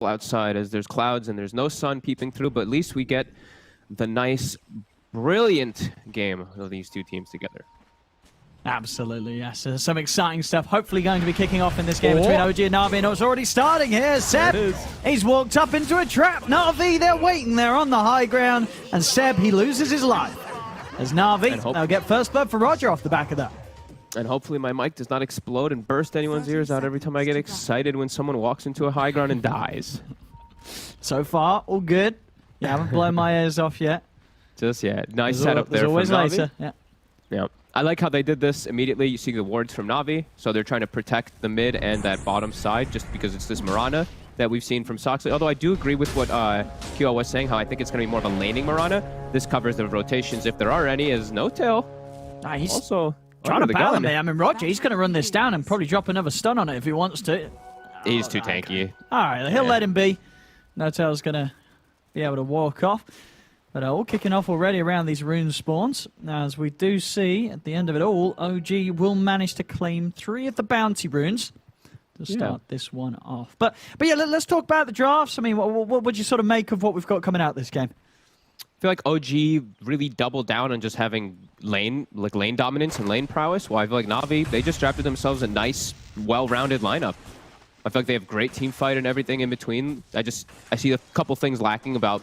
outside as there's clouds and there's no sun peeping through, but at least we get the nice, brilliant game of these two teams together. Absolutely, yes. Some exciting stuff hopefully going to be kicking off in this game between OG and NAVI, and it's already starting here. Seb, he's walked up into a trap. NAVI, they're waiting there on the high ground, and Seb, he loses his life. As NAVI, they'll get first blood for Roger off the back of that. And hopefully my mic does not explode and burst anyone's ears out every time I get excited when someone walks into a high ground and dies. So far, all good. You haven't blown my ears off yet. Just yet. Nice setup there from always NAVI. later. Yeah. Yeah. I like how they did this immediately. You see the wards from NAVI, so they're trying to protect the mid and that bottom side just because it's this Mirana that we've seen from Soxley. Although I do agree with what QL was saying, how I think it's going to be more of a laning Mirana. This covers the rotations if there are any, as No Tail He's also trying to battle me. I mean, Roger, he's going to run this down and probably drop another stun on it if he wants to. He's too tanky. All right, he'll let him be. No Tail's going to be able to walk off. But all kicking off already around these rune spawns. Now, as we do see, at the end of it all, OG will manage to claim 3 of the bounty runes to start this one off. But yeah, let's talk about the drafts. I mean, what would you sort of make of what we've got coming out this game? I feel like OG really doubled down on just having lane dominance and lane prowess. While I feel like NAVI, they just drafted themselves a nice, well-rounded lineup. I feel like they have great team fight and everything in between. I see a couple things lacking about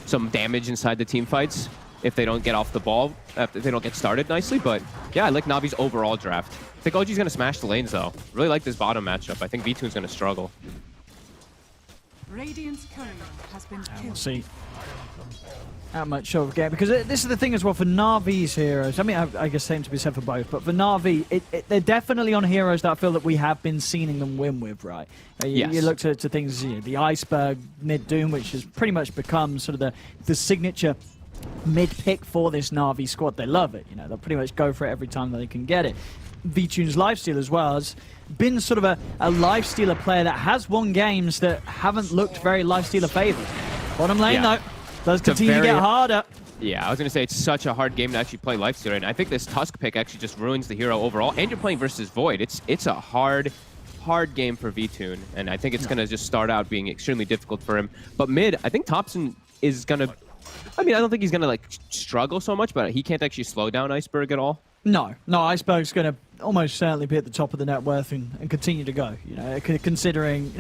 some damage inside the team fights if they don't get off the ball, if they don't get started nicely. But yeah, I like Navi's overall draft. I think OG's going to smash the lanes though. Really like this bottom matchup. I think V2's going to struggle. Radiant's courier has been killed. We'll see how much of a game, because this is the thing as well for Navi's heroes. I mean, I guess same to be said for both, but for NAVI, they're definitely on heroes that I feel that we have been seeing them win with, right? You look to things, the Iceberg mid-Doom, which has pretty much become sort of the signature mid-pick for this NAVI squad. They love it, they'll pretty much go for it every time that they can get it. V-Tune's Lifesteal as well has been sort of a Lifestealer player that has won games that haven't looked very Lifestealer favored. Bottom lane though, does continue to get harder. Yeah, I was going to say it's such a hard game to actually play Lifestealer, and I think this Tusk pick actually just ruins the hero overall, and you're playing versus Void. It's a hard game for V-Tune, and I think it's going to just start out being extremely difficult for him. But mid, I think Thompson is going to... I mean, I don't think he's going to struggle so much, but he can't actually slow down Iceberg at all. No, Iceberg's going to almost certainly be at the top of the net worth and continue to go. Considering,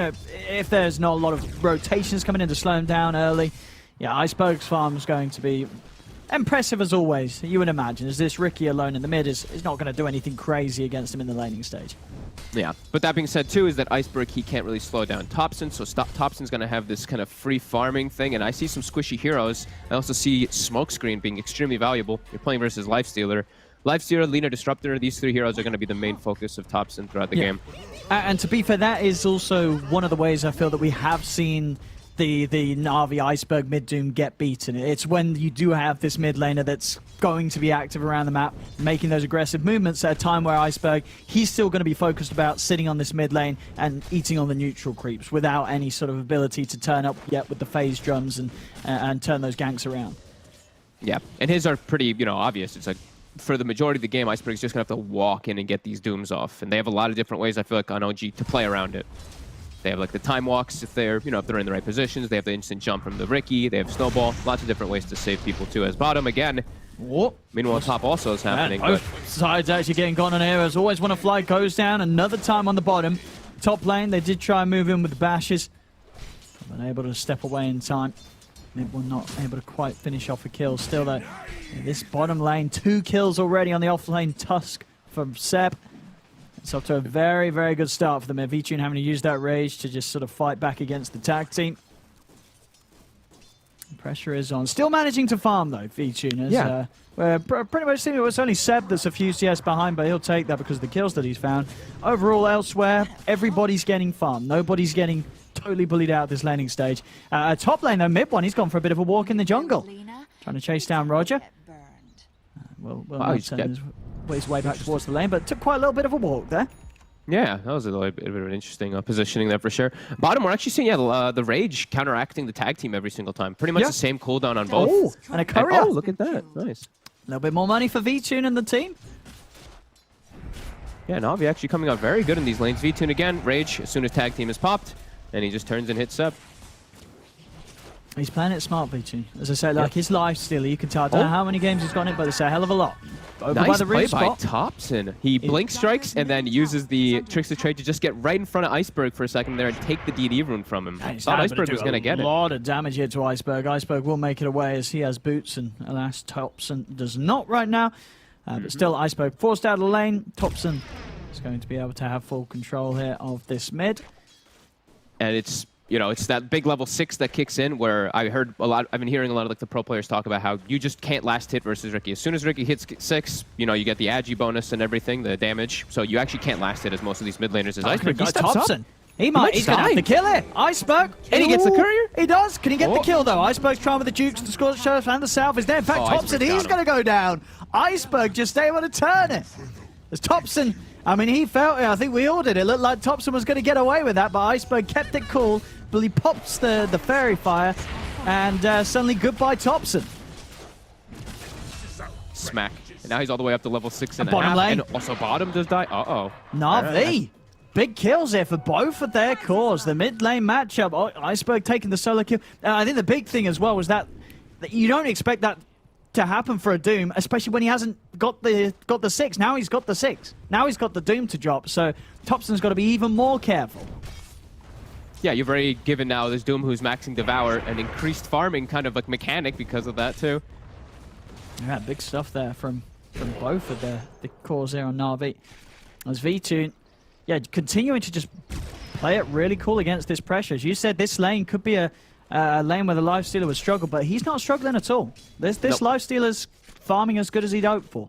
if there's not a lot of rotations coming in to slow him down early, yeah, Iceberg's farm is going to be impressive as always, you would imagine, as this Ricky alone in the mid is not going to do anything crazy against him in the laning stage. Yeah, but that being said too, is that Iceberg, he can't really slow down Thompson, so Thompson's going to have this kind of free farming thing, and I see some squishy heroes. I also see Smokescreen being extremely valuable. You're playing versus Lifestealer. Lifestealer, Lina Disruptor, these 3 heroes are going to be the main focus of Thompson throughout the game. And to be fair, that is also one of the ways I feel that we have seen the NAVI Iceberg mid-Doom get beaten. It's when you do have this mid laner that's going to be active around the map, making those aggressive movements at a time where Iceberg, he's still going to be focused about sitting on this mid lane and eating on the neutral creeps without any sort of ability to turn up yet with the phase drums and turn those ganks around. Yeah, and his are pretty, obvious. It's like, for the majority of the game, Iceberg's just going to have to walk in and get these dooms off. And they have a lot of different ways, I feel like, on OG to play around it. They have the time walks if they're, if they're in the right positions. They have the instant jump from the Ricky. They have snowball. Lots of different ways to save people too. As bottom again. Whoa. Meanwhile, top also is happening. Both sides actually getting gone on here. As always, want to fly goes down. Another time on the bottom. Top lane, they did try and move in with the bashes. Unable to step away in time. Mid one not able to quite finish off a kill. Still though, in this bottom lane, 2 kills already on the offlane Tusk from Seb. It's off to a very, very good start for them. V-Tune having to use that rage to just sort of fight back against the tag team. Pressure is on. Still managing to farm though, V-Tune. Yeah. Pretty much seeing it's only Seb that's a few CS behind, but he'll take that because of the kills that he's found. Overall, elsewhere, everybody's getting farmed. Nobody's getting totally bullied out at this laning stage. Top lane though, mid one, he's gone for a bit of a walk in the jungle. Trying to chase down Roger. His way back towards the lane, but took quite a little bit of a walk there. Yeah, that was a little bit of an interesting positioning there for sure. Bottom, we're actually seeing the Rage counteracting the tag team every single time. Pretty much the same cooldown on both. Oh, and a courier. Oh, look at that. Nice. A little bit more money for V-Tune and the team. Yeah, Navi actually coming out very good in these lanes. V-Tune again, Rage, as soon as tag team is popped. and he just turns and hits Seb. He's playing it smart, V2. As I said, like his life stealer, you can tell. I don't know how many games he's got in it, but it's a hell of a lot. Over by Nice the play root by spot. Thompson. He blink strikes and then uses the Trickster trade to just get right in front of Iceberg for a second there and take the DD rune from him. And he's Thought able Iceberg do was going to get a it. lot of damage here to Iceberg. Iceberg will make it away as he has boots, and alas, Thompson does not right now. But still, Iceberg forced out of the lane. Thompson is going to be able to have full control here of this mid. And it's, you know, it's that big level 6 that kicks in where I've been hearing a lot of like the pro players talk about how you just can't last hit versus Riki. As soon as Riki hits 6, you know, you get the agi bonus and everything, the damage. So you actually can't last hit as most of these mid laners as Iceberg. He steps Thompson. up. He's going to have to kill it. Iceberg. And he gets the courier. He does. Can he get the kill, though? Iceberg's trying with the Dukes. The score shows and the South is there. In fact, Thompson, he's going to go down. Iceberg just able to turn it. As Thompson, I mean, he felt it. I think we all did. It looked like Thompson was going to get away with that, but Iceberg kept it cool. But he pops the fairy fire, and suddenly goodbye Thompson. Smack. And now he's all the way up to level 6 and a Bottom half. lane. And also bottom does die. Uh-oh. NAVI. Big kills here for both of their cores. The mid lane matchup. Oh, Iceberg taking the solo kill. I think the big thing as well was that you don't expect that to happen for a Doom, especially when he hasn't got the 6. Now he's got the 6. Now he's got the Doom to drop. So Thompson's got to be even more careful. Yeah, you've already given now this Doom who's maxing Devour an increased farming kind of like mechanic because of that too. Yeah, big stuff there from both of the cores here on NAVI. As V2, yeah, continuing to just play it really cool against this pressure. As you said, this lane could be a lane where the Lifestealer would struggle, but he's not struggling at all. This Lifestealer's farming as good as he'd hoped for.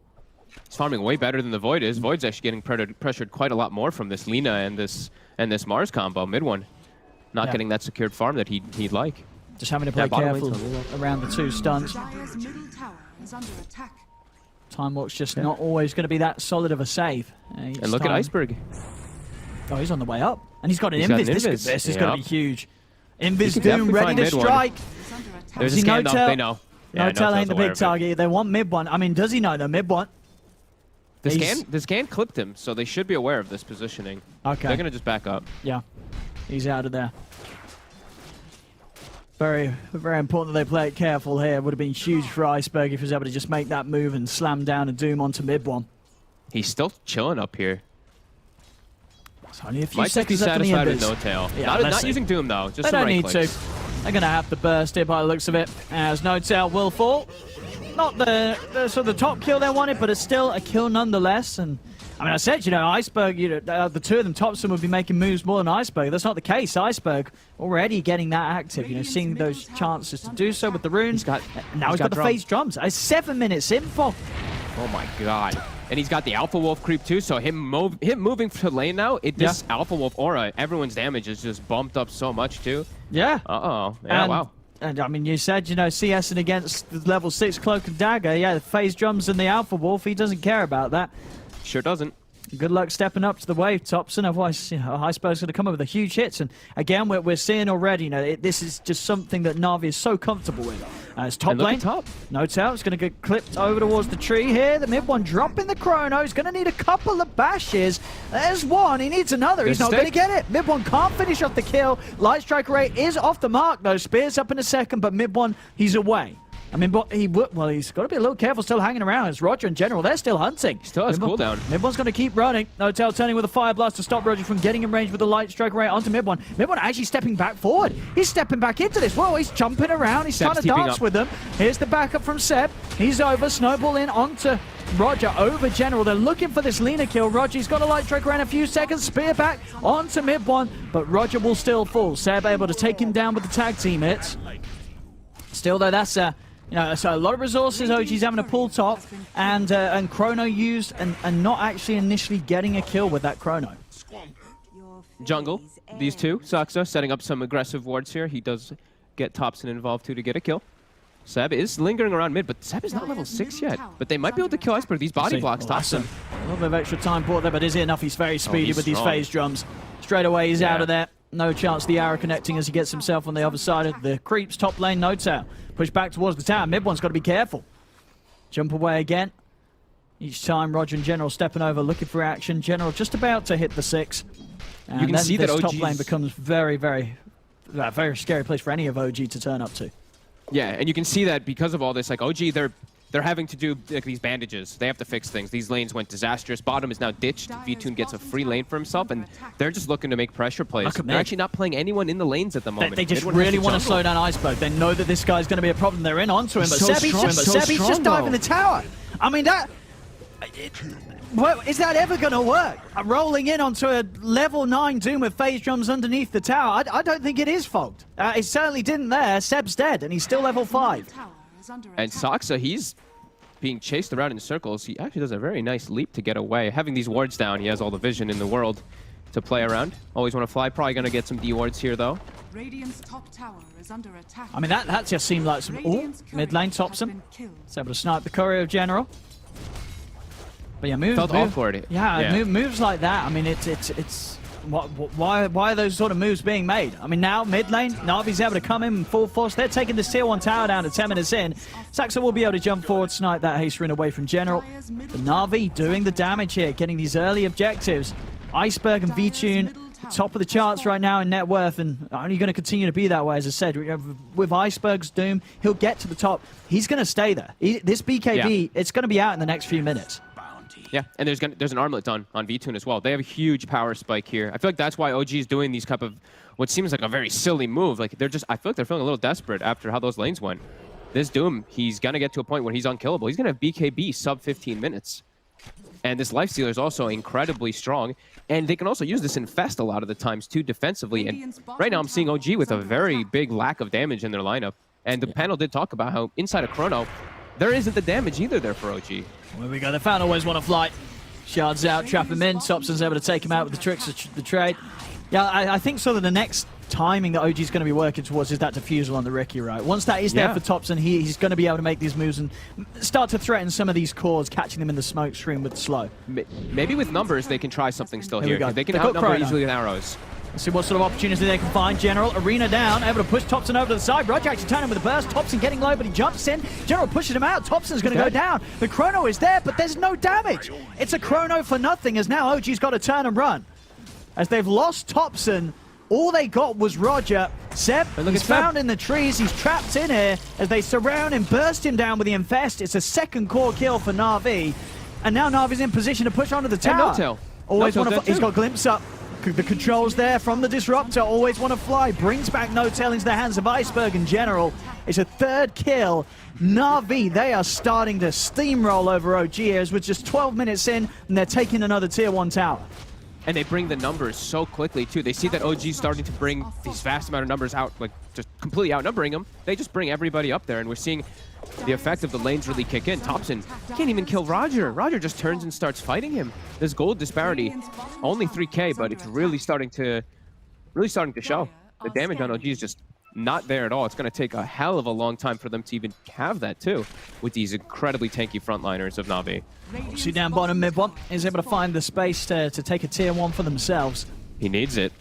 He's farming way better than the Void is. Void's actually getting pressured quite a lot more from this Lina and this Mars combo, mid one. Not getting that secured farm that he'd like. Just having to play careful around the 2 stunts. Dire's middle tower is under attack. Time Walk's just not always going to be that solid of a save. And look at Iceberg. Oh, he's on the way up. And he's got an Invis. This is going to be huge. Invis Doom ready to strike. There's a scan though, they know. Yeah, No-Tell ain't the big target. They want mid one. I mean, does he know the mid one? The scan clipped him, so they should be aware of this positioning. Okay. They're going to just back up. Yeah. He's out of there. Very, very important that they play it careful here. Would have been huge for Iceberg if he was able to just make that move and slam down a Doom onto mid one. He's still chilling up here. It's only a few Might just be seconds satisfied after the with Invis. No-Tail. Yeah, not using Doom though, just they some don't right need clicks. to. They're going to have to burst it by the looks of it, as No-Tail will fall. Not the sort of the top kill they wanted, but it's still a kill nonetheless. And I mean, I said, you know, Iceberg, you know, the two of them, Thompson would be making moves more than Iceberg. That's not the case. Iceberg already getting that active, you know, seeing those chances to do so with the runes. Now he's got the phase drums. 7 minutes in for. Oh my god. And he's got the Alpha Wolf creep too, so him moving to lane now, this Alpha Wolf aura, everyone's damage is just bumped up so much too. Yeah. Uh-oh. Yeah, wow. And I mean, you said, you know, CSing against the level 6 Cloak and Dagger. Yeah, the phase drums and the Alpha Wolf, he doesn't care about that. Sure doesn't. Good luck stepping up to the wave, Thompson. Otherwise, you know, Iceberg's going to come up with the huge hits. And again, we're seeing already, you know, this is just something that Navi is so comfortable with. It's top lane. No-Tail is going to get clipped over towards the tree here. The mid one dropping the chrono. He's going to need a couple of bashes. There's one. He needs another. He's not going to get it. Mid one can't finish off the kill. Light Strike rate is off the mark, though. Spears up in a second, but mid one, he's away. I mean, he's got to be a little careful still hanging around. As Roger in general, they're still hunting. Still has cooldown. Mid-One's going to keep running. No-Tail turning with a Fire Blast to stop Roger from getting in range with the Light Strike right onto Mid-One. Mid-One actually stepping back forward. He's stepping back into this. Whoa, he's jumping around. He's trying to dance with them. Here's the backup from Seb. He's over. Snowball in onto Roger over General. They're looking for this Lina kill. Roger's got a Light Strike around a few seconds. Spear back onto Mid-One, but Roger will still fall. Seb able to take him down with the tag team hits. Still, though, that's you know, so a lot of resources OG's having to pull top, and Chrono used and not actually initially getting a kill with that Chrono. Jungle, these two, Saksa setting up some aggressive wards here. He does get Thompson involved too to get a kill. Seb is lingering around mid, but Seb is not level 6 yet. But they might be able to kill Iceberg. These body blocks, Thompson. A little bit of extra time brought there, but is it enough? He's very speedy with these phase drums. Straight away, he's out of there. No chance the arrow connecting as he gets himself on the other side of the creeps. Top lane, No-Tail. Push back towards the tower. Mid-One's got to be careful. Jump away again. Each time, Roger and General stepping over, looking for action. General just about to hit the 6. And you can then see that this top OG's lane becomes very, very, very scary place for any of OG to turn up to. Yeah, and you can see that because of all this, like OG, they're having to do like these bandages. They have to fix things. These lanes went disastrous. Bottom is now ditched. Vtoon gets a free lane for himself, and they're just looking to make pressure plays. They're actually not playing anyone in the lanes at the moment. They just really want to slow down Iceberg. They know that this guy's going to be a problem. They're in onto him, but Sebi's just diving the tower. I mean, well, is that ever going to work? Rolling in onto a level 9 Doom with phase drums underneath the tower, I don't think it is fogged. It certainly didn't there. Seb's dead, and he's still level 5. And Saksa, he's being chased around in circles. He actually does a very nice leap to get away. Having these wards down, he has all the vision in the world to play around. Always want to fly. Probably going to get some D wards here, though. Radiant's top tower is under attack. I mean, that just seemed like some... Ooh, mid lane Thompson. He's able to snipe the courier of General. But yeah, felt awkward. Yeah. Moves like that. I mean, it's why are those sort of moves being made? I mean, now mid lane, Navi's able to come in full force. They're taking this tier 1 tower down to 10 minutes in. Saxa will be able to jump forward, snipe that haste rune away from General. But Navi doing the damage here, getting these early objectives. Iceberg and Vtoon, top of the charts right now in net worth, and only going to continue to be that way, as I said. With Iceberg's Doom, he'll get to the top. He's going to stay there. This BKB, it's going to be out in the next few minutes. Yeah, and there's an armlet on Vtoon as well. They have a huge power spike here. I feel like that's why OG is doing these type of what seems like a very silly move. Like I feel like they're feeling a little desperate after how those lanes went. This Doom, he's gonna get to a point where he's unkillable. He's gonna have BKB sub 15 minutes. And this Lifestealer is also incredibly strong. And they can also use this Infest a lot of the times too defensively. And right now I'm seeing OG with a very big lack of damage in their lineup. And the panel did talk about how inside of Chrono, there isn't the damage either there for OG. Where we go, they found always want to fly. Shards out, trap him in. Thompson's able to take him out with the tricks of the trade. Yeah, I think sort of the next timing that OG's going to be working towards is that defusal on the Riki, right? Once that is there for Thompson, he's going to be able to make these moves and start to threaten some of these cores, catching them in the smoke stream with slow. Maybe with numbers, they can try something still here. They can They've outnumber easily with arrows. Let's see what sort of opportunity they can find. General, Arena down, able to push Thompson over to the side. Roger actually turning with a burst. Thompson getting low, but he jumps in. General pushes him out. Thompson's going to go down. The Chrono is there, but there's no damage. It's a Chrono for nothing, as now OG's got to turn and run. As they've lost Thompson, all they got was Roger. Seb, he's found in the trees. He's trapped in here as they surround him, burst him down with the Infest. It's a second core kill for Na'Vi. And now Na'Vi's in position to push onto the tower. No-tail. Always he's got Glimpse up. The controls there from the Disruptor. Always want to fly. Brings back No-Tail into the hands of Iceberg in General. It's a third kill. Na'Vi, they are starting to steamroll over OG as we're just 12 minutes in, and they're taking another tier 1 tower. And they bring the numbers so quickly, too. They see that OG's starting to bring these vast amount of numbers out, like just completely outnumbering them. They just bring everybody up there, and we're seeing the effect of the lanes really kick in. Thompson can't even kill Roger. Roger just turns and starts fighting him. This gold disparity, only 3K, but it's really starting to show. The damage on OG is just not there at all. It's going to take a hell of a long time for them to even have that, too, with these incredibly tanky frontliners of Na'Vi. See down bottom, mid one is able to find the space to take a tier 1 for themselves. He needs it.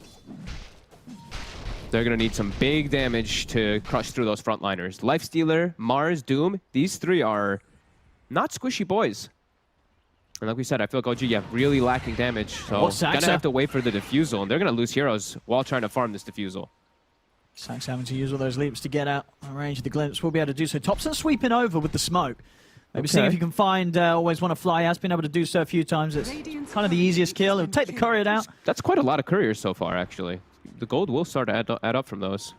They're going to need some big damage to crush through those frontliners. Lifestealer, Mars, Doom, these three are not squishy boys. And like we said, I feel like OG really lacking damage. So going to have to wait for the defusal. And they're going to lose heroes while trying to farm this defusal. Sax having to use all those leaps to get out of range of the Glimpse. Will be able to do so. Thompson sweeping over with the smoke. Maybe seeing if you can find Always Want to Fly. Has been able to do so a few times. It's kind of the easiest kill. He'll take the courier down. That's quite a lot of couriers so far, actually. The gold will start to add up from those.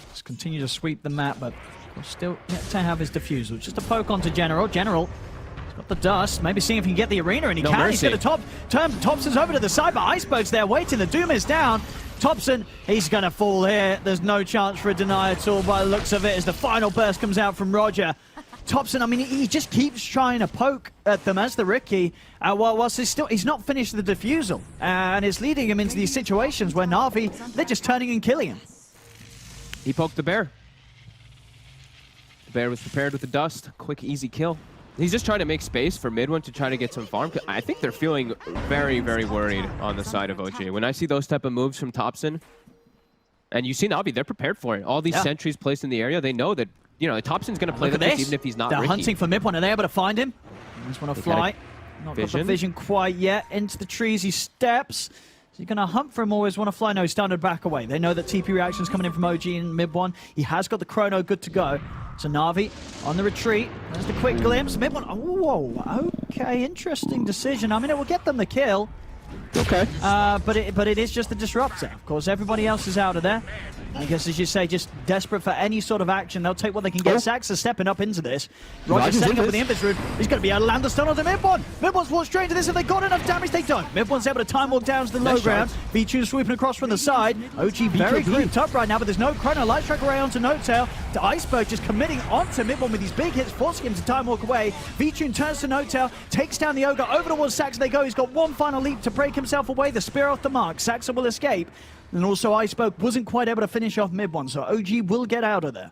Let's continue to sweep the map, but we'll still yet to have his defusal. Just a poke onto General. General got the dust. Maybe seeing if he can get the arena, and he can. He's going to turn Thompson's over to the side, but Iceberg's there waiting. The Doom is down. Thompson, he's going to fall here. There's no chance for a deny at all by the looks of it as the final burst comes out from Roger. Thompson, I mean, he just keeps trying to poke at them as the Riki, whilst he's not finished the defusal. And it's leading him into these situations where Na'Vi, they're just turning and killing him. He poked the bear. The bear was prepared with the dust. Quick, easy kill. He's just trying to make space for mid one to try to get some farm. I think they're feeling very, very worried on the side of OG. When I see those type of moves from Thompson, and you see Navi, they're prepared for it. All these sentries placed in the area, they know that, you know, Thompson's going to play this even if he's not They're Riki. hunting for mid one. Are they able to find him? They just want to fly. Not got the vision quite yet. Into the trees he steps. Is he going to hunt for him, always want to fly? No, he's starting to back away. They know that TP reaction's coming in from OG in mid one. He has got the chrono good to go. So Navi on the retreat. There's the quick glimpse. Mid one. Oh, whoa. Okay, interesting decision. I mean, it will get them the kill. Okay. But it is just a disruptor. Of course, everybody else is out of there. I guess, as you say, just desperate for any sort of action. They'll take what they can get. Saxa stepping up into this. Roger setting up with the Invis route. He's going to be able to land the stun onto Mid1. Mid1's walked straight into this. Have they got enough damage? They don't. Mid1's able to time walk down to the low ground. V2 sweeping across from the side. OG very grouped up right now, but there's no chrono. Light strike away onto No-Tail. To Iceberg just committing onto Mid1 with these big hits, forcing him to time walk away. V2 turns to No-Tail, takes down the Ogre. Over towards Saxa they go. He's got one final leap to break himself away. The spear off the mark. Saxa will escape. And also Iceberg wasn't quite able to finish off Mid1, so OG will get out of there.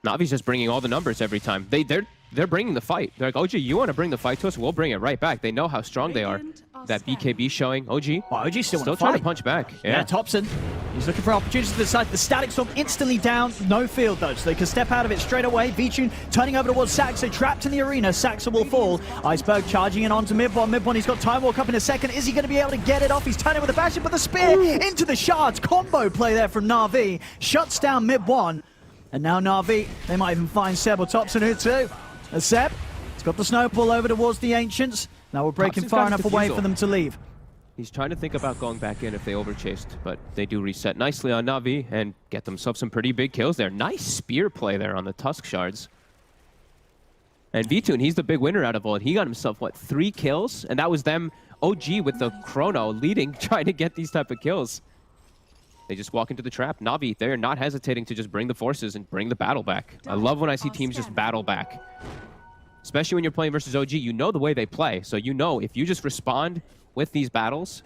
Navi's just bringing all the numbers every time. They're bringing the fight. They're like, OG, you want to bring the fight to us? We'll bring it right back. They know how strong they are. That BKB showing. OG. Well, OG still trying to punch back. Yeah, Thompson. He's looking for opportunities to the side. The Static Storm instantly down. No field, though, so they can step out of it straight away. V-Tune turning over towards Saxa. Trapped in the arena. Saxa will fall. Iceberg charging in onto Mid1. Mid1, he's got Time Walk up in a second. Is he going to be able to get it off? He's turning with a bastion, but the spear into the shards. Combo play there from Na'Vi. Shuts down Mid1. And now Na'Vi, they might even find Seb or Thompson here too. As Seb, he's got the snowball over towards the Ancients. Now we're breaking far enough away for them to leave. He's trying to think about going back in if they overchased, but they do reset nicely on Na'Vi and get themselves some pretty big kills there. Nice spear play there on the Tusk Shards. And V-Tune, he's the big winner out of all. He got himself, what, 3 kills? And that was them, OG with the chrono leading, trying to get these type of kills. They just walk into the trap. Na'Vi, they're not hesitating to just bring the forces and bring the battle back. I love when I see teams just battle back. Especially when you're playing versus OG, you know the way they play. So you know if you just respond with these battles,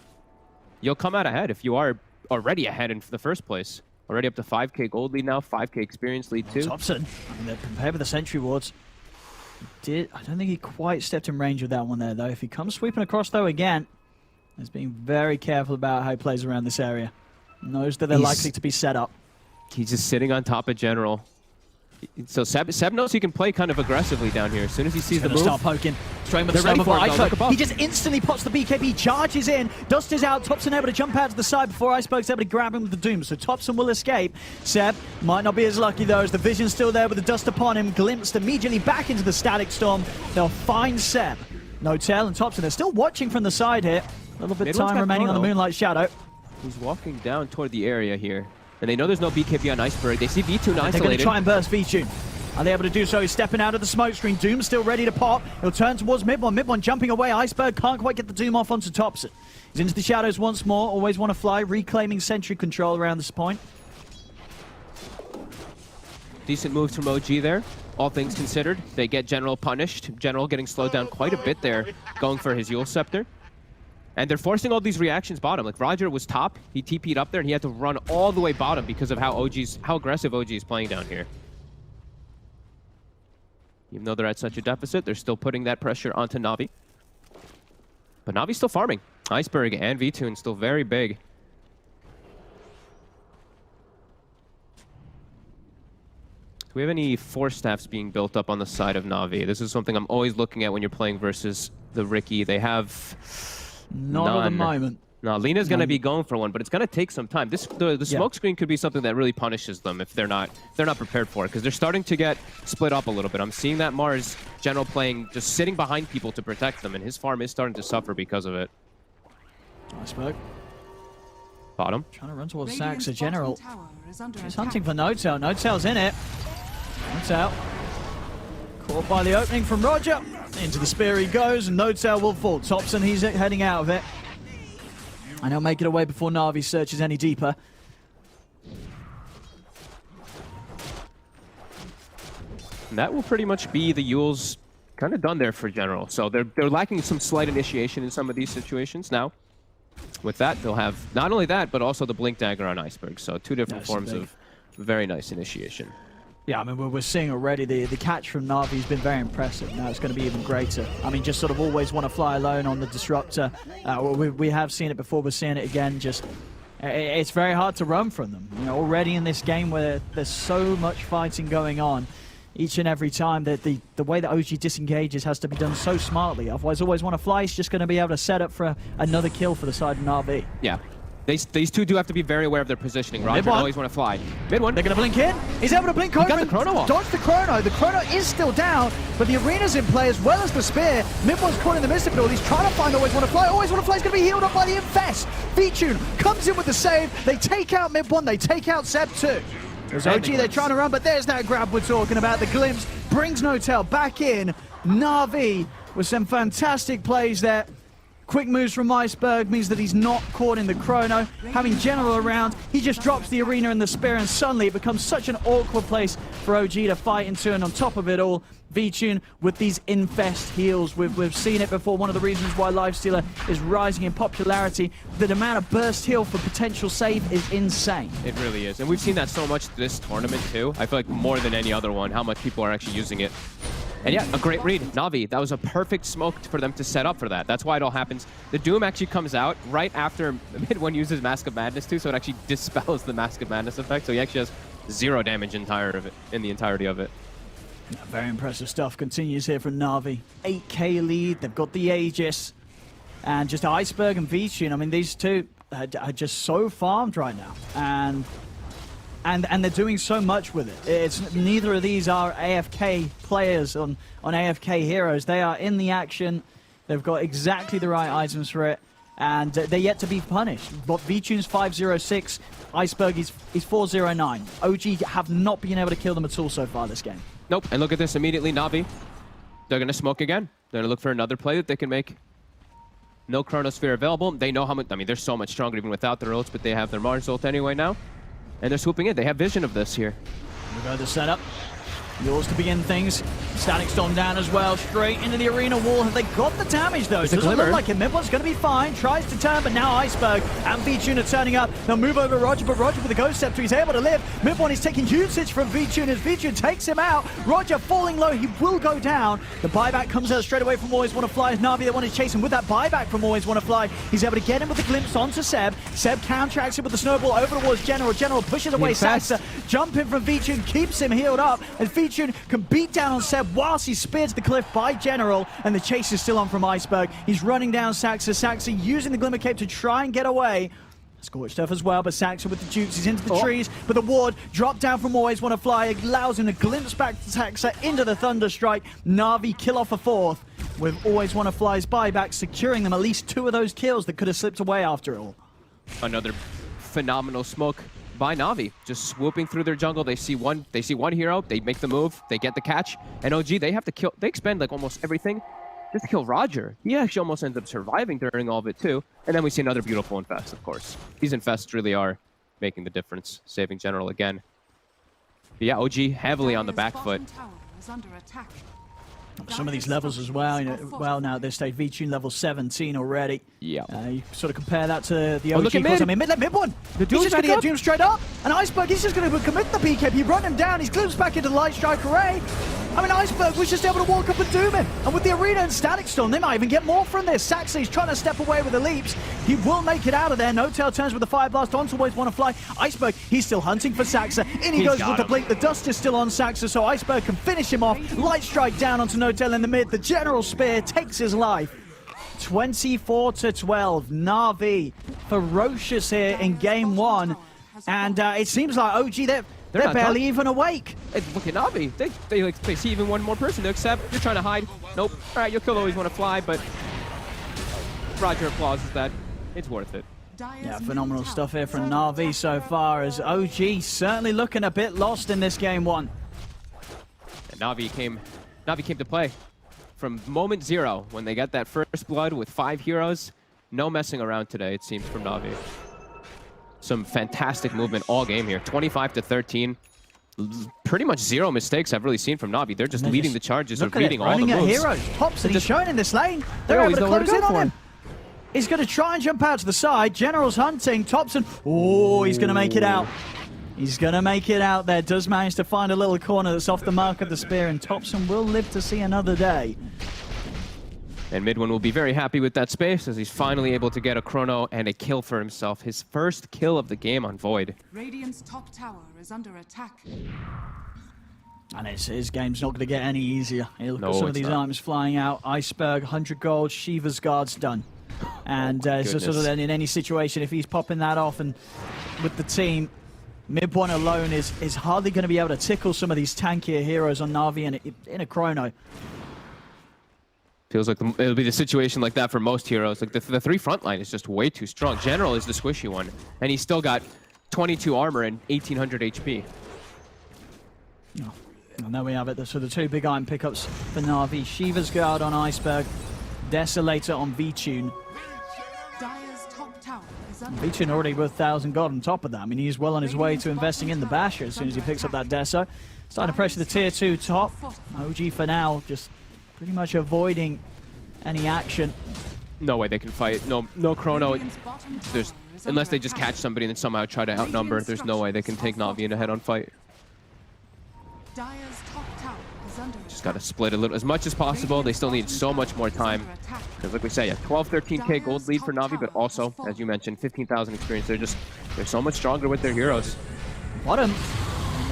you'll come out ahead if you are already ahead in the first place. Already up to 5k gold lead now, 5k experience lead too. Thompson, I mean, they're compared with the Sentry Wards. I don't think he quite stepped in range with that one there, though. If he comes sweeping across, though, again, he's being very careful about how he plays around this area. Knows that they're likely to be set up. He's just sitting on top of General. So Seb knows he can play kind of aggressively down here. As soon as he sees the move, start poking. Straight with the ready for it. He just instantly pops the BKB, charges in. Dust is out. Thompson able to jump out to the side before Iceberg's able to grab him with the Doom. So Thompson will escape. Seb might not be as lucky though, as the vision's still there with the dust upon him. Glimpsed immediately back into the Static Storm. They'll find Seb. No-Tail and Thompson. They're still watching from the side here. A little bit of time remaining on the Moonlight Shadow. He's walking down toward the area here. And they know there's no BKB on Iceberg. They see V-Tune isolated. They're going to try and burst V-Tune. Are they able to do so? He's stepping out of the smoke screen. Doom still ready to pop. He'll turn towards Mid1. Mid1 jumping away. Iceberg can't quite get the Doom off onto Thompson. He's into the shadows once more. Always want to fly. Reclaiming sentry control around this point. Decent moves from OG there. All things considered. They get General punished. General getting slowed down quite a bit there. Going for his Yule Scepter. And they're forcing all these reactions bottom. Like Roger was top. He TP'd up there and he had to run all the way bottom because of how aggressive OG is playing down here. Even though they're at such a deficit, they're still putting that pressure onto Na'Vi. But Navi's still farming. Iceberg and V-Tune still very big. Do we have any Force Staffs being built up on the side of Na'Vi? This is something I'm always looking at when you're playing versus the Ricky. They have none at the moment. No, Lena's going to be going for one, but it's going to take some time. The smoke screen could be something that really punishes them if they're not prepared for it, because they're starting to get split up a little bit. I'm seeing that Mars General playing, just sitting behind people to protect them, and his farm is starting to suffer because of it. Iceberg. Bottom. Trying to run towards Saxa. General. He's hunting for No-Tail. No-Tail's in it. No-Tail. Caught by the opening from Roger. Into the spear he goes, and No-Tail will fall. Thompson, he's heading out of it. And he'll make it away before Na'Vi searches any deeper. And that will pretty much be the Yule's kind of done there for General. So they're lacking some slight initiation in some of these situations now. With that, they'll have not only that, but also the Blink Dagger on Iceberg. So 2 different forms of very nice initiation. Yeah, I mean, we're seeing already the catch from Na'Vi has been very impressive. Now it's going to be even greater. I mean, just sort of always want to fly alone on the Disruptor. We have seen it before. We're seeing it again. Just it's very hard to run from them. You know, already in this game where there's so much fighting going on, each and every time. That the way that OG disengages has to be done so smartly. Otherwise, always want to fly. He's just going to be able to set up for another kill for the side of NAVI. Yeah. These two do have to be very aware of their positioning. Roger always want to fly. Mid one. They're going to blink in. He's able to blink over. He got the chrono off. Dodge the chrono. The chrono is still down, but the arena's in play as well as the spear. Mid one's caught in the midst of it all. He's trying to find Always Want to Fly. Always Want to Fly is going to be healed up by the Infest. V-Tune comes in with the save. They take out Mid one. They take out Seb too. There's OG, they're trying to run, but there's that grab we're talking about. The glimpse brings Notel back in. NAVI with some fantastic plays there. Quick moves from Iceberg means that he's not caught in the chrono. Having General around, he just drops the arena and the spear, and suddenly it becomes such an awkward place for OG to fight into. And on top of it all, V-Tune with these Infest heals. We've seen it before. One of the reasons why Lifestealer is rising in popularity. The amount of burst heal for potential save is insane. It really is. And we've seen that so much this tournament too. I feel like more than any other one, how much people are actually using it. And yeah, a great read. NAVI, that was a perfect smoke for them to set up for that. That's why it all happens. The Doom actually comes out right after Mid one uses Mask of Madness too, so it actually dispels the Mask of Madness effect. So he actually has 0 damage in the entirety of it. Yeah, very impressive stuff continues here from NAVI. 8k lead, they've got the Aegis. And just Iceberg and V-Tune, I mean, these two are just so farmed right now. And they're doing so much with it. It's neither of these are AFK players on AFK heroes. They are in the action. They've got exactly the right items for it, and they're yet to be punished. But V-Tune's 506, Iceberg is 409. OG have not been able to kill them at all so far this game. Nope. And look at this immediately, NAVI. They're gonna smoke again. They're gonna look for another play that they can make. No Chronosphere available. They know how much. I mean, they're so much stronger even without their ults, but they have their Mars ult anyway now. And they're swooping in. They have vision of this here. We go to the setup. Yours to begin things. Static Storm down as well. Straight into the arena wall. Have they got the damage though? Doesn't look like it. Mid one's going to be fine. Tries to turn, but now Iceberg and V-Tune are turning up. They'll move over Roger, but Roger with the Ghost Scepter, he's able to live. Mid one is taking usage from V-Tune as V-Tune takes him out. Roger falling low. He will go down. The buyback comes out straight away from Always Want to Fly as NAVI, they want to chase him with that buyback from Always Want to Fly. He's able to get him with the glimpse onto Seb. Seb counteracts it with the snowball over towards General. General pushes away Saxa. Jumping from V-Tune keeps him healed up, and V-Tune can beat down on Seb whilst he's speared to the cliff by General, and the chase is still on from Iceberg. He's running down Saxa. Saxa using the Glimmer Cape to try and get away. Scorched Earth as well, but Saxa with the jukes, he's into the trees, but the ward dropped down from Always Want to Fly, allows him to glimpse back to Saxa into the Thunder Strike. NAVI kill off a fourth, with Always Want to Fly's buyback, securing them at least 2 of those kills that could have slipped away after all. Another phenomenal smoke by NAVI, just swooping through their jungle. They see one hero, they make the move, they get the catch, and OG, they have to kill, they expend like almost everything just to kill Roger. He actually almost ends up surviving during all of it too. And then we see another beautiful Infest, of course. These Infests really are making the difference, saving General again. But yeah, OG heavily on the back foot. Some of these levels as well, you know, well now at this stage, V-Tune level 17 already. Yeah. You sort of compare that to the OG. Look at mid. I mean, mid one. He's just going to get Doom straight up. And Iceberg, he's just going to commit the BKB. You run him down. He's glimpsed back into the Light Strike Array. I mean, Iceberg was just able to walk up and doom him. And with the arena and Static Storm, they might even get more from this. Saxley's trying to step away with the leaps. He will make it out of there. Notel turns with the Fire Blast on to Always Want to Fly. Iceberg, he's still hunting for Saxa. In he goes with the blink. The dust is still on Saxa, so Iceberg can finish him off. Light Strike down onto Notel in the mid. The General Spear takes his life. 24-12. NAVI ferocious here in game 1. And it seems like OG, they're barely even awake. Hey, look at NAVI. They see even one more person to accept. You're trying to hide. Nope. All right, you'll kill Always Want to Fly, but Roger applauds that. It's worth it. Yeah, phenomenal stuff here from NAVI so far, as OG certainly looking a bit lost in this game 1. And NAVI came to play. From moment 0, when they got that first blood with 5 heroes, no messing around today, it seems, from NAVI. Some fantastic movement all game here. 25-13. Pretty much 0 mistakes I've really seen from NAVI. They're just leading the charges, or reading all the moves. Heroes. Thompson, he's showing in this lane. They're able to close in on him. He's going to try and jump out to the side. General's hunting. Thompson, oh, he's going to make it out. He's going to make it out there. Does manage to find a little corner that's off the mark of the spear, and Thompson will live to see another day. And Mid one will be very happy with that space, as he's finally able to get a chrono and a kill for himself. His first kill of the game on Void. Radiant's top tower is under attack. And his game's not going to get any easier. You look No, at some of it's these not. items flying out. Iceberg, 100 gold, Shiva's guard's done. And my so sort of goodness. then in any situation, if he's popping that off and with the team, mid one alone is hardly going to be able to tickle some of these tankier heroes on Navi and in a chrono. Feels like it'll be the situation like that for most heroes. Like the three front line is just way too strong. General is the squishy one, and he's still got 22 armor and 1800 HP. Oh. And there we have it. So the two big iron pickups for Navi. Shiva's guard on Iceberg, Desolator on V-Tune. Dire's top tower is under V-Tune already with 1,000 gold on top of that. I mean, he's well on his way to investing in the Basher as soon as he picks up that Deso. Starting to pressure the tier 2 top. OG for now, just pretty much avoiding any action. No way they can fight. No chrono. There's unless they just catch somebody and then somehow try to outnumber. There's no way they can take Navi in a head-on fight. Dire's top tower is under Just got to split a little as much as possible. They still need so much more time. Because like we say, a 12, 13k gold lead for Navi, but also, as you mentioned, 15,000 experience. They're so much stronger with their heroes. Bottom.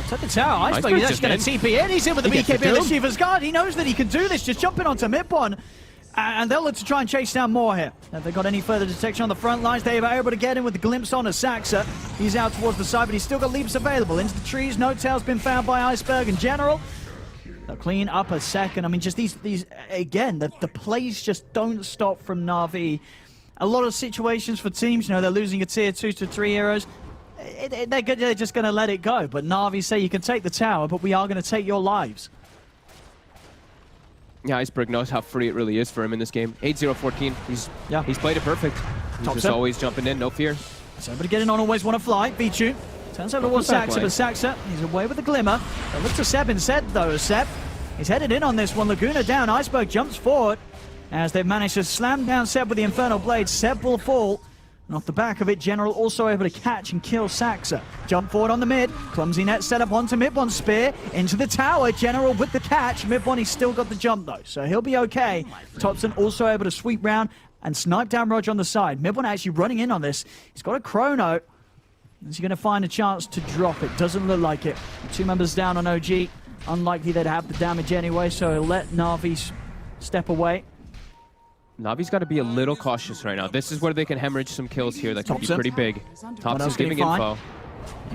Took the tower. Iceberg is Iceberg's actually just going to TP in. He's in with the He gets the BKB and the doom. Shiva's guard. He knows that he can do this. Just jumping onto mid one. And they'll look to try and chase down more here. Have they got any further detection on the front lines? They are able to get in with the glimpse on Saxa. He's out towards the side, but he's still got leaps available. Into the trees. No tail's been found by Iceberg in general. They'll clean up a second. I mean, just these again, the plays just don't stop from Na'Vi. A lot of situations for teams, you know, they're losing a tier 2 to 3 heroes. They're just going to let it go. But Na'Vi say you can take the tower, but we are going to take your lives. Yeah, Iceberg knows how free it really is for him in this game. 8-0-14. He's played it perfect. He's Top just set. always jumping in, no fear. So, but getting on, always want to fly. V-Tune turns over towards back Saxa, line. but Saxa, he's away with the glimmer. They look to Seb instead, though. Seb, he's headed in on this one. Laguna down. Iceberg jumps forward as they've managed to slam down Seb with the Infernal Blade. Seb will fall. And off the back of it, General also able to catch and kill Saxa. Jump forward on the mid. Clumsy net set up onto mid one. Spear into the tower. General with the catch. Mid one, he's still got the jump though, so he'll be okay. Thompson also able to sweep round and snipe down Roger on the side. Mid one actually running in on this. He's got a chrono. Is he going to find a chance to drop it? Doesn't look like it. Two members down on OG. Unlikely they'd have the damage anyway, so he'll let Na'Vi step away. Navi's got to be a little cautious right now. This is where they can hemorrhage some kills here. That could be Thompson. pretty big. Thompson's else can he giving find? info.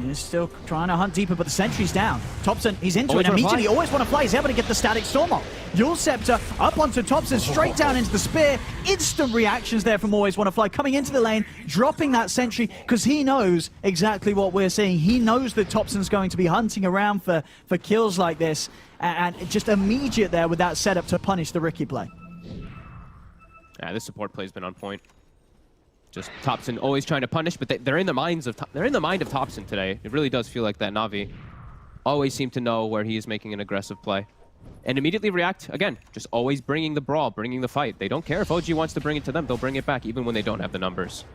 He's still trying to hunt deeper, but the sentry's down. Thompson, he's into Always it wanna immediately. fly. Always want to fly. He's able to get the static storm off. Yule Scepter up onto Thompson, straight down into the spear. Instant reactions there from Always Want to Fly. Coming into the lane, dropping that sentry, because he knows exactly what we're seeing. He knows that Thompson's going to be hunting around for kills like this. And just immediate there with that setup to punish the Ricky play. Yeah, this support play's been on point. Just Thompson always trying to punish, but they're in the mind of Thompson today. It really does feel like that. Navi always seem to know where he is making an aggressive play, and immediately react again. Just always bringing the brawl, bringing the fight. They don't care if OG wants to bring it to them; they'll bring it back, even when they don't have the numbers.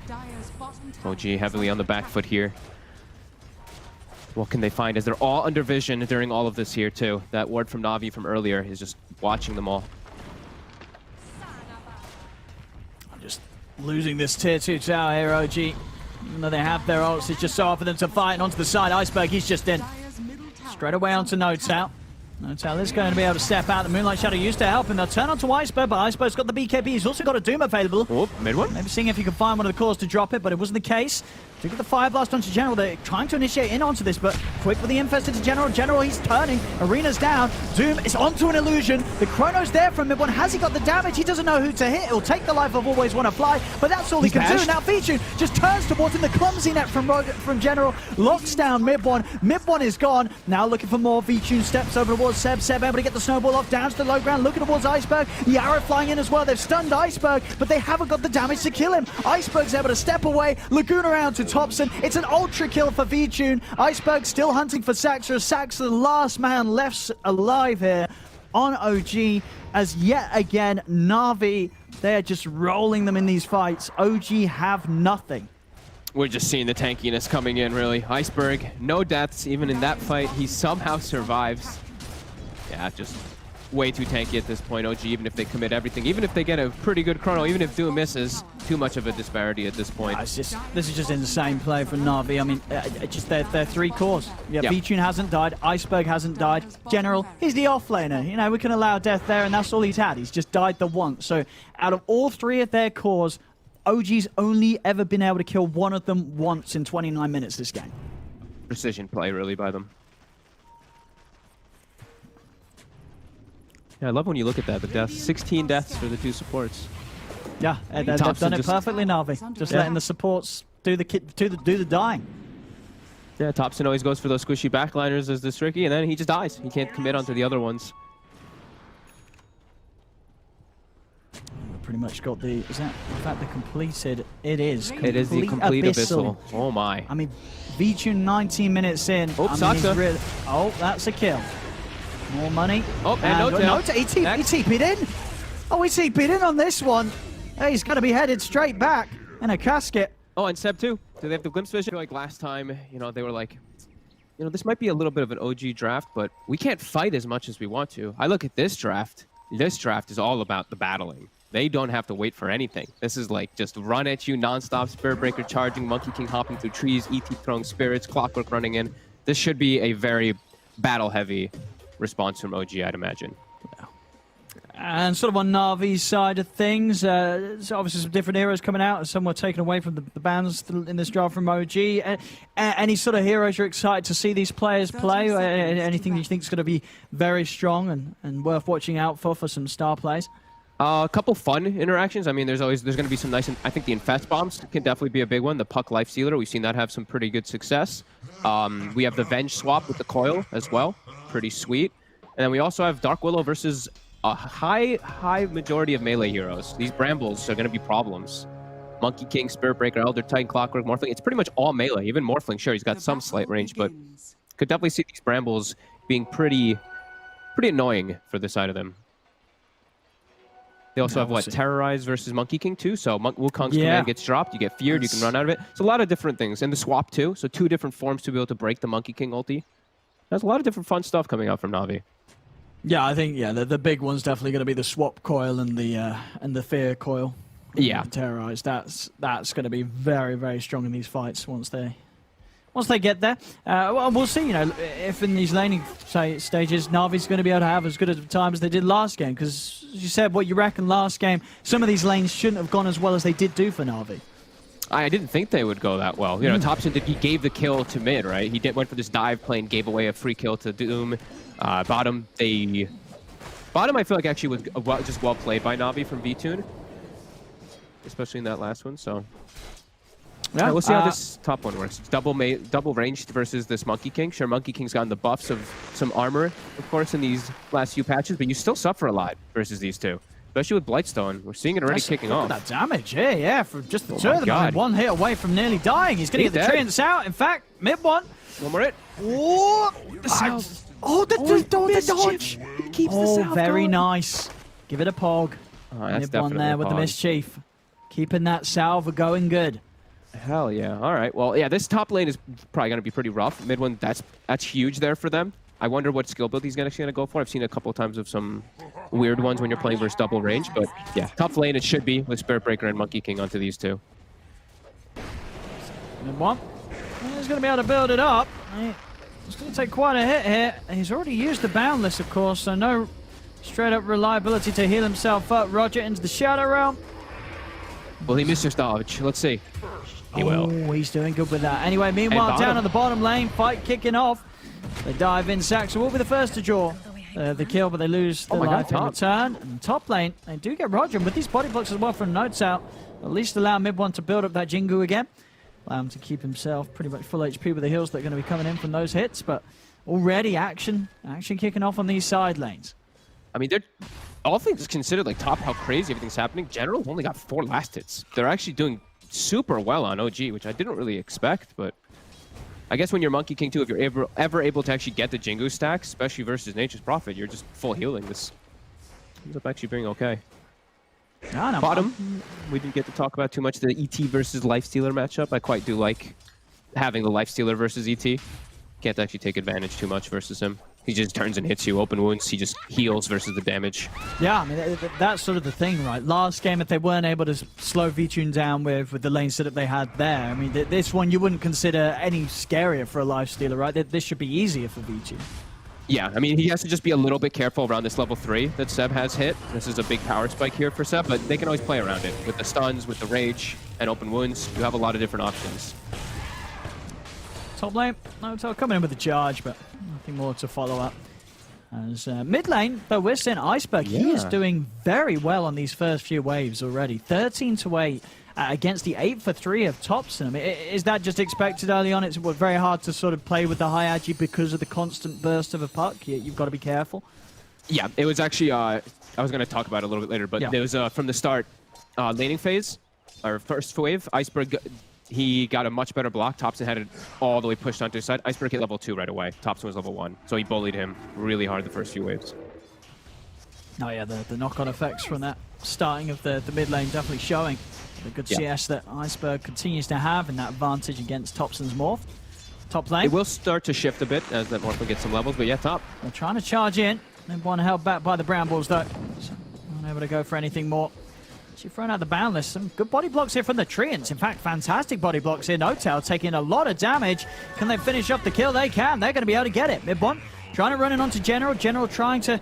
Dire's bottom tower OG heavily on the back foot here. What can they find as they're all under vision during all of this here too? That ward from Navi from earlier is just watching them all. Just losing this tier 2 tower here, OG. Even though they have their ults, it's just so hard for them to fight. And onto the side, Iceberg, he's just in. Dire's middle tower Straight away onto No-Tail. No-Tail is going to be able to step out. The Moonlight Shadow used to help him. They'll turn onto Iceberg, but Iceberg's got the BKB. He's also got a Doom available. Oh, mid one. Maybe seeing if he can find one of the cores to drop it, but it wasn't the case. To get the Fire Blast onto General. They're trying to initiate in onto this, but quick with the Infest into General. General, he's turning. Arena's down. Doom is onto an illusion. The Chrono's there from mid one. Has he got the damage? He doesn't know who to hit. It'll take the life of Always Want to Fly, but that's all he can do. bashed. Now V-Tune just turns towards him. The clumsy net from General locks down mid one. Mid one is gone. Now looking for more. V-Tune steps over towards Seb. Seb able to get the snowball off down to the low ground. Looking towards Iceberg. The arrow flying in as well. They've stunned Iceberg, but they haven't got the damage to kill him. Iceberg's able to step away. Laguna around to Thompson. It's an ultra kill for V-Tune. Iceberg still hunting for Saxa. Saxa, the last man left alive here on OG, as yet again, Navi, they are just rolling them in these fights. OG have nothing. We're just seeing the tankiness coming in, really. Iceberg, no deaths, even in that fight. He somehow survives. Yeah, just way too tanky at this point, OG, even if they commit everything. Even if they get a pretty good chrono, even if Doom misses, too much of a disparity at this point. This is just insane play from Na'Vi. I mean, just their 3 cores. Yeah, Yep. V-Tune hasn't died, Iceberg hasn't died. General, he's the offlaner. You know, we can allow death there, and that's all he's had. He's just died the once. So out of all 3 of their cores, OG's only ever been able to kill one of them once in 29 minutes this game. Precision play, really, by them. Yeah, I love when you look at that, the deaths. 16 deaths for the 2 supports. Yeah, they've done it perfectly, Na'Vi. Just letting the supports do the dying. Yeah, Thompson always goes for those squishy backliners as this tricky, and then he just dies. He can't commit onto the other ones. Pretty much got the, is that in fact the completed? It is. It is the complete abyssal. Oh my. I mean, V-Tune 19 minutes in. Oh, Saksa. Really, oh, that's a kill. More money. Oh, and no he TP'd in. Oh, he TP'd in on this one. Hey, he's going to be headed straight back in a casket. Oh, and Seb too. Do they have the glimpse vision? I feel like last time, you know, they were like, you know, this might be a little bit of an OG draft, but we can't fight as much as we want to. I look at this draft. This draft is all about the battling. They don't have to wait for anything. This is like just run at you nonstop, Spirit Breaker charging, Monkey King hopping through trees, ET throwing spirits, Clockwork running in. This should be a very battle-heavy response from OG, I'd imagine. And sort of on Navi's side of things, so obviously some different heroes coming out. Some were taken away from the bans in this draft from OG. Any sort of heroes you're excited to see these players play? Anything you think is going to be very strong and worth watching out for some star plays? A couple fun interactions. I mean, there's going to be some nice. I think the Infest bombs can definitely be a big one. The Puck Lifestealer, we've seen that have some pretty good success. We have the Venge swap with the Coil as well, pretty sweet. And then we also have Dark Willow versus a high majority of melee heroes. These Brambles are going to be problems. Monkey King, Spirit Breaker, Elder Titan, Clockwork, Morphling. It's pretty much all melee. Even Morphling, sure, he's got some slight range, but could definitely see these Brambles being pretty annoying for the side of them. They also have, what, Terrorize versus Monkey King, too? So Wukong's command gets dropped, you get feared, you can run out of it. So a lot of different things. And the swap, too. So 2 different forms to be able to break the Monkey King ulti. There's a lot of different fun stuff coming out from Na'Vi. Yeah, I think, the big one's definitely going to be the swap coil and the fear coil. Yeah. Terrorize. That's going to be very, very strong in these fights once they get there. Well, we'll see, if in these laning stages, Na'Vi's going to be able to have as good a time as they did last game. Because, as you said, what you reckon last game, some of these lanes shouldn't have gone as well as they did do for Na'Vi. I didn't think they would go that well. Thompson he gave the kill to mid, right? He went for this dive play and gave away a free kill to Doom. Bottom, I feel like actually was just well played by Na'Vi from V-Tune, especially in that last one. So yeah, we'll see how this top one works. It's double ranged versus this Monkey King. Sure, Monkey King's gotten the buffs of some armor, of course, in these last few patches, but you still suffer a lot versus these two. Especially with Blightstone. We're seeing it already kicking off. That damage, yeah, for just the 2 of them. One hit away from nearly dying. He's going to get the treants out. In fact, mid one. One more hit. Oh, the salve. The dodge. He keeps the salve very going. Nice. Give it a pog. That's mid one there with the mischief. Keeping that salve going good. Hell yeah. All right. Well, yeah, this top lane is probably going to be pretty rough. Mid one, that's huge there for them. I wonder what skill build he's actually going to go for. I've seen a couple of times of some weird ones when you're playing versus double range, but yeah, tough lane it should be with Spirit Breaker and Monkey King onto these 2. Mid one. He's going to be able to build it up. It's going to take quite a hit here. He's already used the Boundless, of course, so no straight up reliability to heal himself up. Roger into the Shadow Realm. Will he miss his dodge? Let's see. He will. He's doing good with that. Anyway, meanwhile, down on the bottom lane, fight kicking off. They dive in. Saxon will be the first to draw the kill, but they lose the life in return. And top lane, they do get Roger with these body blocks as well from notes out. At least allow mid one to build up that Jingu again. Allow him to keep himself pretty much full HP with the heals that are going to be coming in from those hits. But already action kicking off on these side lanes. I mean, they're all things considered, like top how crazy everything's happening. General's only got 4 last hits. They're actually doing super well on OG, which I didn't really expect, but I guess when you're Monkey King too, if you're ever able to actually get the Jingu stacks, especially versus Nature's Prophet, you're just full healing. This ends up actually being okay. No, Bottom, we didn't get to talk about too much the ET versus Lifestealer matchup. I quite do like having the Lifestealer versus ET. Can't actually take advantage too much versus him. He just turns and hits you. Open wounds, he just heals versus the damage. Yeah, I mean, that's sort of the thing, right? Last game, if they weren't able to slow VTune down with the lane setup they had there, I mean, this one you wouldn't consider any scarier for a lifestealer, right? This should be easier for VTune. Yeah, I mean, he has to just be a little bit careful around this level 3 that Seb has hit. This is a big power spike here for Seb, but they can always play around it. With the stuns, with the rage, and open wounds, you have a lot of different options. Top lane, Naruto coming in with the charge, but nothing more to follow up. As mid lane, though, we're seeing Iceberg. He is doing very well on these first few waves already. 13-8 against the 8-for-3 of Thompson. I mean, is that just expected early on? It's very hard to sort of play with the high agi because of the constant burst of a puck. You've got to be careful. Yeah, it was actually, I was going to talk about it a little bit later, but it was from the start, laning phase, or first wave, Iceberg, he got a much better block. Thompson had it all the way pushed onto his side. Iceberg hit level 2 right away. Thompson was level 1, so he bullied him really hard the first few waves. Oh yeah, the knock-on effects from that starting of the mid lane definitely showing. The good CS that Iceberg continues to have and that advantage against Thompson's Morph. Top lane. It will start to shift a bit as that Morph will get some levels, but yeah, top. They're trying to charge in. One held back by the Brambles though. So not able to go for anything more. She's thrown out the Boundless. Some good body blocks here from the Treants. In fact, fantastic body blocks here. No-Tail taking a lot of damage. Can they finish up the kill? They can. They're going to be able to get it. Mid-one trying to run in onto General. General trying to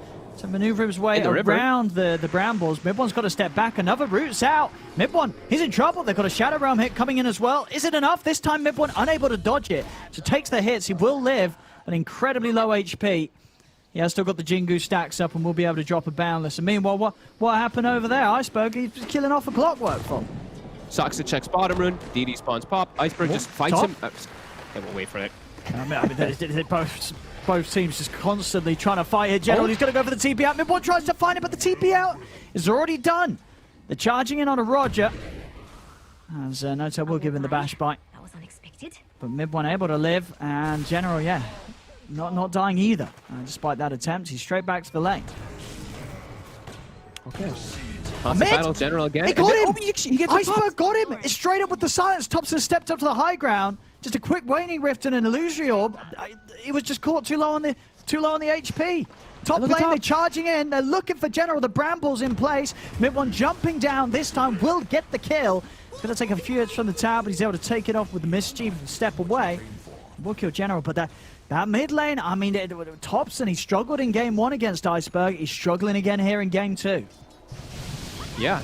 maneuver his way around the Brambles. Mid-one's got to step back. Another route's out. Mid-one, he's in trouble. They've got a Shadow Realm hit coming in as well. Is it enough? This time Mid-one unable to dodge it. So takes the hits. He will live an incredibly low HP. He has still got the Jingu stacks up and will be able to drop a Boundless. And meanwhile, what happened over there? Iceberg, he's killing off a Clockwork from. Saksa checks bottom rune. DD spawns pop. Iceberg just fights him. They will wait for it. I mean both teams just constantly trying to fight here. General, he's going to go for the TP out. Mid-one tries to find it, but the TP out is already done. They're charging in on a Roger. As No-Tail will give him the bash bite. That was unexpected. But Mid-one able to live, and General, yeah, not dying either. Despite that attempt, he's straight back to the lane. Okay. Battle General again. He got him! He gets Iceberg got him! It's straight up with the silence. Thompson stepped up to the high ground. Just a quick Waning Rift and an Illusory Orb. He was just caught too low on the HP. Top lane, they're charging in. They're looking for General. The Brambles in place. Mid-one jumping down. This time will get the kill. It's going to take a few hits from the tower, but he's able to take it off with the Mischief and step away. Will kill General, but that mid lane, I mean, Thompson, he struggled in game 1 against Iceberg. He's struggling again here in game 2. Yeah.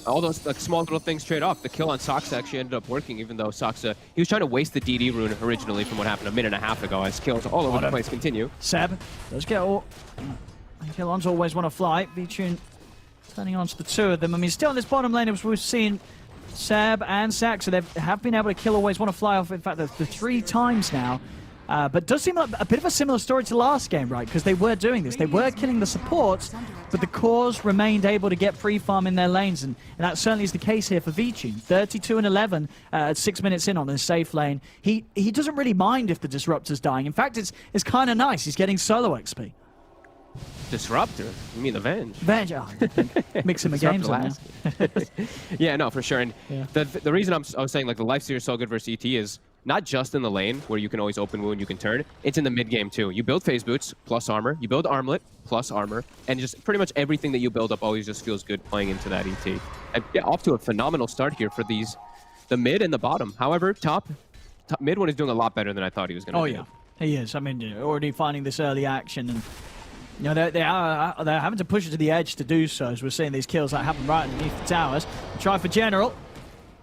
All those small little things trade off. The kill on Saksa actually ended up working, even though Saksa, he was trying to waste the DD rune originally from what happened a minute and a half ago as kills all over the place continue. Seb does get all... Killons always want to fly. VTune turning on to the two of them. I mean, still in this bottom lane, as we've seen Seb and Saksa, they have been able to kill always want to fly off, in fact, the 3 times now. But does seem like a bit of a similar story to last game, right? Because they were doing this. They were killing the supports, but the cores remained able to get free farm in their lanes, and that certainly is the case here for VTune. 32-11 at 6 minutes in on his safe lane. He doesn't really mind if the Disruptor's dying. In fact, it's kind of nice. He's getting solo XP. Disruptor? You mean the Venge? Venge, oh, mixing the games up now. Yeah, no, for sure. And the reason I was saying like the Lifestealer is so good versus ET is not just in the lane where you can always open wound, you can turn. It's in the mid game too. You build phase boots plus armor, you build armlet plus armor, and just pretty much everything that you build up always just feels good playing into that ET. And yeah, off to a phenomenal start here for the mid and the bottom. However, top mid one is doing a lot better than I thought he was going to do. Oh yeah, he is. I mean, already finding this early action, and you know they're having to push it to the edge to do so. As we're seeing these kills that happen right underneath the towers. Try for General.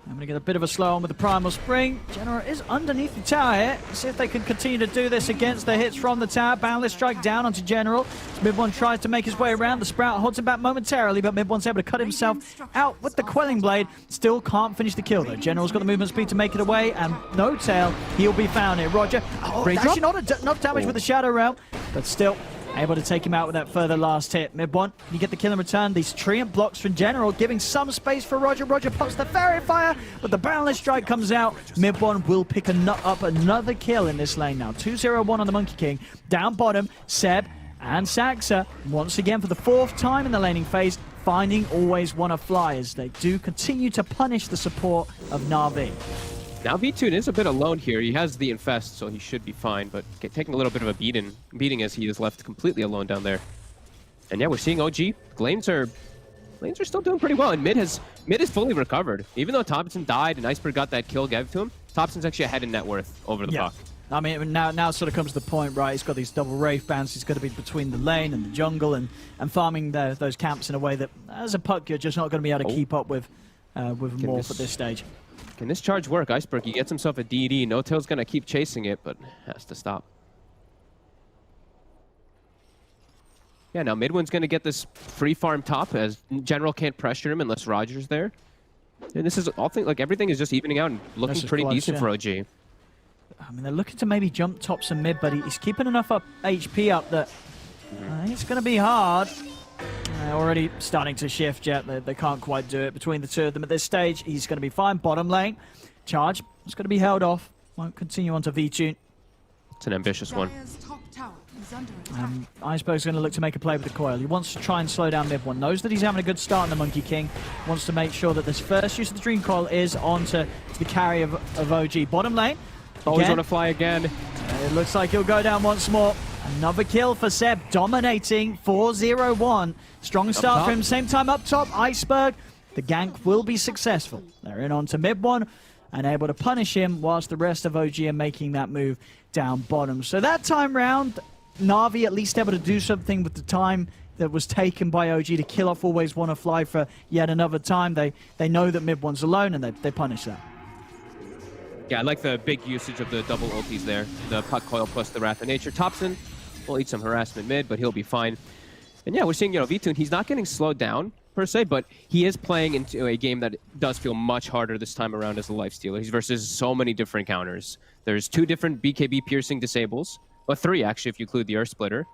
I'm going to get a bit of a slow on with the Primal Spring. General is underneath the tower here. See if they can continue to do this against the hits from the tower. Boundless strike down onto General. Mid-one tries to make his way around. The Sprout holds him back momentarily, but Mid-one's able to cut himself out with the Quelling Blade. Still can't finish the kill, though. General's got the movement speed to make it away, and No-Tail, he'll be found here. Roger, actually not damage with the Shadow Realm, but still able to take him out with that further last hit. Mid-one, you get the kill in return. These Treant blocks from General, giving some space for Roger. Roger pops the Fairy Fire, but the Boundless Strike comes out. Mid-one will pick up another kill in this lane now. 2-0-1 on the Monkey King. Down bottom, Seb and Saksa, once again for the 4th time in the laning phase, finding always want to fly as they do continue to punish the support of NAVI. Now V2 is a bit alone here. He has the Infest, so he should be fine, but taking a little bit of a beating as he is left completely alone down there. And yeah, we're seeing OG. Lanes are still doing pretty well, and mid is fully recovered. Even though Thompson died and Iceberg got that kill gave to him, Thompson's actually ahead in net worth over the buck. I mean, now sort of comes to the point, right? He's got these double Wraith bands. He's got to be between the lane and the jungle and farming those camps in a way that, as a puck, you're just not going to be able to keep up with Morph at this stage. Can this charge work? Iceberg, he gets himself a DD. No-Tail's going to keep chasing it, but has to stop. Yeah, now Midwin's going to get this free farm top as General can't pressure him unless Roger's there. And this is all like everything is just evening out and looking pretty decent for OG. I mean, they're looking to maybe jump tops and mid, but he's keeping enough HP up that it's going to be hard. Already starting to shift, yet they can't quite do it between the two of them at this stage. He's going to be fine. Bottom lane, charge. It's going to be held off. Won't continue on to V-Tune. It's an ambitious one. Iceberg's going to look to make a play with the coil. He wants to try and slow down mid one. Knows that he's having a good start in the Monkey King. Wants to make sure that this first use of the Dream Coil is onto the carry of OG. Bottom lane. Always want to fly again. It looks like he'll go down once more. Another kill for Seb, dominating 4-0-1. Strong start for him. Same time up top, Iceberg. The gank will be successful. They're in onto mid one and able to punish him whilst the rest of OG are making that move down bottom. So that time round, Navi at least able to do something with the time that was taken by OG to kill off Always Wanna Fly for yet another time. They know that mid one's alone and they punish that. Yeah, I like the big usage of the double ultis there. The puck coil plus the Wrath of Nature. Thompson will eat some harassment mid, but he'll be fine. And yeah, we're seeing, V-Tune, he's not getting slowed down per se, but he is playing into a game that does feel much harder this time around as a lifestealer. He's versus so many different counters. There's 2 different BKB piercing disables, or 3 actually if you include the Earth Splitter.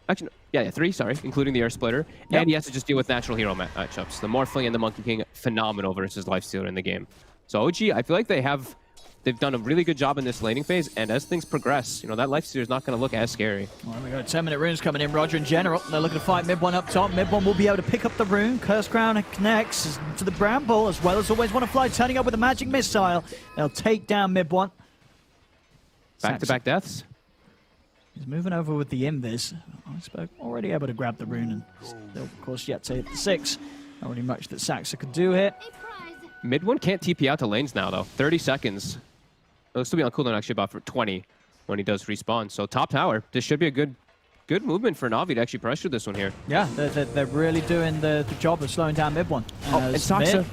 Actually, yeah, 3, sorry, including the Earth Splitter. Yep. And he has to just deal with natural hero matchups. The Morphling and the Monkey King, phenomenal versus lifestealer in the game. So OG, I feel like they've done a really good job in this laning phase, and as things progress, that lifestealer is not going to look as scary. Well, we got 10-minute runes coming in. Roger and General, they're looking to fight mid one up top. Mid one will be able to pick up the rune. Curse Crown connects to the Bramble, as well as Always Wanna Fly, turning up with a magic missile. They'll take down mid one. Back-to-back deaths. He's moving over with the Invis. Iceberg already able to grab the rune, and still, of course, yet to hit the 6. Not really much that Saxa could do here. Mid one can't TP out to lanes now, though. 30 seconds. It'll still be on cooldown actually about for 20 when he does respawn. So top tower, this should be a good movement for Navi to actually pressure this one here. Yeah, they're really doing the job of slowing down mid one. And Saxa,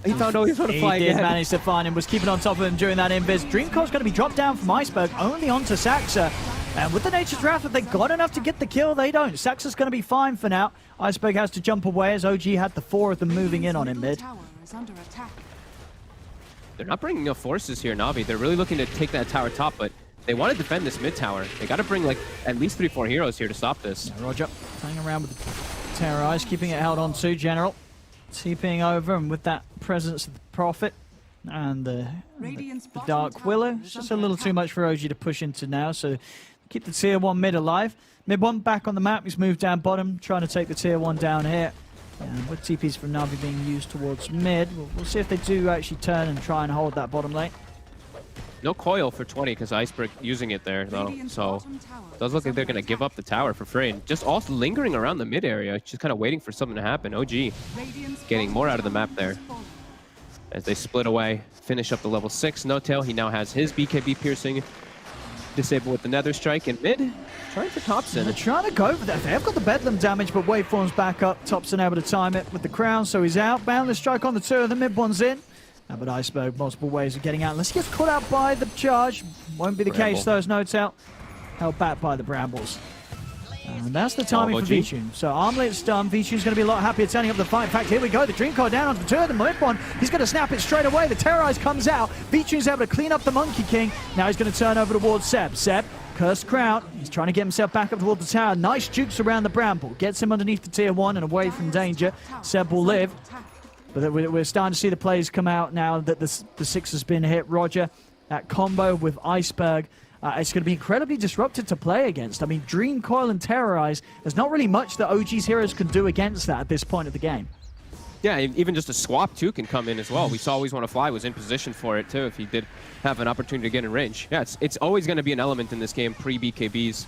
he found Always Wanna Fly again. He did manage to find him, was keeping on top of him during that invis. Dreamcore's going to be dropped down from Iceberg, only onto Saxa. And with the Nature's Wrath, if they got enough to get the kill, they don't. Saxa's going to be fine for now. Iceberg has to jump away as OG had the 4 of them moving in on him mid. They're not bringing enough forces here, Navi. They're really looking to take that tower top, but they want to defend this mid tower. They got to bring like at least 3-4 heroes here to stop this. Yeah, Roger playing around with the Terrorize, keeping it held on to General. TPing over, and with that presence of the Prophet and the Dark Willow, it's just a little too much for OG to push into now, so keep the tier 1 mid alive. Mid 1 back on the map, he's moved down bottom, trying to take the tier 1 down here. And with TPs from Navi being used towards mid, we'll see if they do actually turn and try and hold that bottom lane. No coil for 20 because Iceberg using it there, though. So it does look like they're going to give up the tower for free. And just also lingering around the mid area, just kind of waiting for something to happen. OG getting more out of the map there. As they split away, finish up the level 6 No-Tail. He now has his BKB piercing disabled with the Nether Strike, and mid trying for Thompson. They're trying to go for that. They have got the Bedlam damage, but Waveform's back up. Thompson able to time it with the crown, so he's out. Boundless Strike on the 2 of the mid one's in. But Iceberg, multiple ways of getting out. Unless he gets caught out by the charge. Won't be the case, though, as No-Tail held back by the Brambles. And that's the timing for V-Tune. So Armlet's done. V-Tune's going to be a lot happier turning up the fight. In fact, here we go. The Dream Core down onto the 2 of the mid one. He's going to snap it straight away. The Terrorize comes out. V-Tune's able to clean up the Monkey King. Now he's going to turn over towards Seb. Seb, Cursed Crown. He's trying to get himself back up toward the tower. Nice jukes around the Bramble. Gets him underneath the tier 1 and away from danger. Seb will live. But we're starting to see the plays come out now that the 6 has been hit. Roger, that combo with Iceberg. It's going to be incredibly disruptive to play against. I mean, Dream Coil and Terrorize, there's not really much that OG's heroes can do against that at this point of the game. Yeah, even just a swap too can come in as well. We saw Always Want to Fly was in position for it too if he did have an opportunity to get in range. Yeah, it's always going to be an element in this game pre-BKBs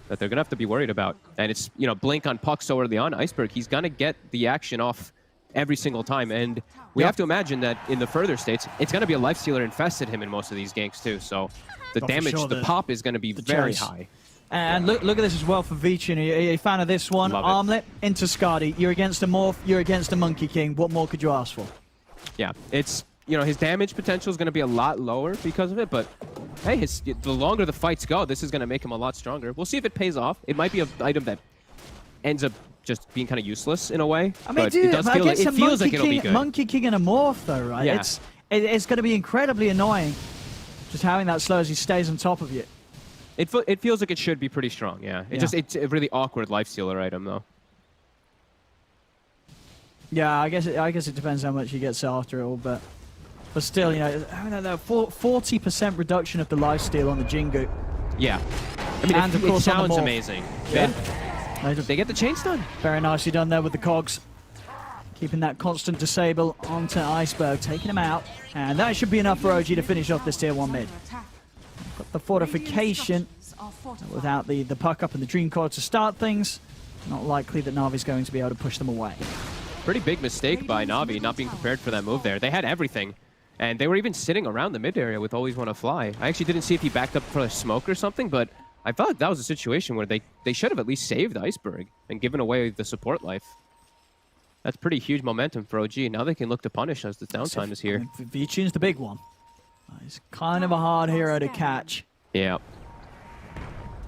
that they're going to have to be worried about. And it's, you know, Blink on Puck so early on. Iceberg, he's going to get the action off every single time. And we have to imagine that in the further states, it's going to be a Lifestealer infested him in most of these ganks too. So the damage, sure, the pop is going to be very high. And look at this as well for Vichin. Are you a fan of this one? Armlet into Skadi. You're against a Morph, you're against a Monkey King. What more could you ask for? Yeah, it's, you know, his damage potential is going to be a lot lower because of it, but hey, the longer the fights go, this is going to make him a lot stronger. We'll see if it pays off. It might be an item that ends up just being kind of useless in a way. I mean, but dude, it does feel like, it'll be good. Monkey King and a Morph, though, right? Yeah. It's going to be incredibly annoying just having that slow as he stays on top of you. It feels like it should be pretty strong, yeah. It's a really awkward Lifestealer item, though. Yeah, I guess it depends how much he gets after it all, but still, you know, I don't know, 40% reduction of the lifesteal on the Jingu. Yeah. I mean, and of course it sounds amazing. Yeah. They get the chains done. Very nicely done there with the cogs. Keeping that constant disable onto Iceberg, taking him out. And that should be enough for OG to finish off this tier 1 mid. Got the fortification without the puck up and the Dream Core to start things. Not likely that Navi's going to be able to push them away. Pretty big mistake by Navi not being prepared for that move there. They had everything, and they were even sitting around the mid area with Always Want to Fly. I actually didn't see if he backed up for a smoke or something, but I felt like that was a situation where they should have at least saved Iceberg and given away the support life. That's pretty huge momentum for OG. Now they can look to punish as the downtime is here. Vichin's the big one. He's kind of a hard hero to catch. Yeah.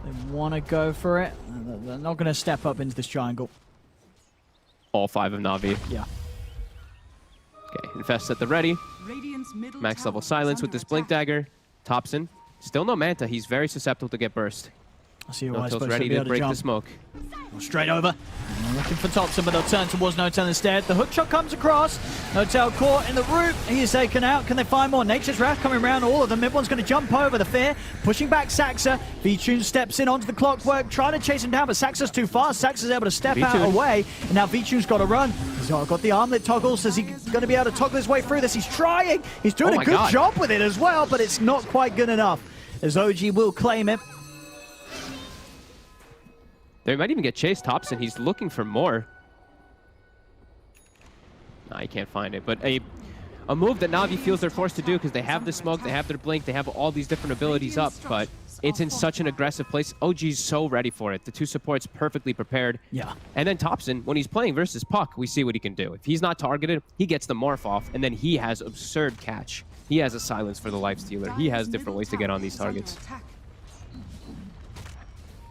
They want to go for it. They're not going to step up into this triangle. All 5 of Navi. Yeah. Okay, Infest at the ready. Max level silence with this Blink Dagger. Thompson. Still no Manta. He's very susceptible to get burst. I see why he's ready to break the smoke. Straight over. Looking for Thompson, but they'll turn towards Notel instead. The hook shot comes across. Notel caught in the root. He is taken out. Can they find more? Nature's Wrath coming around all of them. Everyone's going to jump over the Fear. Pushing back Saxa. Vichun steps in onto the Clockwork, trying to chase him down, but Saxa's too fast. Saxa's able to step out away. And now Vichun's got to run. He's got the armlet toggles. Is he going to be able to toggle his way through this? He's trying. He's doing a good job with it as well, but it's not quite good enough. As OG will claim it. They might even get chased. Thompson, he's looking for more. Nah, he can't find it. But a move that Navi feels they're forced to do because they have the smoke, they have their blink, they have all these different abilities up, but it's in such an aggressive place. OG's so ready for it. The 2 supports perfectly prepared. Yeah. And then Thompson, when he's playing versus Puck, we see what he can do. If he's not targeted, he gets the morph off, and then he has absurd catch. He has a silence for the Lifestealer. He has different ways to get on these targets.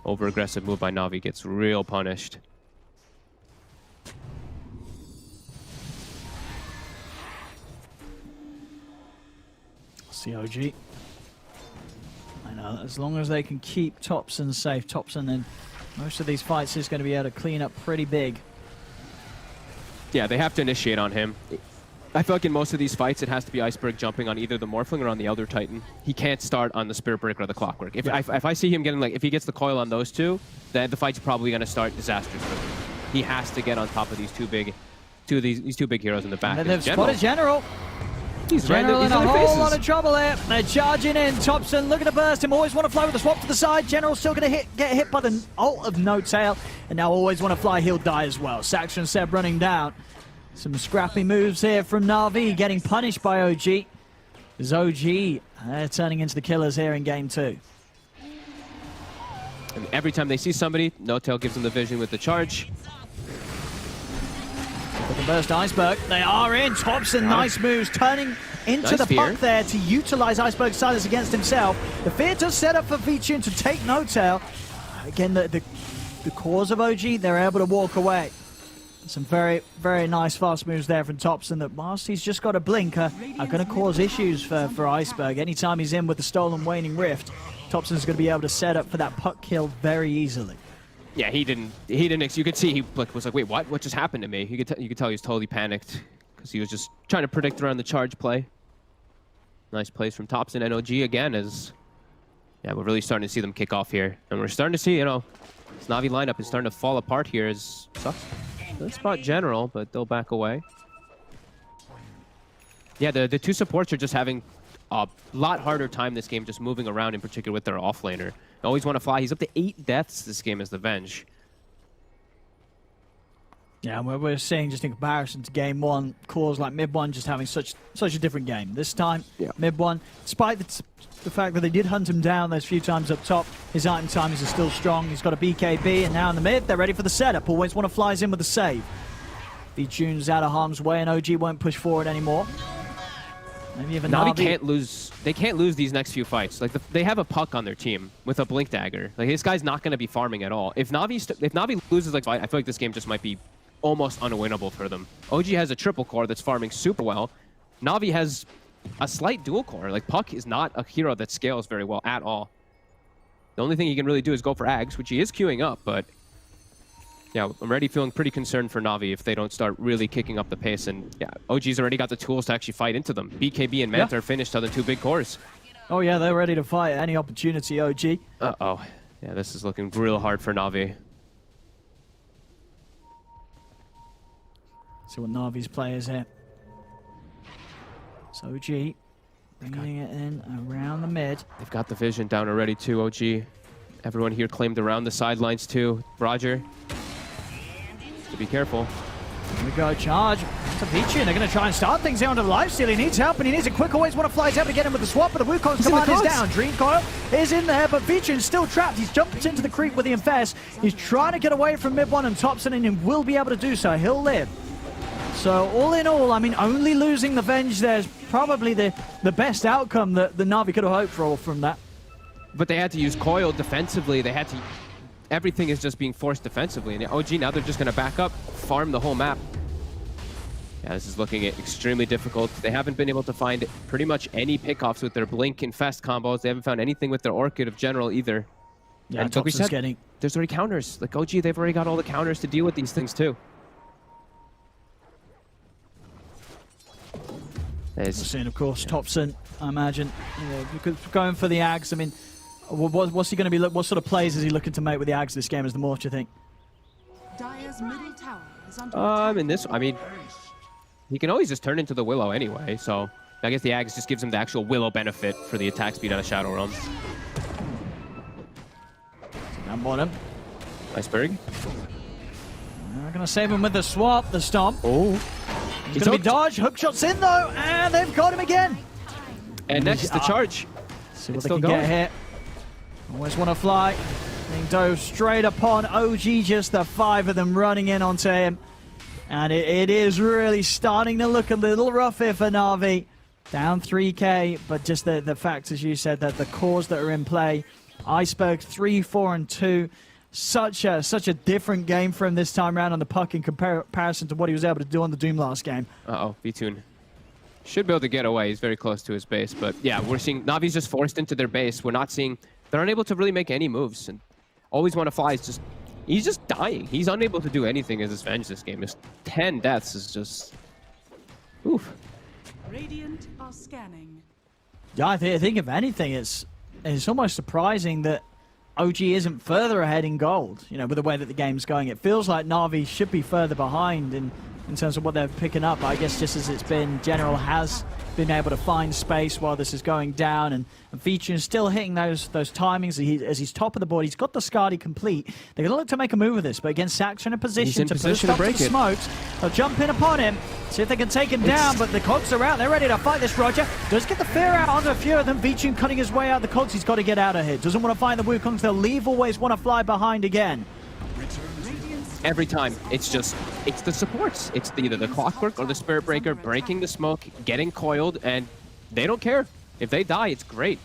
Over-aggressive move by Navi gets real punished. COG. I know, as long as they can keep Thompson safe, Thompson in most of these fights is going to be able to clean up pretty big. Yeah, they have to initiate on him. I feel like in most of these fights, it has to be Iceberg jumping on either the Morphling or on the Elder Titan. He can't start on the Spirit Breaker or the Clockwork. If I see him getting, like, if he gets the coil on those 2, then the fight's probably going to start disastrously. He has to get on top of these two big heroes in the back. And they've spotted General. He's General in a whole lot of trouble here. They're charging in. Thompson looking to burst him. Always Want to Fly with a swap to the side. General still going to get hit by the ult of No Tail. And now Always Want to Fly, he'll die as well. Saxon and Seb running down. Some scrappy moves here from Navi, getting punished by OG. As OG turning into the killers here in game 2. And every time they see somebody, No Tail gives them the vision with the charge. Look at the burst Iceberg. They are in. Thompson, nice moves, turning into the puck there to utilize Iceberg's silence against himself. The Fear does set up for Vichun to take No Tail. Again, the cause of OG, they're able to walk away. Some very, very nice fast moves there from Thompson that, whilst he's just got a blinker, are going to cause issues for Iceberg. Anytime he's in with the stolen Waning Rift, Thompson's going to be able to set up for that puck kill very easily. Yeah, he didn't. You could see he was like, wait, what? What just happened to me? You could tell he was totally panicked because he was just trying to predict around the charge play. Nice plays from Thompson and OG again as, yeah, we're really starting to see them kick off here. And we're starting to see, you know, this Navi lineup is starting to fall apart here as sucks. Good spot general, but they'll back away. Yeah, the two supports are just having a lot harder time this game, just moving around, in particular with their offlaner. They always want to fly. He's up to 8 deaths this game as the Venge. Yeah, we're seeing just in comparison to game one, cores like mid one just having such a different game. This time, mid one, despite the fact that they did hunt him down those few times up top, his item timings are still strong. He's got a BKB, and now in the mid, they're ready for the setup. Always want to flies in with the save. V-Tune's out of harm's way, and OG won't push forward anymore. Maybe even Navi can't lose. They can't lose these next few fights. Like they have a puck on their team with a blink dagger. Like this guy's not going to be farming at all. If Navi loses like fight, I feel like this game just might be almost unwinnable for them. OG has a triple core that's farming super well. Navi has a slight dual core. Like Puck is not a hero that scales very well at all. The only thing he can really do is go for Ags, which he is queuing up, but yeah, I'm already feeling pretty concerned for Navi if they don't start really kicking up the pace. And yeah, OG's already got the tools to actually fight into them. BKB and Manta are finished on the 2 big cores. Oh yeah, they're ready to fight any opportunity, OG. Uh-oh. Yeah, this is looking real hard for Navi. See what Navi's players here. So OG bringing it in around the mid. They've got the vision down already too, OG. Everyone here claimed around the sidelines too. Roger. So be careful. Here we go, charge to V-Tune. They're going to try and start things here onto the lifesteal. He needs help, and he needs it quick. Always want to fly out to get him with the swap, but the Wukong's command is down. Dream Coil is in there, but V-Tune's still trapped. He's jumped into the creep with the Infest. He's trying to get away from mid one and Topson, and he will be able to do so. He'll live. So all in all, I mean, only losing the Venge there is probably the best outcome that the Navi could have hoped for from that. But they had to use Coil defensively. They had to... Everything is just being forced defensively. And OG, now they're just going to back up, farm the whole map. Yeah, this is looking extremely difficult. They haven't been able to find pretty much any pickoffs with their Blink and Fest combos. They haven't found anything with their Orchid of General either. Yeah, and like we said, getting... there's already counters. Like OG, they've already got all the counters to deal with these things too. We're seeing, of course, Topson, I imagine, going for the Ags. I mean, what's he going to be? What sort of plays is he looking to make with the Ags this game as the Mortar, you think? Dire's middle tower is under I mean, he can always just turn into the Willow anyway, so I guess the Ags just gives him the actual Willow benefit for the attack speed out of Shadow Realms. Down bottom. Iceberg. They're going to save him with the swap, the stomp. Oh. He's going to be dodged. Hook shots in, though, and they've got him again. And next, the charge. See what they can get here. Always want to fly. Being dove straight upon OG, just the 5 of them running in onto him. And it is really starting to look a little rough here for Navi. Down 3k, but just the fact, as you said, that the cores that are in play. Iceberg 3, 4, and 2. Such a different game for him this time around on the puck in comparison to what he was able to do on the Doom last game. Uh-oh, V-Tune should be able to get away. He's very close to his base, but yeah, we're seeing Navi's just forced into their base. We're not seeing... They're unable to really make any moves, and always want to fly is just... He's just dying. He's unable to do anything as his Venge this game. His 10 deaths is just... Oof. Radiant are scanning. Yeah, I think if anything, it's almost surprising that OG isn't further ahead in gold, you know, with the way that the game's going. It feels like Navi should be further behind in terms of what they're picking up. I guess just as it's been, General has been able to find space while this is going down, and V-Tune is still hitting those timings as he's top of the board. He's got the Skadi complete. They're going to look to make a move with this, but again, Sacks are in a position to put a stop to the smokes. They'll jump in upon him, see if they can take him down, but the Cogs are out. They're ready to fight this, Roger. Does get the fear out onto a few of them. V-Tune cutting his way out. The Cogs, he's got to get out of here. Doesn't want to find the Wukongs. They'll leave, always want to fly behind again. Every time, it's the supports. It's either the Clockwork or the Spirit Breaker breaking the smoke, getting coiled, and they don't care. If they die, it's great.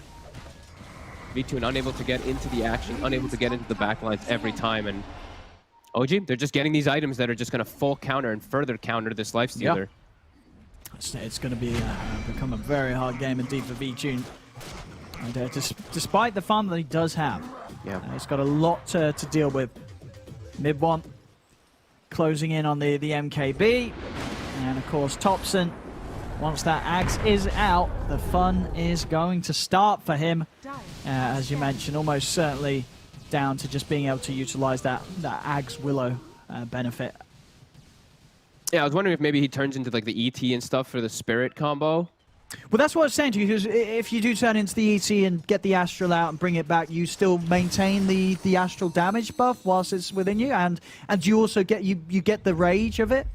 V-Tune unable to get into the action, unable to get into the backlines every time, and OG, they're just getting these items that are just going to full counter and further counter this Lifestealer. Yeah. It's going to be become a very hard game indeed for V-Tune. And despite the farm that he does have, he's got a lot to deal with. Mid one. Closing in on the MKB, and of course Topson, once that Axe is out, the fun is going to start for him. As you mentioned, almost certainly down to just being able to utilize that Axe Willow benefit. Yeah, I was wondering if maybe he turns into like the ET and stuff for the Spirit combo. Well, that's what I was saying to you, because if you do turn into the ET and get the Astral out and bring it back, you still maintain the Astral damage buff whilst it's within you, and do you also get you get the rage of it?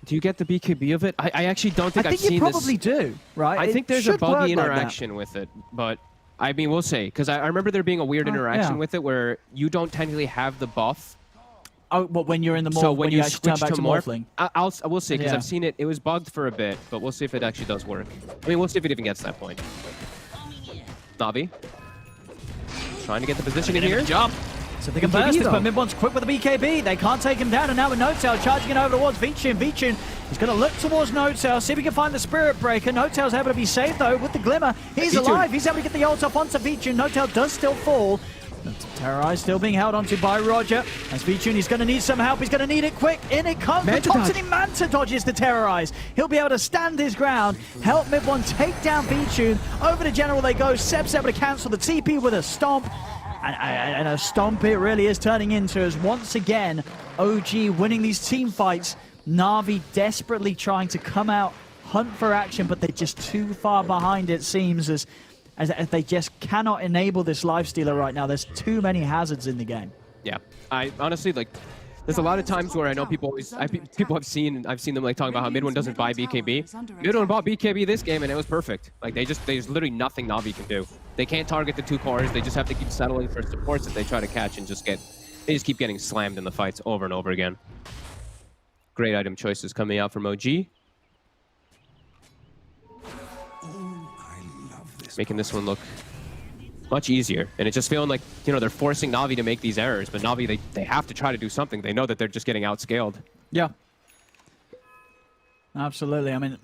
Do you get the BKB of it? I actually don't think I've seen this. I think you probably do, right? I think there's a buggy interaction with it, but I mean, we'll see. Because I remember there being a weird interaction with it where you don't technically have the buff. Oh, but when you're in the morph, So when you actually switch turn back to morphling. we'll see, because I've seen it. It was bugged for a bit, but we'll see if it actually does work. I mean, we'll see if it even gets to that point. Navi. Trying to get the position in here. Jump. So they can burst this, but Mid-One's quick with the BKB. They can't take him down, and now with N0tail charging it over towards Vichun. Vichun is going to look towards N0tail, see if he can find the Spirit Breaker. N0tail's able to be saved, though, with the Glimmer. He's alive. He's able to get the ult up onto Vichun. N0tail does still fall. Terrorize still being held onto by Roger. As Vichun, he's going to need some help. He's going to need it quick. In it comes. Thompson, he Manta dodges the Terrorize. He'll be able to stand his ground, help Mid-One take down Vichun. Over to General they go. Seb's able to cancel the TP with a stomp. And a stomp it really is turning into, as once again, OG winning these team fights. Na'Vi desperately trying to come out, hunt for action, but they're just too far behind, it seems, as they just cannot enable this lifestealer right now. There's too many hazards in the game. Yeah, I honestly, like, there's a lot of times where I know people always, I've seen them like talking about how Mid-One doesn't buy BKB. Mid-One bought BKB this game and it was perfect. Like there's literally nothing Na'Vi can do. They can't target the two cores. They just have to keep settling for supports that they try to catch and they just keep getting slammed in the fights over and over again. Great item choices coming out from OG. Making this one look much easier, and it's just feeling like, you know, they're forcing Na'Vi to make these errors, but Na'Vi, they have to try to do something. They know that they're just getting outscaled. Yeah. Absolutely. I mean,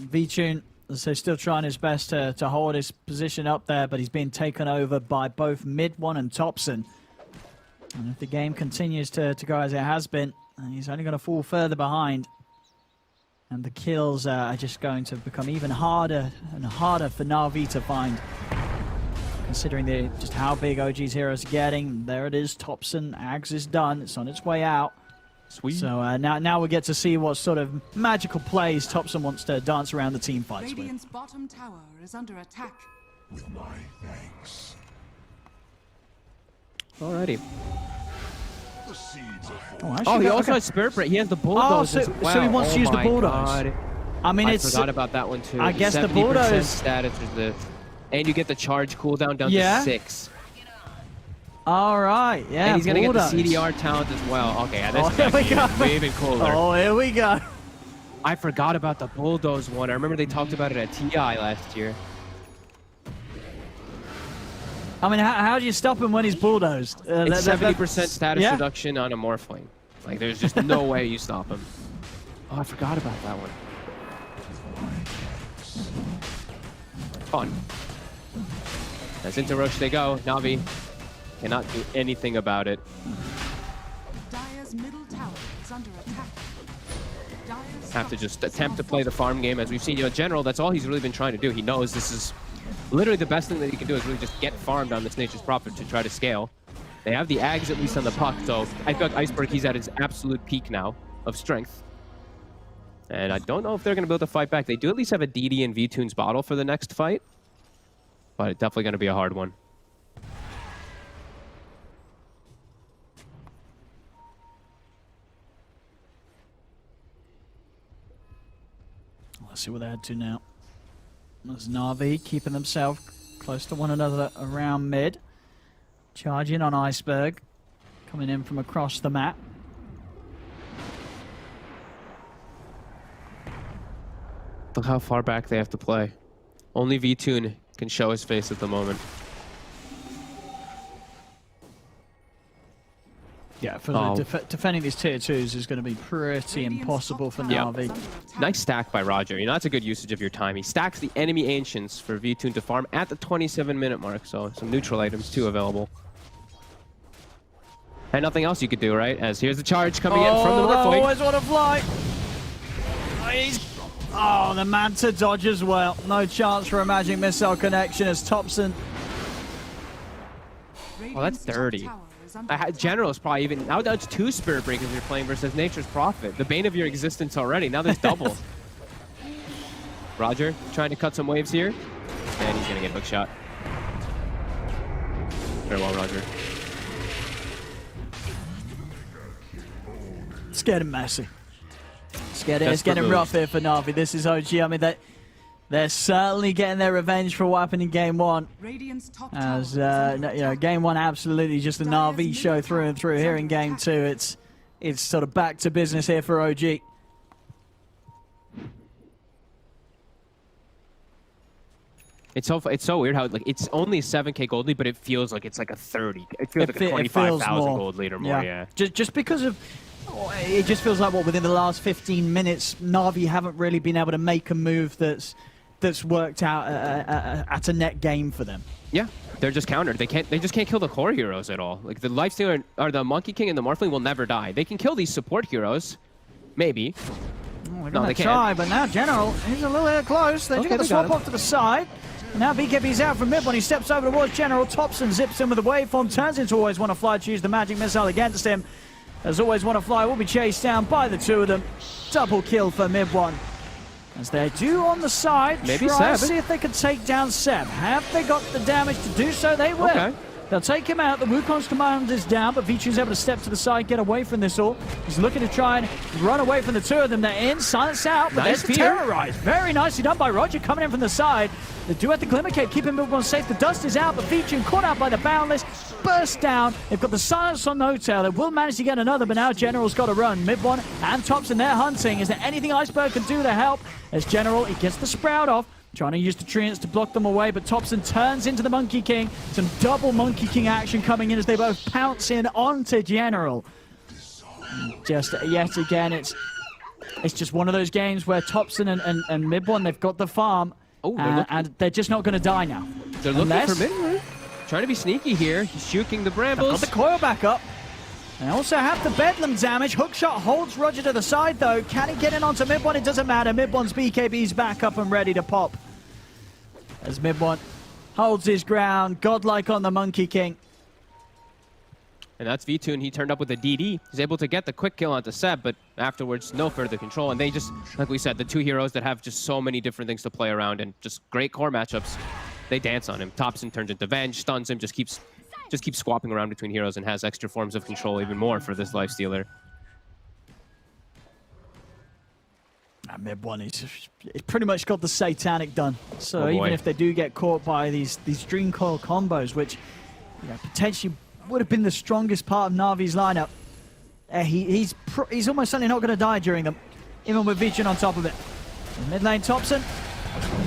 Vichun, as I say, still trying his best to hold his position up there, but he's being taken over by both Mid-One and Thompson. And if the game continues to go as it has been, he's only going to fall further behind. And the kills are just going to become even harder and harder for Na'Vi to find. Considering just how big OG's heroes are getting. There it is, Thompson. Ags is done. It's on its way out. Sweet. So now we get to see what sort of magical plays Thompson wants to dance around the team fights Radiant's with. bottom tower is under attack. With my thanks. Alrighty. The seeds are Oh, Oh, he also has Spirit Break. He has the Bulldoze as well. So he wants to use the Bulldoze. God. I mean, I forgot about that one too. I guess the 70% Bulldoze status is the, and you get the charge cooldown down Yeah. to 6. All right, yeah. And he's gonna Bulldoze. get the CDR talent as well. Okay, yeah, this is here we actually go. way even cooler. Oh, here we go. I forgot about the Bulldoze one. I remember they talked about it at TI last year. I mean, how do you stop him when he's bulldozed? It's 70% status yeah. reduction on a Morphling. Like, there's just no way you stop him. Oh, I forgot about that one. Fun. As into Roche they go. Na'Vi cannot do anything about it. Dire's middle tower is under attack. Dire's Have to top just is attempt to on play the fire. farm game. As we've seen, you know, General, that's all he's really been trying to do. He knows this is literally the best thing that he can do is really just get farmed on this Nature's Prophet to try to scale. They have the Ags at least on the puck, so I feel like Iceberg, he's at his absolute peak now of strength. And I don't know if they're going to be able to fight back. They do at least have a DD and V-Tune's bottle for the next fight, but it's definitely going to be a hard one. Let's see what they head to now. There's Na'Vi keeping themselves close to one another around mid. Charging on Iceberg. Coming in from across the map. Look how far back they have to play. Only V-Tune can show his face at the moment. Yeah, for defending these tier 2s is going to be pretty impossible for Yeah. Na'Vi. Nice stack by Roger. You know, that's a good usage of your time. He stacks the enemy Ancients for V-Tune to farm at the 27-minute mark, so some neutral items too available. And nothing else you could do, right? As here's the charge coming in from the I Morphling. always want to fly. Oh, the Manta dodge as well. No chance for a magic missile connection as Thompson. Oh, that's Radiant's top dirty. tower is is under General's probably even now. That's 2 Spirit Breakers you're playing versus Nature's Prophet. The bane of your existence already. Now there's double. Roger trying to cut some waves here, and he's gonna get hook shot. Very well, Roger. It's getting messy. It's getting Desperate rough here for Navi. This is OG. I mean, they're certainly getting their revenge for what happened in game 1. Radiant's top tower As is under you know, attack. game 1 absolutely just a Navi show through and through. Here in game 2, it's sort of back to business here for OG. It's so weird how like it's only 7k gold lead, but it feels like it's like a 30. It feels like a It feels 25,000 more. gold lead or more. Yeah. Just because of, it just feels like within the last 15 minutes, Navi haven't really been able to make a move that's worked out at a net game for them. Yeah, they're just countered. They just can't kill the core heroes at all. Like the Lifestealer or the Monkey King and the Morphling will never die. They can kill these support heroes, maybe. We're No, gonna they try, can't. but now General, he's a little bit close. They Okay, get the they got swap him. off to the side. And now BKB's out from mid when he steps over towards General. Thompson zips in with the waveform, turns into Always Wanna Fly to use the magic missile against him. As Always Wanna Fly will be chased down by the 2 of them. Double kill for mid one. As they do on the side, Maybe try to Seb. see if they can take down Seb. Have they got the damage to do so? They will. Okay. They'll take him out. The Wukong's command is down, but Vichu's able to step to the side, get away from this all. He's looking to try and run away from the 2 of them. They're in, silence out, but Nice there's the fear. terrorize. Very nicely done by Roger coming in from the side. They do have the Glimmer Cape, keeping everyone safe. The dust is out, but Vichu caught out by the Boundless, burst down. They've got the silence on No Tail. They will manage to get another, but now General's got to run. Mid one and Thompson, they're hunting. Is there anything Iceberg can do to help? As General, he gets the Sprout off. Trying to use the treants to block them away, but Thompson turns into the Monkey King. Some double Monkey King action coming in as they both pounce in onto General. Just yet again, it's just one of those games where Thompson and Midone, they've got the farm, Oh, they're looking- and they're just not going to die now. They're looking Unless- for mid. Trying to be sneaky here. He's shuking the Got brambles. the coil back up. They also have the Bedlam damage. Hookshot holds Roger to the side, though. Can he get in onto Midone? It doesn't matter. Midone's BKB's back up and ready to pop. As Midone holds his ground, godlike on the Monkey King. And that's V2, and he turned up with a DD. He's able to get the quick kill onto Seb, but afterwards, no further control. And they just, like we said, the 2 heroes that have just so many different things to play around and just great core matchups, they dance on him. Thompson turns into Venge, stuns him, just keeps swapping around between heroes and has extra forms of control even more for this Lifestealer. Midone, he's pretty much got the Satanic done. So Oh, boy. even if they do get caught by these Dream Coil combos, which potentially would have been the strongest part of Navi's lineup, he's almost certainly not going to die during them, even with Vision on top of it. In mid lane, Thompson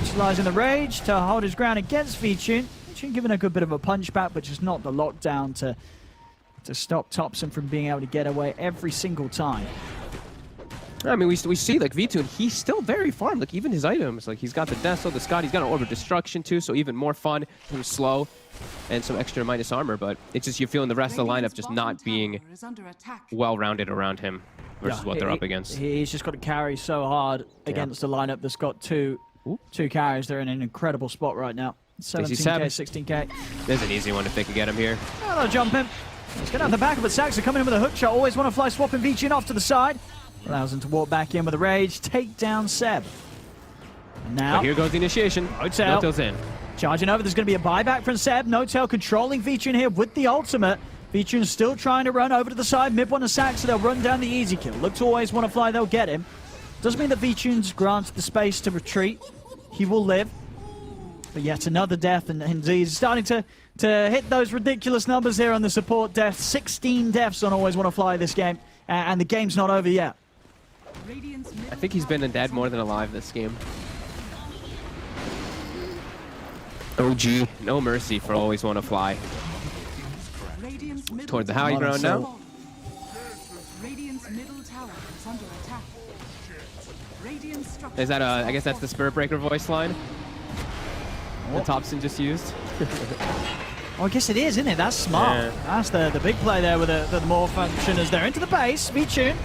utilizing the rage to hold his ground against Vichun. Vichun giving a good bit of a punch back, but just not the lockdown to stop Thompson from being able to get away every single time. I mean, we see, like, V2, and he's still very farmed. Like, even his items, like, he's got the Deathslow, the Scott, he's got an Orb of Destruction, too, so even more fun, and slow, and some extra minus armor, but it's just you're feeling the rest of the lineup just not being is under attack. well-rounded around him versus what they're up against. He's just got to carry so hard against a lineup that's got two carries. They're in an incredible spot right now. 17k, 16k. There's an easy one if they could get him here. Oh, they'll jump him. He's going to have the back of it. Saxon coming in with a hook shot. Always want to fly, swapping Vichun off to the side. Allows him to walk back in with a rage. Take down Seb. And now, But here goes the initiation. No Tail. No Tail's in. charging over. There's going to be a buyback from Seb. No Tail controlling Vichun here with the ultimate. Vichun's still trying to run over to the side. Mid one to Sax, so they'll run down the easy kill. Look to Always Want to Fly, they'll get him. Doesn't mean that Vichun's granted the space to retreat. He will live. But yet another death, and he's starting to hit those ridiculous numbers here on the support death. 16 deaths on Always Want to Fly this game, and the game's not over yet. I think he's been dead more than alive this game. OG. No mercy for Always Want to Fly. Toward the high ground now. Radiant's middle tower is under attack. Radiant's structure Is that I guess that's the Spirit Breaker voice line that Thompson just used. Oh, I guess it is, isn't it? That's smart. Yeah. That's the big play there with the more function as they're into the base. Vichun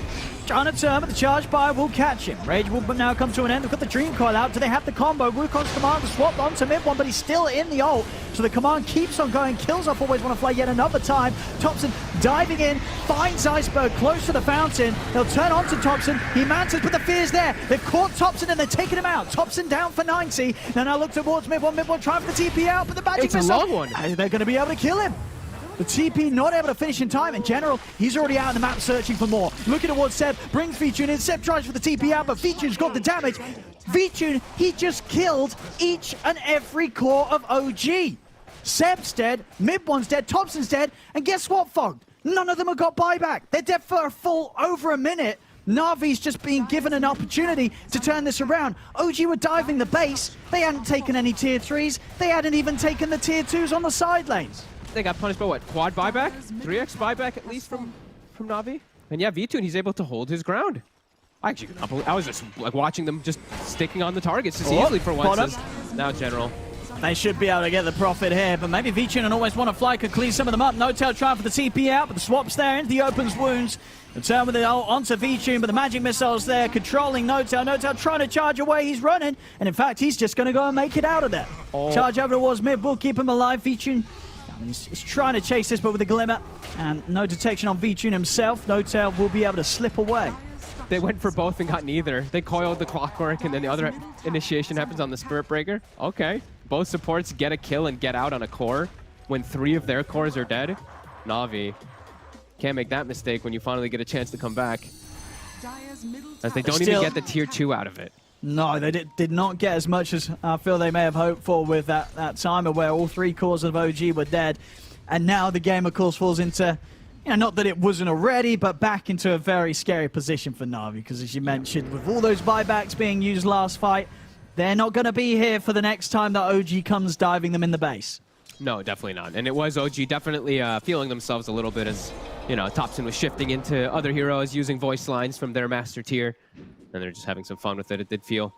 Trying to turn, but the charge fire will catch him. Rage will now come to an end. They've got the Dream Coil out. Do they have the combo? Wukong's command swapped onto mid one, but he's still in the ult. So the command keeps on going. Kills off Always Want to Fly yet another time. Thompson diving in, finds Iceberg close to the fountain. They'll turn onto Thompson. He manses, but the fear's there. They've caught Thompson and they're taking him out. Thompson down for 90. Now look towards mid one trying for the TP out, but the magic It's a missile. long one. They're going to be able to kill him. The TP not able to finish in time. In general, he's already out on the map searching for more. Looking towards Seb, brings Vichun in. Seb tries for the TP out, but Vichun's got the damage. Vichun, he just killed each and every core of OG. Seb's dead, mid one's dead, Thompson's dead, and guess what, Fog? None of them have got buyback. They're dead for a full over a minute. Navi's just being given an opportunity to turn this around. OG were diving the base. They hadn't taken any tier 3s. They hadn't even taken the tier 2s on the side lanes. They got punished by what? Quad buyback? 3x buyback at least from Navi? And yeah, Vitun, he's able to hold his ground. I actually could not believe, I was just like watching them just sticking on the targets just easily for once. Now General. They should be able to get the profit here, but maybe Vichun and Always Want to Fly could clean some of them up. No-Tail trying for the TP out, but the swap's there into the Open's wounds. The turn with the ult onto Vichun, but the magic missile's there, controlling No-Tail. No-Tail trying to charge away, he's running, and in fact, he's just going to go and make it out of there. Charge over towards mid, will keep him alive. Vichun, he's trying to chase this, but with a glimmer, and no detection on Vichun himself. No-Tail will be able to slip away. They went for both and got neither. They coiled the clockwork, and then the other initiation happens on the Spirit Breaker. Okay. Both supports get a kill and get out on a core when 3 of their cores are dead. Navi can't make that mistake when you finally get a chance to come back, as they don't even get the tier 2 out of it. No, they did not get as much as I feel they may have hoped for with that timer where all 3 cores of OG were dead. And now the game, of course, falls into, not that it wasn't already, but back into a very scary position for Navi, because as you mentioned, with all those buybacks being used last fight, they're not going to be here for the next time that OG comes diving them in the base. No, definitely not. And it was OG definitely feeling themselves a little bit as, Thompson was shifting into other heroes, using voice lines from their master tier. And they're just having some fun with it, it did feel.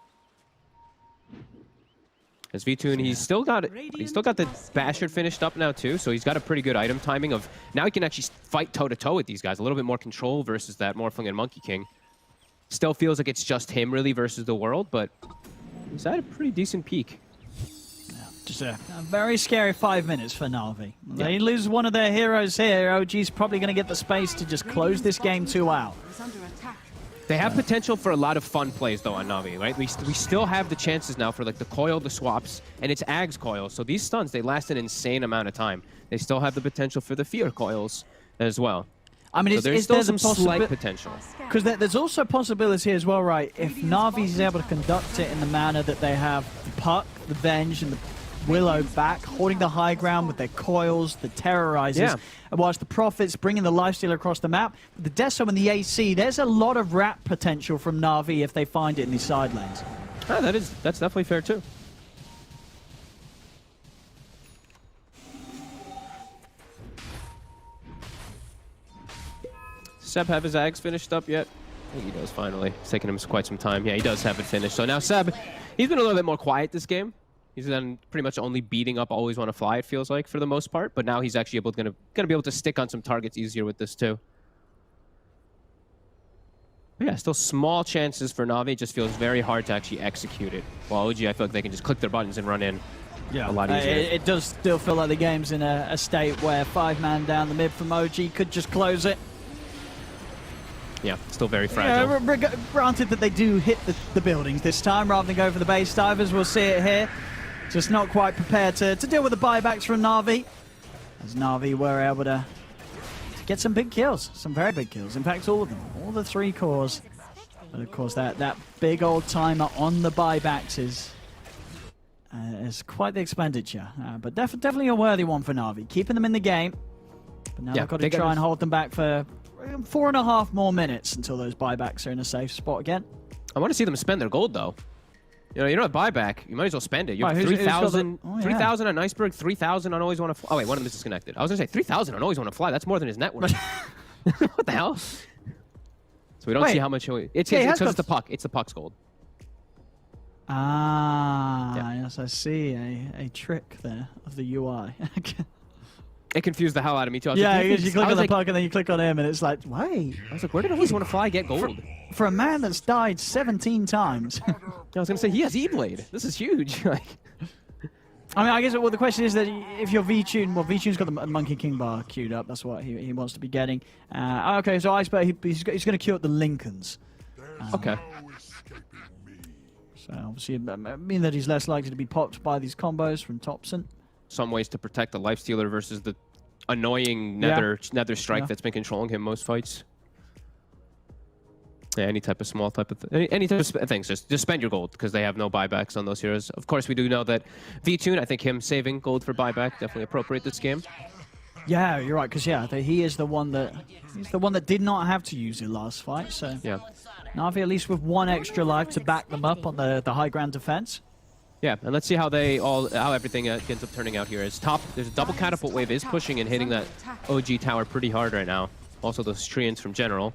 As Vitun, he's still got the Bastard finished up now too, so he's got a pretty good item timing of, now he can actually fight toe-to-toe with these guys, a little bit more control versus that Morphling and Monkey King. Still feels like it's just him really versus the world, but he's at a pretty decent peak. Yeah, just a very scary 5 minutes for Navi. They lose one of their heroes here. OG's probably going to get the space to just close this game 2 out. They have potential for a lot of fun plays, though, on Navi, right? We still have the chances now for, like, the coil, the swaps, and it's Ag's coil. So these stuns, they last an insane amount of time. They still have the potential for the fear coils as well. I mean, so there's still some slight potential. Because there's also a possibility as well, right? If Navi is able to conduct it in the manner that they have the Puck, the Venge, and the Willow back, holding the high ground with their coils, the terrorizers, and whilst the Prophets bringing the lifesteal across the map, the Deso and the AC, there's a lot of wrap potential from Navi if they find it in these side lanes. Oh, that's definitely fair too. Seb have his Ags finished up yet? I think he does finally. It's taken him quite some time. Yeah, he does have it finished. So now Seb, he's been a little bit more quiet this game. He's then pretty much only beating up Always Want to Fly, it feels like, for the most part. But now he's actually gonna be able to stick on some targets easier with this too. But yeah, still small chances for Navi. It just feels very hard to actually execute it. While OG, I feel like they can just click their buttons and run in a lot easier. It does still feel like the game's in a state where 5-man down the mid from OG could just close it. Yeah, still very fragile. Yeah, granted that they do hit the buildings this time rather than go for the base divers. We'll see it here. Just not quite prepared to deal with the buybacks from Navi. As Navi were able to get some big kills, some very big kills. In fact, all of them, all the 3 cores. But of course, that big old timer on the buybacks is quite the expenditure. But definitely a worthy one for Navi. Keeping them in the game. But now they've got to try and hold them back for 4.5 more minutes until those buybacks are in a safe spot again. I want to see them spend their gold, though. You don't have buyback. You might as well spend it. You have 3,000 on Iceberg, 3,000 on Always Want to Fly. Oh, wait, one of them is disconnected. I was going to say 3,000 on Always Want to Fly. That's more than his net worth. What the hell? So we don't see how much... It's because it's the Puck. It's the Puck's gold. Ah, yes, I see. A trick there of the UI. It confused the hell out of me too. I was Yeah, like, because you click I on was the like, puck and then you click on him, and it's like, wait. I was like, where did always want to fly get gold? For a man that's died 17 times. I was gonna say he has E-Blade. This is huge. Like, I mean, I guess well, the question is that if you're V-Tune, well, V-Tune's got the Monkey King bar queued up. That's what he wants to be getting. Okay, so I suppose he's going to queue up the Lincolns. okay. No escaping me. So obviously, mean that he's less likely to be popped by these combos from Thompson. Some ways to protect the Lifestealer versus the annoying Nether Strike Yeah. that's been controlling him most fights. Yeah, any type of small type of any type of things. Just spend your gold because they have no buybacks on those heroes. Of course, we do know that V-Tune. I think him saving gold for buyback definitely appropriate this game. Yeah, you're right. Because he is the one that did not have to use it last fight. So Yeah, Navi at least with one extra life to back them up on the high ground defense. yeah, and let's see how everything ends up turning out here. As top, there's a double catapult wave is pushing and hitting that OG tower pretty hard right now. Also those Treants from General.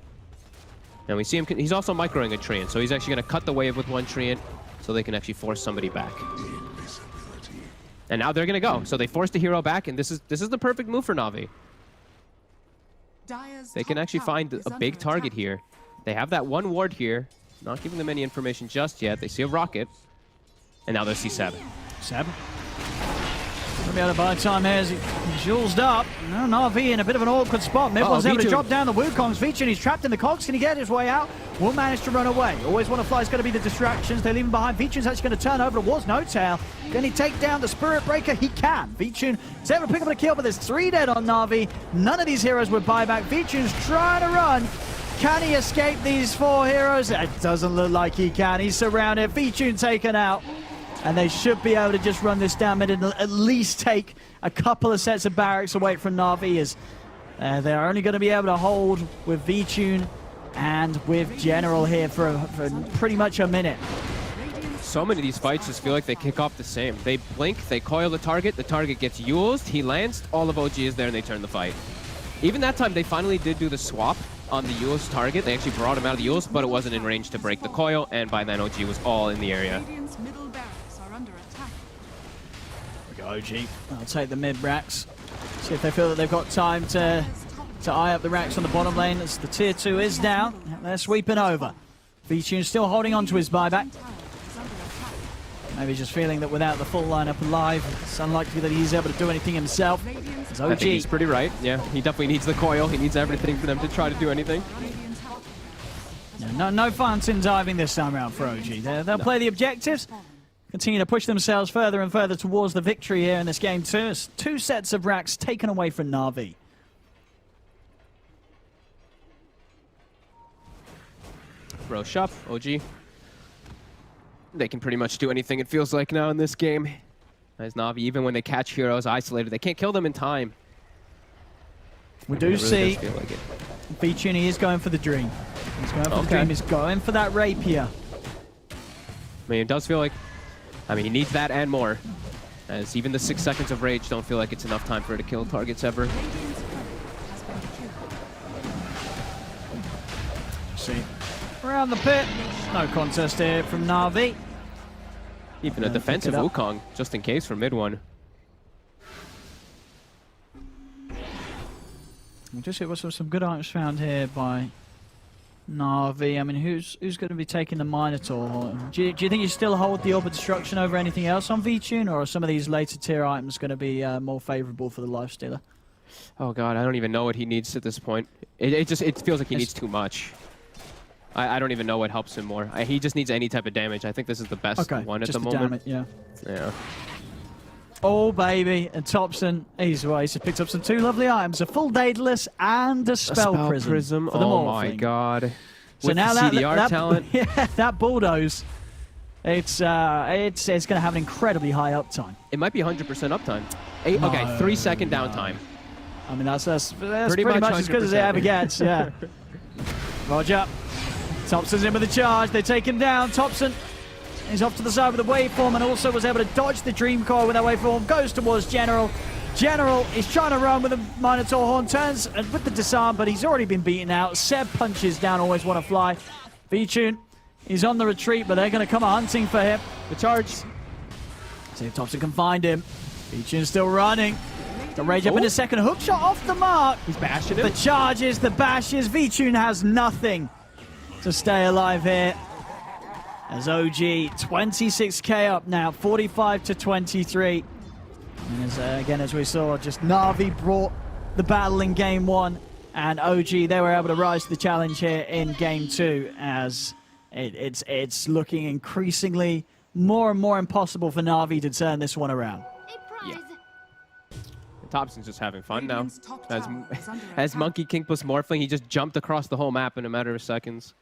And we see him, he's also microing a Treant, so he's actually going to cut the wave with one Treant so they can actually force somebody back. And now they're going to go. So they forced the hero back, and this is the perfect move for Navi. They can actually find a big target here. They have that one ward here, not giving them any information just yet. They see a rocket, and now they see Seb. Seb. Gonna be able to buy time here as he jewels up. No, Navi in a bit of an awkward spot. Midwell's able to V2. drop down the Wukongs. V2, he's trapped in the cogs. Can he get his way out? Will manage to run away. Always want to fly is going to be the distractions. They leave him behind. V2's actually going to turn over towards No Tail. Can he take down the Spirit Breaker? He can. V2 is able to pick up a kill, but there's 3 dead on Navi. None of these heroes would buy back. V2's trying to run. Can he escape these 4 heroes? It doesn't look like he can. He's surrounded. V2 taken out. And they should be able to just run this down mid and at least take a couple of sets of barracks away from Navi, as they're only going to be able to hold with V-Tune and with General here for pretty much a minute. So many of these fights just feel like they kick off the same. They blink, they coil the target gets used, he lands, all of OG is there, and they turn the fight. Even that time, they finally did do the swap on the Yule's target. They actually brought him out of the Yule's, but it wasn't in range to break the coil, and by then OG was all in the area. OG. I'll take the mid racks. See if they feel that they've got time to eye up the racks on the bottom lane as the tier 2 is down. They're sweeping over. V-Tune still holding on to his buyback. Maybe just feeling that without the full lineup alive, it's unlikely that he's able to do anything himself. It's OG. I think he's pretty right. Yeah, he definitely needs the coil. He needs everything for them to try to do anything. Yeah, no fountain diving this time around for OG. They'll play the objectives. Continue to push themselves further and further towards the victory here in this game too. It's 2 sets of racks taken away from Navi. Rosh up, OG. They can pretty much do anything, it feels like, now in this game. As Navi, even when they catch heroes isolated, they can't kill them in time. We do see feel like it. V-Tune is going for the dream. He's going for the dream. He's going for that rapier. I mean, it does feel like, he needs that and more. As even the 6 seconds of rage don't feel like it's enough time for it to kill targets ever. See. Around the pit. No contest here from Navi. Even a defensive Wukong, just in case for mid one. Just it was some good items found here by Navi. I mean, who's going to be taking the Minotaur? Do you think you still hold the Orb of Destruction over anything else on V-Tune, or are some of these later tier items going to be more favorable for the Lifestealer? Oh god, I don't even know what he needs at this point. It feels like he needs too much. I don't even know what helps him more. He just needs any type of damage. I think this is the best one at the moment. Damage, Yeah. Oh baby, and Thompson, he's just picked up some 2 lovely items: a full Daedalus and a Spell Prism. For the oh my god. So with now the CDR that talent. Yeah, that bulldoze. It's going to have an incredibly high uptime. It might be 100% uptime. Okay, 3-second downtime. I mean, that's pretty much as good as it ever gets. Yeah. Roger. Thompson's in with the charge. They take him down. Thompson is off to the side with the waveform and also was able to dodge the Dream Coil with that waveform. Goes towards General. General is trying to run with the Minotaur Horn. Turns and with the disarm, but he's already been beaten out. Seb punches down. Always want to fly. V-Tune is on the retreat, but they're going to come hunting for him. The charge. See if Thompson can find him. V-Tune's still running. The rage up in a second. Hook shot off the mark. He's bashing him. The charges, the bashes. V-Tune has nothing to stay alive here. As OG, 26k up now, 45 to 23. And as, again, as we saw, just Na'Vi brought the battle in game 1. And OG, they were able to rise to the challenge here in game 2 as it's looking increasingly more and more impossible for Na'Vi to turn this one around. Yeah. Thompson's just having fun now. Radiant's top tower is under As attack. Monkey King plus Morphling, he just jumped across the whole map in a matter of seconds.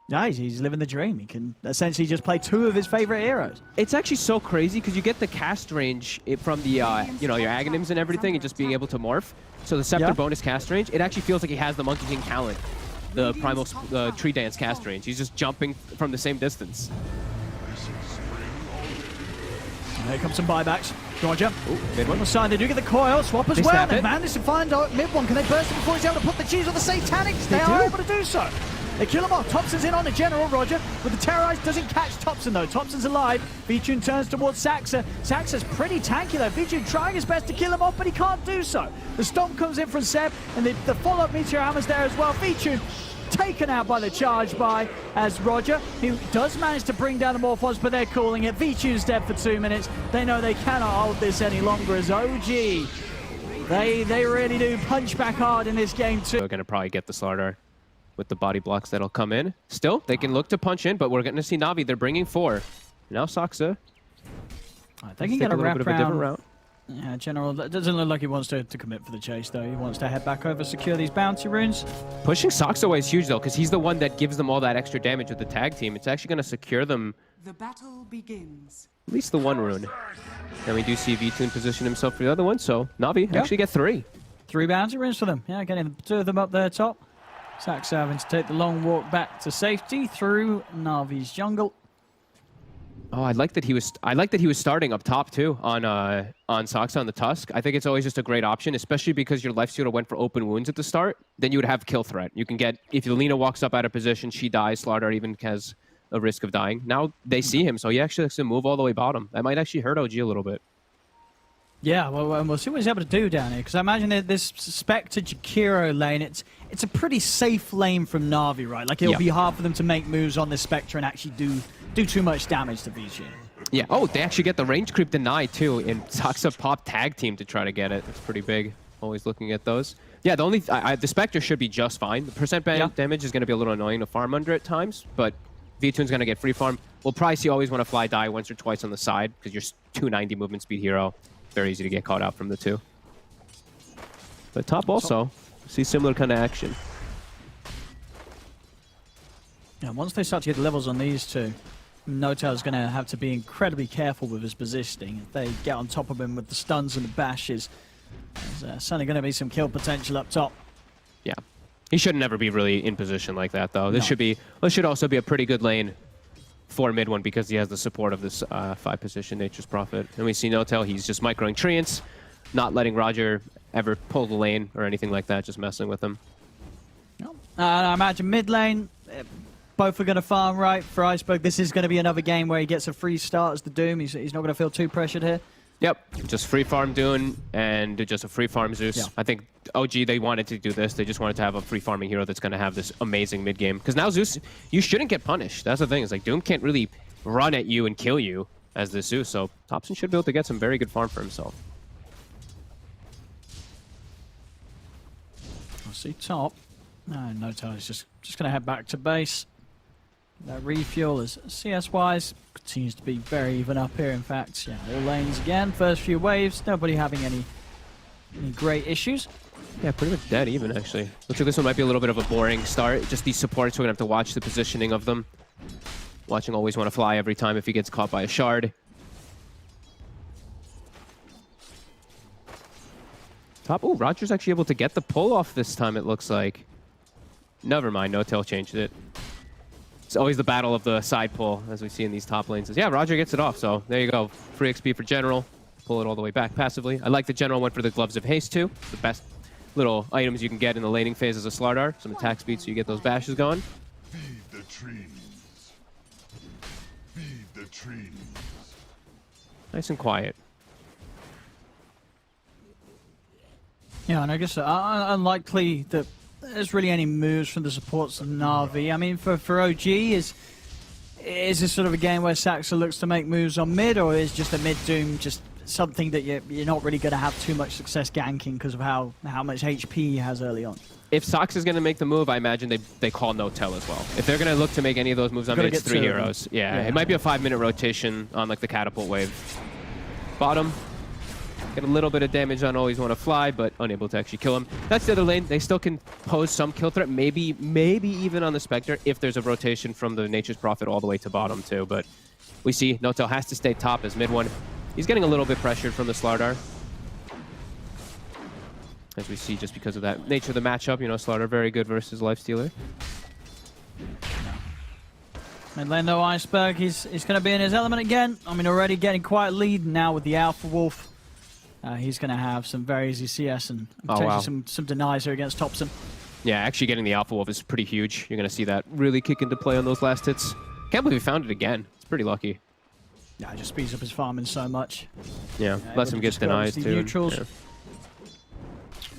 Yeah, he's living the dream. He can essentially just play 2 of his favorite heroes. It's actually so crazy because you get the cast range from the, you know, your Aghanims and everything and just being able to morph. So the Scepter bonus cast range, it actually feels like he has the Monkey King talent. The Primal Tree Dance cast range. He's just jumping from the same distance. Here comes some buybacks. Roger. Mid On one. the side, they do get the coil. Swap as They well. snap They it. managed to find mid one. Can they burst him before he's able to put the cheese on the Satanics? They They are do. able to do so. They kill him off. Thompson's in on the General, Roger. But the Terrorize doesn't catch Thompson, though. Thompson's alive. V-Tune turns towards Saxa. Saxa's pretty tanky, though. V-Tune trying his best to kill him off, but he can't do so. The Stomp comes in from Seb, and the follow-up Meteor Hammer's there as well. V-Tune taken out by the charge by as Roger, who does manage to bring down the Morphos, but they're calling it. V-Tune's dead for 2 minutes. They know they cannot hold this any longer as OG. They really do punch back hard in this game too. We're going to probably get the Slardar with the body blocks that'll come in. Still, they can look to punch in, but we're going to see Navi. They're bringing 4. Now Saxa. They can get a wrap different round. route. Yeah, General doesn't look like he wants to commit for the chase, though. He wants to head back over, secure these bounty runes. Pushing Saxa away is huge, though, because he's the one that gives them all that extra damage with the tag team. It's actually going to secure them The battle begins. at least the 1 rune. And we do see V-Tune position himself for the other one, so Navi actually get 3. 3 bounty runes for them. Yeah, getting 2 of them up there top. Sax having to take the long walk back to safety through Navi's jungle. Oh, I like that he was starting up top too on Saxa on the Tusk. I think it's always just a great option, especially because your life stealer went for open wounds at the start. Then you would have kill threat. You can get, if Lina walks up out of position, she dies. Slardar even has a risk of dying. Now they see him, so he actually has to move all the way bottom. That might actually hurt OG a little bit. Yeah, well, we'll see what he's able to do down here, because I imagine that this Spectre Jakiro lane, it's a pretty safe lane from Na'Vi, right? Like, it'll be hard for them to make moves on this Spectre and actually do too much damage to V-Tune. Yeah. Oh, they actually get the range creep denied too, and Saxa pop tag team to try to get it. It's pretty big. Always looking at those. Yeah, the only the Spectre should be just fine. The percent damage is going to be a little annoying to farm under at times, but V-Tune's going to get free farm. We'll probably see always want to fly die once or twice on the side because you're 290 movement speed hero. Very easy to get caught out from the 2. But top also, see similar kind of action. Yeah, once they start to get levels on these 2, Notel's going to have to be incredibly careful with his positioning. If they get on top of him with the stuns and the bashes, there's certainly going to be some kill potential up top. Yeah. He should never be really in position like that, though. This should also be a pretty good lane for mid one because he has the support of this 5 position Nature's Prophet. And we see Notel, he's just microing Treants, not letting Roger ever pull the lane or anything like that, just messing with him. I imagine mid lane, both are going to farm right for Iceberg. This is going to be another game where he gets a free start as the Doom. He's not going to feel too pressured here. Yep, just free farm Dune and just a free farm Zeus. Yeah. I think OG, they wanted to do this. They just wanted to have a free farming hero that's going to have this amazing mid game. Because now Zeus, you shouldn't get punished. That's the thing. It's like Doom can't really run at you and kill you as the Zeus. So Thompson should be able to get some very good farm for himself. I'll see top. No time. He's just going to head back to base. That refuel is CS-wise continues to be very even up here. In fact, yeah, all lanes again. First few waves, nobody having any great issues. Yeah, pretty much dead even, actually. Looks like this one might be a little bit of a boring start. Just these supports, we're going to have to watch the positioning of them. Watching always want to fly every time if he gets caught by a shard. Top. Oh, Roger's actually able to get the pull off this time, it looks like. Never mind, Notel changed it. It's always the battle of the side pull, as we see in these top lanes. Yeah, Roger gets it off, so there you go. Free XP for General. Pull it all the way back passively. I like the General went for the Gloves of Haste, too. The best little items you can get in the laning phase as a Slardar. Some attack speed so you get those bashes going. Feed the trees. Feed the trees. Nice and quiet. Yeah, and I guess unlikely that there's really any moves from the supports of Na'Vi. I mean, for OG, is this sort of a game where Saxa looks to make moves on mid, or is just a mid Doom just something that you're not really going to have too much success ganking because of how much HP he has early on? If Sox is going to make the move, I imagine they call no tell as well. If they're going to look to make any of those moves on mid, it's 3 heroes. Yeah, it might be a 5-minute rotation on like the catapult wave. Bottom, get a little bit of damage on Always Want to Fly, but unable to actually kill him. That's the other lane. They still can pose some kill threat, maybe even on the Spectre if there's a rotation from the Nature's Prophet all the way to bottom too. But we see Notel has to stay top as mid one. He's getting a little bit pressured from the Slardar. As we see, just because of that nature of the matchup, you know, Slardar very good versus Lifestealer. Mid lane though, Iceberg, he's going to be in his element again. I mean, already getting quite a lead now with the Alpha Wolf. He's going to have some very easy CS and potentially some denies here against Thompson. Yeah, actually getting the Alpha Wolf is pretty huge. You're going to see that really kick into play on those last hits. Can't believe he found it again. It's pretty lucky. Yeah, it just speeds up his farming so much. Yeah, lets him get denies too. Neutrals. Yeah.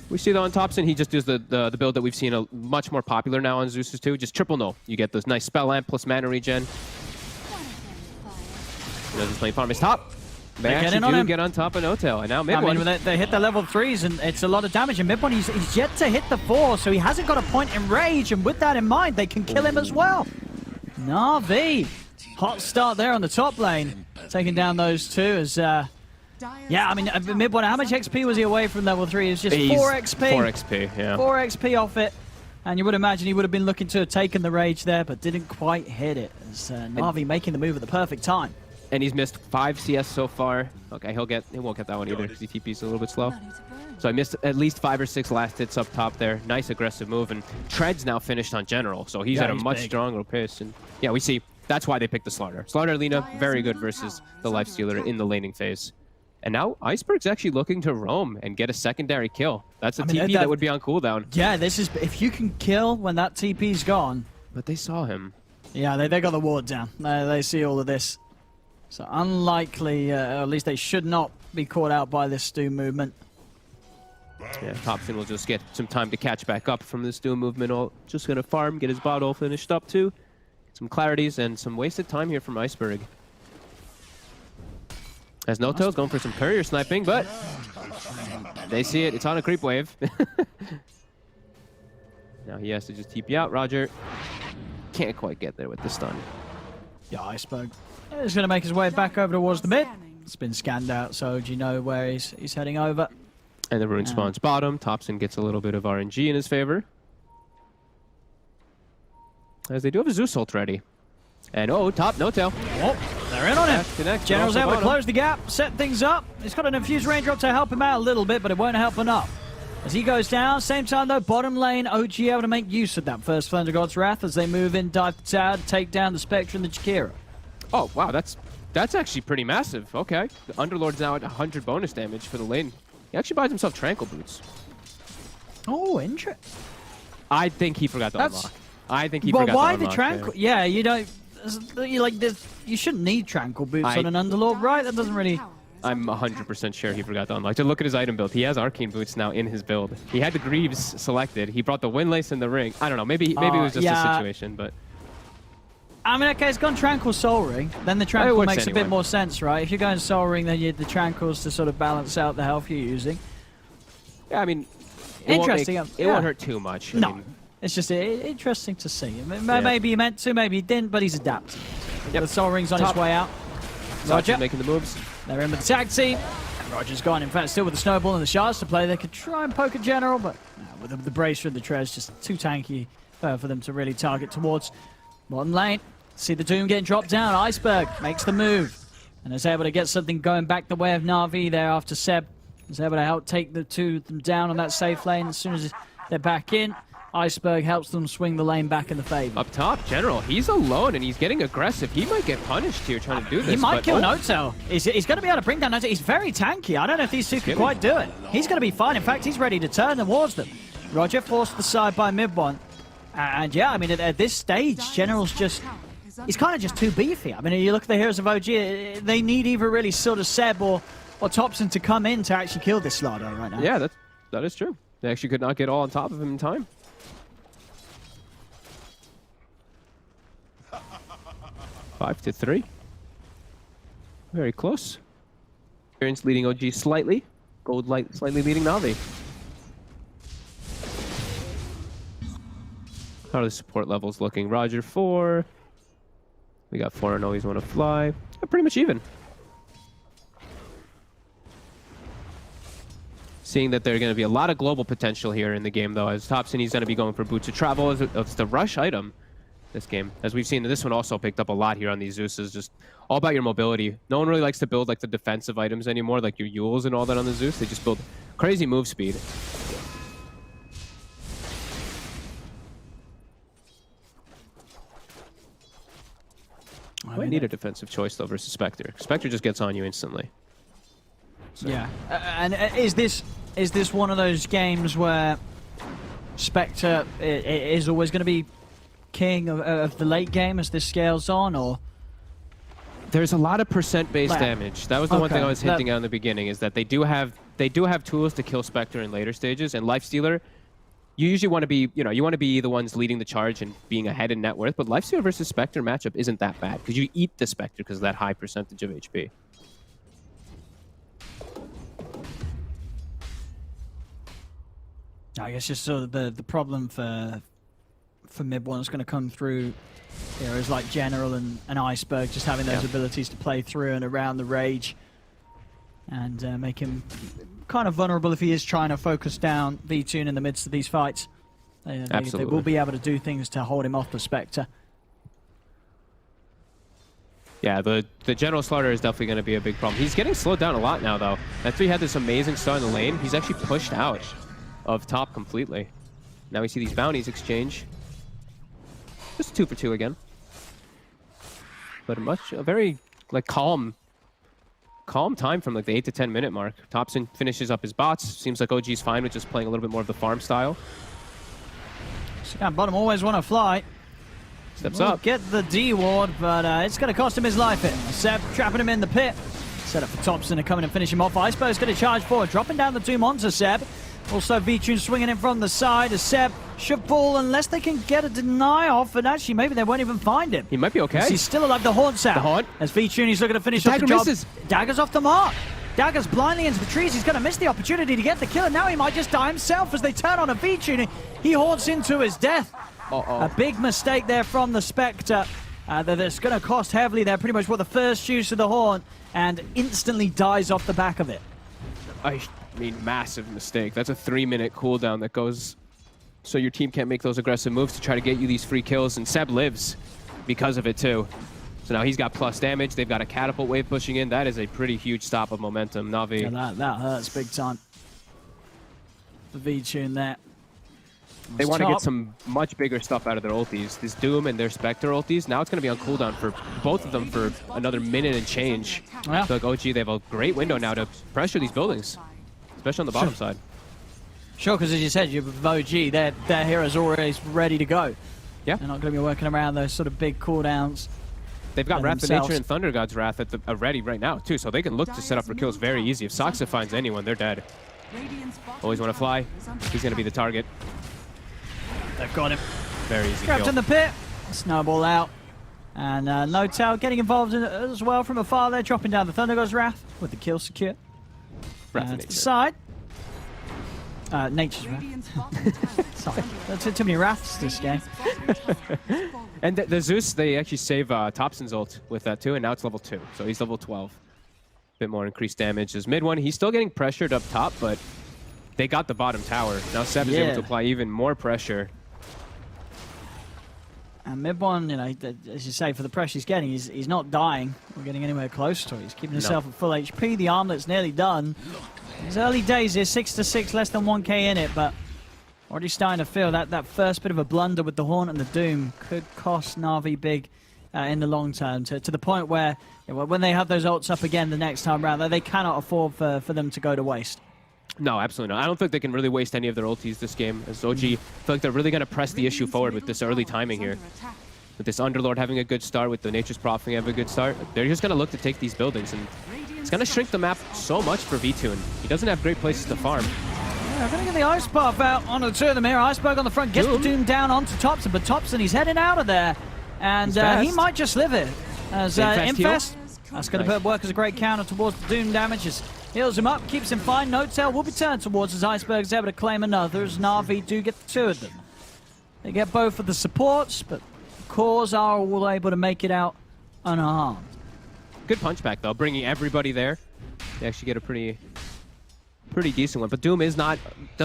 We see though on Thompson, he just does the build that we've seen a much more popular now on Zeus's too. Just triple null. You get those nice spell amp plus mana regen. You know, just playing farm his top. They actually do get on top of Notel, and now mid one. I mean, they hit the level 3s, and it's a lot of damage. And mid one, he's yet to hit the 4, so he hasn't got a point in rage. And with that in mind, they can kill him as well. Na'Vi, hot start there on the top lane, taking down those two as. Yeah, I mean, mid one, how much XP was he away from level 3? It's just 4 XP. 4 XP, yeah. 4 XP off it. And you would imagine he would have been looking to have taken the rage there, but didn't quite hit it. As Na'Vi making the move at the perfect time. And he's missed 5 CS so far. Okay, he won't get that one either because TP's a little bit slow. So I missed at least 5 or 6 last hits up top there. Nice aggressive move, and Tread's now finished on General, so he's at a much stronger pace. And yeah, we see that's why they picked the Slardar. Slardar Lina, very good versus the Lifestealer in the laning phase. And now Iceberg's actually looking to roam and get a secondary kill. That's a TP that would be on cooldown. Yeah, this is if you can kill when that TP's gone. But they saw him. Yeah, they got the ward down. They see all of this. So unlikely, or at least they should not be caught out by this Doom movement. Yeah, Thompson will just get some time to catch back up from this Doom movement. Just going to farm, get his bottle finished up too. Some clarities and some wasted time here from Iceberg. As Notel's going for some courier sniping, but they see it. It's on a creep wave. Now he has to just TP out. Roger can't quite get there with the stun. Yeah, Iceberg is going to make his way back over towards the mid. It's been scanned out, so do you know where he's heading over? And the rune spawns bottom. Thompson gets a little bit of RNG in his favor. As they do have a Zeus ult ready. And top, Notel. Oh, they're in on him. General's able to close the gap, set things up. He's got an infused raindrop to help him out a little bit, but it won't help enough. As he goes down, same time though, bottom lane, OG able to make use of that first Thunder God's Wrath as they move in, dive the tower to take down the Spectre and the Jakira. Oh, wow, that's actually pretty massive. Okay. The Underlord's now at 100 bonus damage for the lane. He actually buys himself Tranquil Boots. Oh, interesting. I think he forgot to unlock. I think he forgot to unlock. Why the Tranquil? Yeah, you don't... You shouldn't need Tranquil Boots on an Underlord, right? That doesn't really... I'm 100% sure he forgot to unlock. To look at his item build, he has Arcane Boots now in his build. He had the Greaves selected. He brought the Windlace and the Ring. I don't know. Maybe it was just a situation, but... I mean, okay, it's gone Tranquil Soul Ring. Then the Tranquil makes a bit more sense, right? If you're going Soul Ring, then you need the Tranquils to sort of balance out the health you're using. Yeah, I mean... Interesting. It won't hurt too much. I mean, it's just interesting to see. Maybe he meant to, maybe he didn't, but he's adapting. Yep. The Soul Ring's on his way out. Roger making the moves. They're in with the tag team. And Roger's gone. In fact, still with the Snowball and the Shards to play. They could try and poke a General, but with the Bracer and the Trez, just too tanky for them to really target towards. Bottom lane. See the Doom getting dropped down. Iceberg makes the move and is able to get something going back the way of Na'Vi there after Seb is able to help take the two of them down on that safe lane. As soon as they're back in, Iceberg helps them swing the lane back in the favor. Up top, General, he's alone and he's getting aggressive. He might get punished here trying to do this. He might kill Notel. He's going to be able to bring down Notel. He's very tanky. I don't know if these two can quite do it. He's going to be fine. In fact, he's ready to turn towards them. Roger forced to the side by mid one. And yeah, I mean, at this stage, General's just... He's kind of just too beefy. I mean, you look at the heroes of OG, they need either really sort of Seb or Thompson to come in to actually kill this Slardar right now. Yeah, That is true. They actually could not get all on top of him in time. Five to 3. Very close. Experience leading OG slightly. Gold light slightly leading Navi. How are the support levels looking? Roger 4. We got 4 and always want to fly. Pretty much even. Seeing that there's going to be a lot of global potential here in the game, though, as Topson, he's going to be going for Boots of Travel as the rush item this game. As we've seen, this one also picked up a lot here on these Zeus's, just all about your mobility. No one really likes to build like the defensive items anymore, like your Yules and all that on the Zeus. They just build crazy move speed. I need a defensive choice, though, versus Spectre. Spectre just gets on you instantly. So. Yeah, and is this one of those games where Spectre is always going to be king of the late game as this scales on, or? There's a lot of percent-based damage. That was the one thing I was hinting at in the beginning, is that they do have tools to kill Spectre in later stages, and Lifestealer, you usually want to be, you want to be the ones leading the charge and being ahead in net worth, but Lifestealer versus Spectre matchup isn't that bad, because you eat the Spectre because of that high percentage of HP. I guess just sort of the problem for mid one is going to come through is like General and Iceberg just having those abilities to play through and around the Rage and make him kind of vulnerable if he is trying to focus down V-Tune in the midst of these fights. They will be able to do things to hold him off the Spectre. Yeah, the General Slaughter is definitely going to be a big problem. He's getting slowed down a lot now, though. After he had this amazing start in the lane, he's actually pushed out of top completely. Now we see these bounties exchange. Just 2 for 2 again. But a very like calm time from like the 8 to 10 minute mark. Topson finishes up his bots. Seems like OG's fine with just playing a little bit more of the farm style. So yeah, bottom always want to fly. Steps up. Get the D ward, but it's going to cost him his life here. Seb trapping him in the pit. Set up for Topson to come in and finish him off. Iceberg's going to charge forward, dropping down the Doom onto Seb. Also, V-Tune swinging in from the side as Seb should fall unless they can get a deny off, and actually maybe they won't even find him. He might be okay. He's still alive. The Haunt's out. The Haunt. As V-Tune, he's looking to finish off the job. Misses. Dagger's off the mark. Dagger's blindly into the trees. He's going to miss the opportunity to get the kill, and now he might just die himself as they turn on a V-Tune. He haunts into his death. A big mistake there from the Spectre. That's going to cost heavily there. Pretty much what the first use of the Haunt, and instantly dies off the back of it. I mean, massive mistake. That's a 3-minute cooldown that goes so your team can't make those aggressive moves to try to get you these free kills, and Seb lives because of it too. So now he's got plus damage. They've got a catapult wave pushing in. That is a pretty huge stop of momentum. Navi. Yeah, that hurts big time. The V-Tune there. They want to get some much bigger stuff out of their ultis. This Doom and their Spectre ultis, now it's going to be on cooldown for both of them for another minute and change. Yeah. So like OG, they have a great window now to pressure these buildings, especially on the bottom side. Sure, because as you said, you have OG, their heroes always ready to go. Yeah. They're not going to be working around those sort of big cooldowns. They've got Wrath of Nature and Thunder God's Wrath ready right now, too, so they can look to set up for kills very easy. If Soxa finds anyone, they're dead. Always want to fly. He's going to be the target. They've got him. Very easy Trapped kill. in the pit. Snowball out. And No-Tail getting involved in it as well from afar there, dropping down the Thunder God's Wrath with the kill secure. Wrath of to the Nature. side. Nature's Wrath. Sorry. That's too many Wraths this game. And the Zeus, they actually save Topson's ult with that too, and now it's level 2. So he's level 12. Bit more increased damage. His mid one, he's still getting pressured up top, but they got the bottom tower. Now Seb is able to apply even more pressure. And mid one, as you say, for the pressure he's getting, he's not dying or getting anywhere close to it. He's keeping himself at full HP. The armlet's nearly done. His early days here, 6 to 6, less than 1k in it, but already starting to feel that first bit of a blunder with the Haunt and the Doom could cost Na'Vi big in the long term, to the point where when they have those ults up again the next time around, they cannot afford for them to go to waste. No, absolutely not. I don't think they can really waste any of their ultis this game, as OG feel like they're really going to press the issue forward with this early timing here. With this Underlord having a good start, with the Nature's Prophet having a good start, they're just going to look to take these buildings, and it's going to shrink the map so much for V-Tune. He doesn't have great places to farm. We're going to get the Ice Buff out onto the two of them here. Iceberg on the front, gets the Doom down onto Thompson, but Thompson, he's heading out of there. And he might just live it. As Infest, that's going to work as a great counter towards the Doom damage. Just heals him up, keeps him fine. No Tail will be turned towards as Iceberg's able to claim another, as Na'Vi do get the two of them. They get both of the supports, but the cores are all able to make it out unharmed. Good punchback, though, bringing everybody there. They actually get a pretty decent one. But Doom does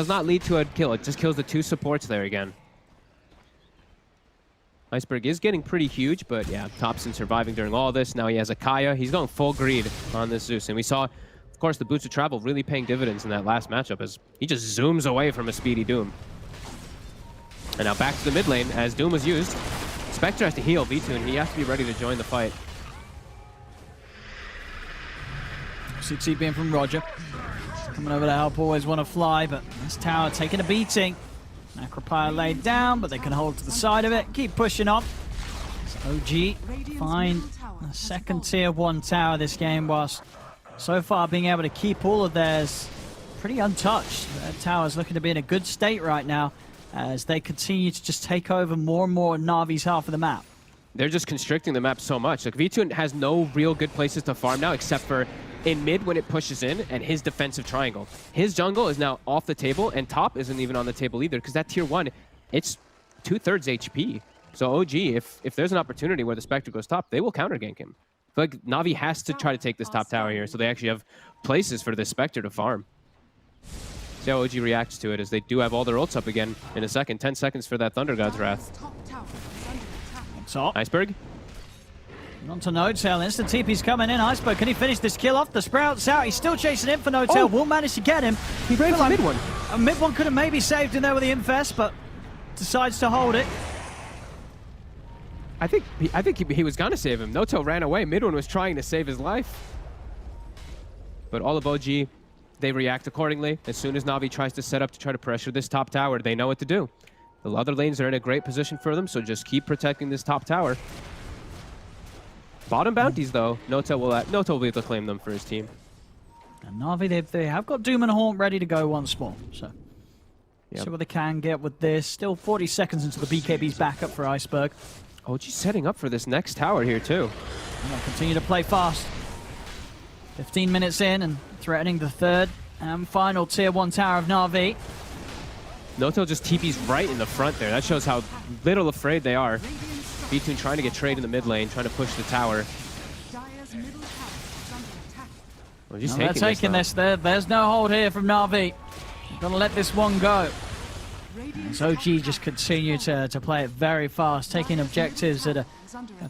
not lead to a kill. It just kills the two supports there again. Iceberg is getting pretty huge, but yeah, Thompson surviving during all this. Now he has a Kaya. He's going full greed on this Zeus. And we saw, of course, the boots of travel really paying dividends in that last matchup as he just zooms away from a speedy Doom. And now back to the mid lane as Doom was used. Spectre has to heal V2, and he has to be ready to join the fight. See TP from Roger. Coming over to help, always want to fly, but this tower taking a beating. Necropire laid down, but they can hold to the side of it. Keep pushing on. So OG find a second tier 1 tower this game, whilst so far being able to keep all of theirs pretty untouched. Their tower's looking to be in a good state right now as they continue to just take over more and more Navi's half of the map. They're just constricting the map so much. Like V2 has no real good places to farm now except for in mid when it pushes in and his defensive triangle. His jungle is now off the table and top isn't even on the table either because that tier 1, it's 2/3 HP. So OG, if there's an opportunity where the Spectre goes top, they will counter gank him. I feel like Na'Vi has to try to take this top tower here so they actually have places for the Spectre to farm. See how OG reacts to it as they do have all their ults up again in a second. 10 seconds for that Thunder God's Wrath. Top. Iceberg. On to No Tail. Instant TP's coming in. Iceberg, can he finish this kill off? The Sprout's out. He's still chasing in for No Tail. Will manage to get him. He braved the mid one. A mid one could have maybe saved him there with the Infest, but decides to hold it. I think he was gonna save him. No Tail ran away. Mid one was trying to save his life. But all of OG, they react accordingly. As soon as Na'Vi tries to set up to try to pressure this top tower, they know what to do. The other lanes are in a great position for them, so just keep protecting this top tower. Bottom bounties, though, No Tail will be able to claim them for his team. And Na'Vi, they have got Doom and Haunt ready to go once more, so see what they can get with this. Still 40 seconds until the BKB's back up for Iceberg. OG's setting up for this next tower here, too. And they'll continue to play fast. 15 minutes in and threatening the third and final tier 1 tower of Na'Vi. No Tail just TP's right in the front there. That shows how little afraid they are. V2 trying to get trade in the mid lane, trying to push the tower. Well, he's taking this. There's no hold here from Na'Vi. Gonna let this one go. As OG just continue to play it very fast, taking objectives at a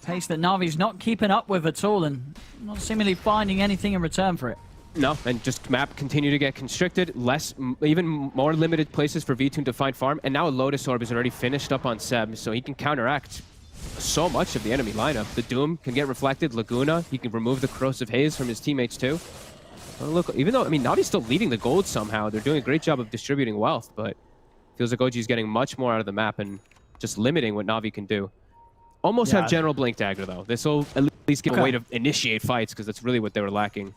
pace that Na'Vi's not keeping up with at all and not seemingly finding anything in return for it. No, and just map continue to get constricted, even more limited places for V2 to find farm, and now a Lotus Orb is already finished up on Seb, so he can counteract so much of the enemy lineup. The Doom can get reflected, Laguna, he can remove the Corrosive Haze from his teammates too. Oh, look, even though, I mean, Navi's still leading the gold somehow, they're doing a great job of distributing wealth, but feels like OG's getting much more out of the map and just limiting what Na'Vi can do. Almost have General Blink Dagger though. This will at least give a way to initiate fights because that's really what they were lacking.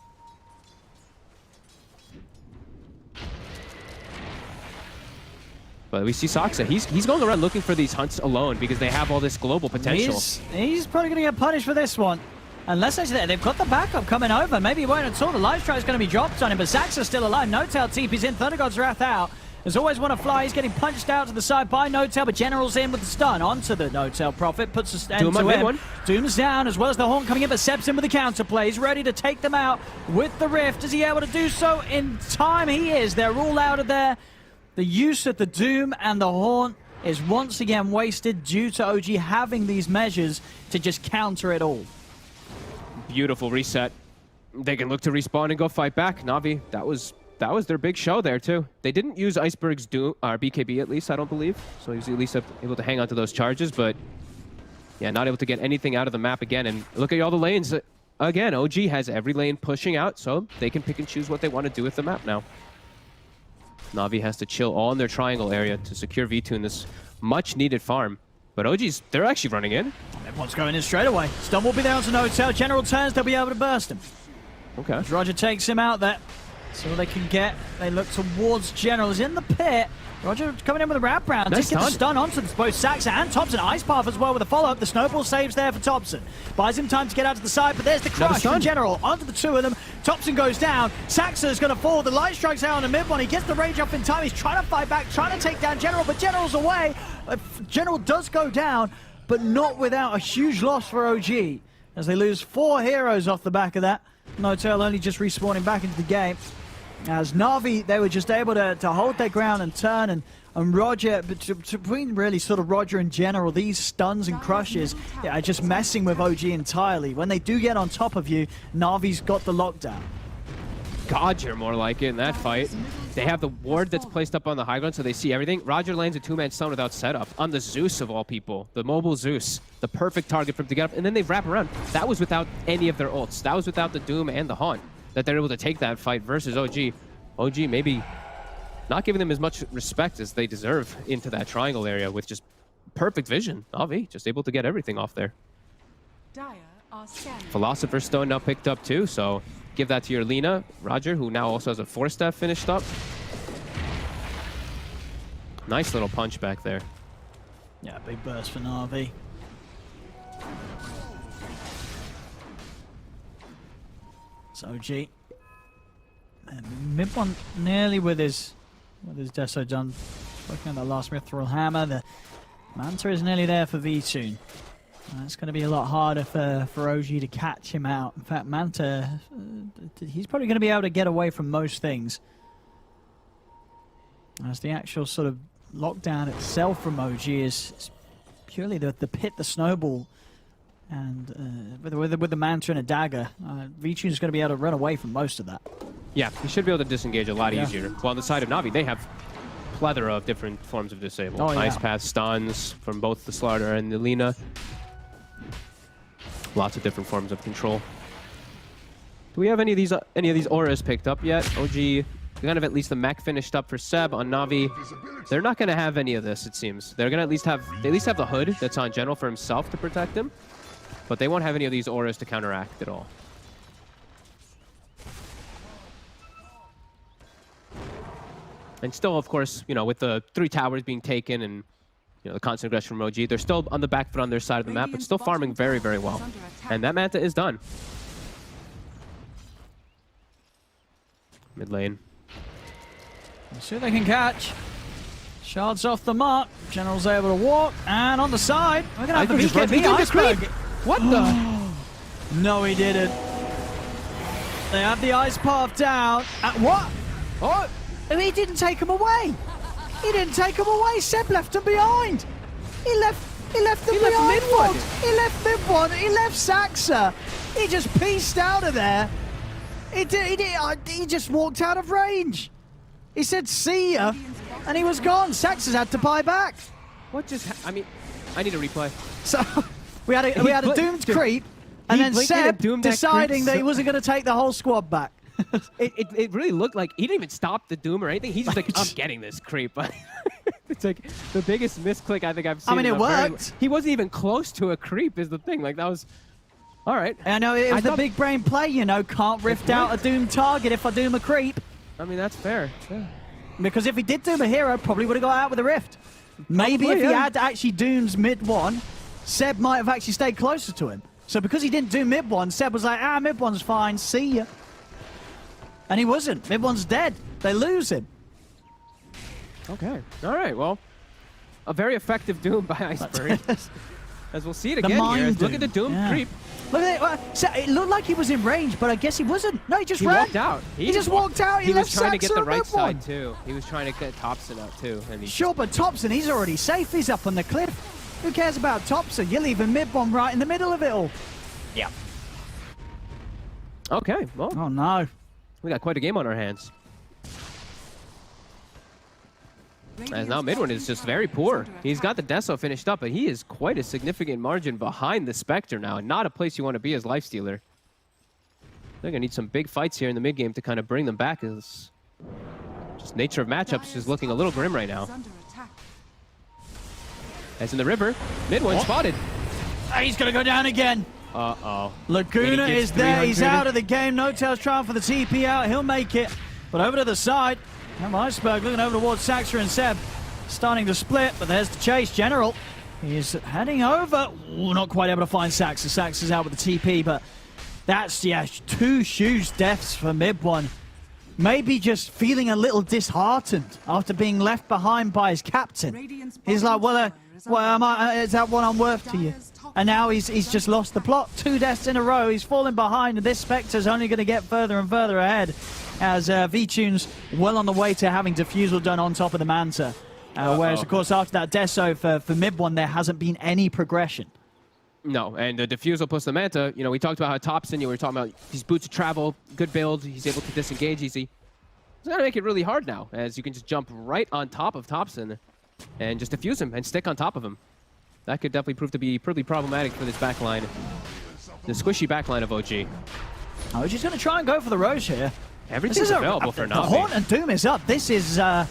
But we see Saksa. He's going around looking for these hunts alone because they have all this global potential. He's probably going to get punished for this one. Unless they've got the backup coming over. Maybe he won't at all. The life strike is going to be dropped on him, but Saksa's still alive. No Tail TP's in. Thunder God's Wrath out. There's always want to fly. He's getting punched out to the side by No Tail, but General's in with the stun onto the No Tail Prophet. Puts a stand to him. Doom's down as well as the Haunt coming in, but Seb's in with the counterplay. He's ready to take them out with the Rift. Is he able to do so in time? He is. They're all out of there. The use of the Doom and the Haunt is once again wasted due to OG having these measures to just counter it all. Beautiful reset. They can look to respawn and go fight back. Na'Vi, that was their big show there too. They didn't use Iceberg's Doom, or BKB at least, I don't believe. So he was at least able to hang on to those charges, but yeah, not able to get anything out of the map again. And look at all the lanes. Again, OG has every lane pushing out, so they can pick and choose what they want to do with the map now. Na'Vi has to chill all in their triangle area to secure V2 in this much-needed farm. But OG's, they're actually running in. Everyone's going in straight away. Stun will be down to No Tail. General turns, they'll be able to burst him. Okay. As Roger takes him out there. So they can get. They look towards Generals in the pit. Roger coming in with a wraparound. Nice Just get the stun onto both Saxa and Thompson. Ice Path as well with a follow-up. The snowball saves there for Thompson. Buys him time to get out to the side, but there's the crush from General onto the two of them. Thompson goes down. Saxa is going to fall. The light strikes out on the mid one. He gets the rage off in time. He's trying to fight back, trying to take down General, but General's away. General does go down, but not without a huge loss for OG, as they lose 4 heroes off the back of that. Notel only just respawning back into the game. As Navi, they were just able to hold their ground and turn, and Roger, between really sort of Roger and General, these stuns and crushes are just messing with OG entirely. When they do get on top of you, Navi's got the lockdown. Roger more like it in that fight. They have the ward that's placed up on the high ground, so they see everything. Roger lands a 2-man stun without setup on the Zeus of all people, the mobile Zeus, the perfect target for him to get up, and then they wrap around. That was without any of their ults. That was without the Doom and the Haunt, that they're able to take that fight versus OG. OG maybe not giving them as much respect as they deserve into that triangle area with just perfect vision. Navi just able to get everything off there. Dire are scanning. Philosopher's Stone now picked up too, so give that to your Lina. Roger, who now also has a 4-step finished up. Nice little punch back there. Yeah, big burst for Navi. It's OG. And mid one nearly with his Deso done. Working on that last Mithril Hammer. The Manta is nearly there for V-Tune. That's going to be a lot harder for OG to catch him out. In fact, Manta, he's probably going to be able to get away from most things. As the actual sort of lockdown itself from OG is purely the pit, the snowball, and with the Manta and a dagger, V-Tune is going to be able to run away from most of that. Yeah, he should be able to disengage a lot easier. While on the side of Navi, they have plethora of different forms of disable. Oh, yeah. Ice Path, stuns from both the Slardar and the Lina. Lots of different forms of control. Do we have any of these auras picked up yet? OG, kind of at least the mech finished up for Seb on Navi. They're not going to have any of this, it seems. They're going to at least have the hood that's on General for himself to protect him, but they won't have any of these auras to counteract at all. And still, of course, you know, with the 3 towers being taken and, you know, the constant aggression from OG, they're still on the back foot on their side of the map, but still farming very, very well. And that Manta is done. Mid lane. Let's see if they can catch. Shards off the mark. General's able to walk, and on the side, we're gonna have the BKB iceberg. What the? No, he didn't. They have the ice path down. What? Oh, he didn't take him away. He didn't take him away. Seb left him behind. He left them behind. He left mid one. He left Saxa. He just pieced out of there. He just walked out of range. He said, "See ya," and he was gone. Saxa's had to buy back. What just? I mean, I need a replay. So we had a doomed creep, and then Seb deciding that he wasn't going to take the whole squad back. It really looked like he didn't even stop the Doom or anything. He's just like, I'm getting this creep. It's like the biggest misclick I think I've seen. I mean, it worked. He wasn't even close to a creep is the thing. Like, that was... All right. I know, it was the big brain play, you know. Can't rift out a Doom target if I Doom a creep. I mean, that's fair. Yeah. Because if he did Doom a hero, probably would have got out with a rift. Maybe if he had actually Dooms mid one, Seb might have actually stayed closer to him. So because he didn't do mid one, Seb was like, mid one's fine, see ya. And he wasn't. Mid one's dead. They lose him. Okay. All right. Well, a very effective Doom by Iceberg. As we'll see it again here. Look at the Doom creep. Look at it. So it looked like he was in range, but I guess he wasn't. No, he just ran. Walked out. He just walked out. He left was trying to get the Saxa right side too. He was trying to get Thompson out too. And sure, but Thompson, he's already safe. He's up on the cliff. Who cares about Thompson? You're leaving mid one right in the middle of it all. Yeah. Okay. Well. Oh no. We got quite a game on our hands. As now mid one is just very poor. He's got the Deso finished up, but he is quite a significant margin behind the Spectre now, and not a place you want to be as Lifestealer. They're gonna need some big fights here in the mid game to kind of bring them back. As just nature of matchups is looking a little grim right now. As in the river, mid one spotted. He's gonna go down again. Uh-oh. Laguna is there. He's out of the game. No-Tail's trying for the TP out. He'll make it. But over to the side, and Iceberg looking over towards Saxa and Seb. Starting to split, but there's the chase. General is heading over. Ooh, not quite able to find Saxa. Saxa's out with the TP, but that's, yeah, 2 huge deaths for mid one. Maybe just feeling a little disheartened after being left behind by his captain. He's like, well, is that what I'm worth to you? And now he's just lost the plot. 2 deaths in a row. He's falling behind, and this Spectre's only going to get further and further ahead as V-Tune's well on the way to having Defusal done on top of the Manta. Whereas, of course, after that Deso for mid one, there hasn't been any progression. No, and the Defusal plus the Manta, you know, we talked about how Topson, you were talking about these boots of travel, good build, he's able to disengage easy. It's going to make it really hard now, as you can just jump right on top of Topson and just defuse him and stick on top of him. That could definitely prove to be pretty problematic for this backline. The squishy backline of OG. OG's going to try and go for the Roche here. Everything's available for The Navi. Haunt and Doom is up. This is a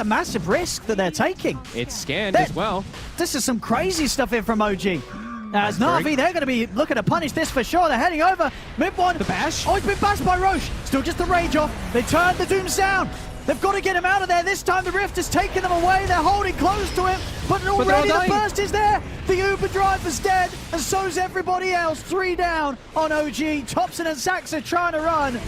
massive risk that they're taking. It's scanned as well. This is some crazy stuff here from OG. As Navi, they're going to be looking to punish this for sure. They're heading over. Mid one. The bash. Oh, he's been bashed by Roche. Still just the rage off. They turned the Dooms down. They've got to get him out of there. This time the Rift has taken them away. They're holding close to him. But already the burst is there. The Uber driver's dead. And so's everybody else. 3 down on OG. Topson and Saxa trying to run.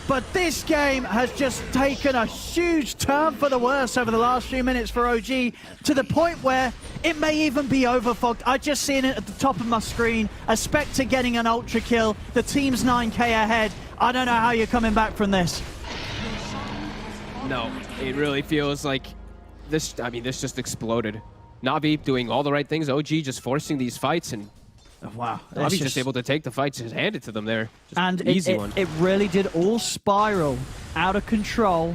But this game has just taken a huge turn for the worse over the last few minutes for OG, to the point where it may even be overfogged. I just seen it at the top of my screen. A Spectre getting an ultra kill. The team's 9k ahead. I don't know how you're coming back from this. No, it really feels like this, I mean, this just exploded. Navi doing all the right things, OG just forcing these fights, and wow, Navi's just able to take the fights, just hand it to them there. Just and easy one. It really did all spiral out of control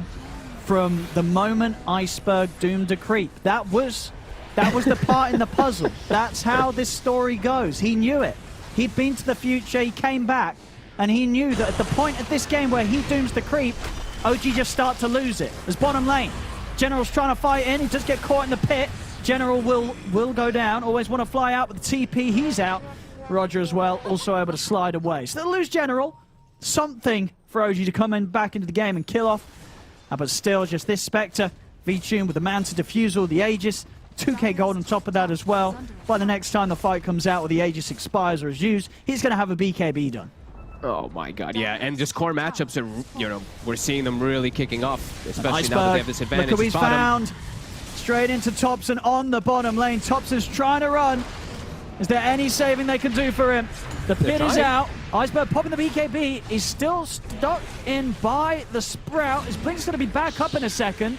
from the moment Iceberg doomed a creep. That was the part in the puzzle. That's how this story goes. He knew it. He'd been to the future, he came back, and he knew that at the point of this game where he dooms the creep, OG just start to lose it. As bottom lane, General's trying to fight in, he just get caught in the pit. General will go down, always want to fly out with the TP, he's out. Roger as well, also able to slide away. So they'll lose General. Something for OG to come in back into the game and kill off. But still, just this Spectre, V-Tune with the Manta Defusal, the Aegis, 2k gold on top of that as well. By the next time the fight comes out or the Aegis expires or is used, he's going to have a BKB done. Oh my god, yeah, and just core matchups are, you know, we're seeing them really kicking off, especially Iceberg, now that they have this advantage. Look who he's bottom. found. Straight into Topson on the bottom lane. Topson's trying to run. Is there any saving they can do for him? The pit is out. Iceberg popping the BKB. He's still stuck in by the Sprout. His blink's going to be back up in a second.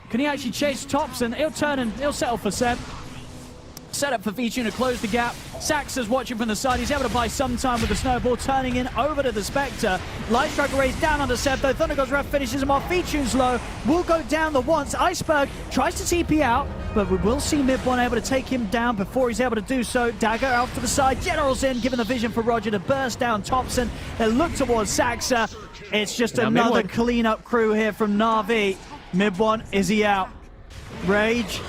Can he actually chase Topson? He'll turn and he'll settle for Seb. Set up for V-Tune to close the gap. Saxa's watching from the side. He's able to buy some time with the snowball, turning in over to the Spectre. Light Striker raised down onto Seb, though. Thunder God's Wrath finishes him off. V-Tune's low. Will go down the once. Iceberg tries to TP out, but we will see Mid-1 able to take him down before he's able to do so. Dagger out to the side. General's in, given the vision for Roger to burst down Topson. They look towards Saxa. It's just now another Mid-1 cleanup crew here from Navi. Mid-1, is he out? Rage,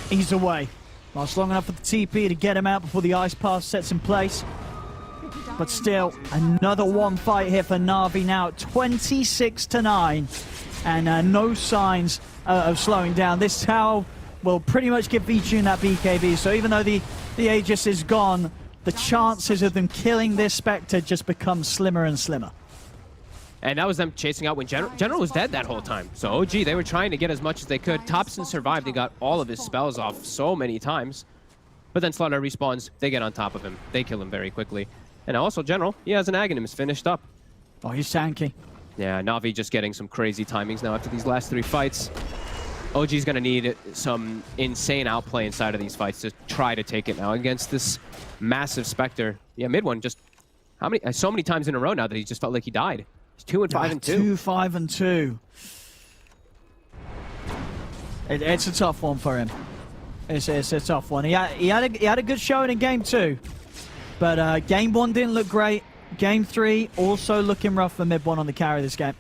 he's away. Lasts long enough for the TP to get him out before the ice pass sets in place. But still, another one fight here for Navi now at 26-9. And no signs of slowing down. This tower will pretty much give V-Tune that BKB. So even though the Aegis is gone, the chances of them killing this Spectre just become slimmer and slimmer. And that was them chasing out when General was dead that whole time. So OG, they were trying to get as much as they could. Topson survived. He got all of his spells off so many times. But then Slaughter respawns. They get on top of him. They kill him very quickly. And also General, he has an Aghanim finished up. Oh, he's tanky. Yeah, Navi just getting some crazy timings now after these last 3 fights. OG's going to need some insane outplay inside of these fights to try to take it now against this massive Spectre. Yeah, Mid-1 just so many times in a row now that he just felt like he died. He's 2-5-2. 2-5-2. It's a tough one for him. It's a tough one. He had a good showing in game 2, but game 1 didn't look great. Game 3 also looking rough for Mid-1 on the carry this game.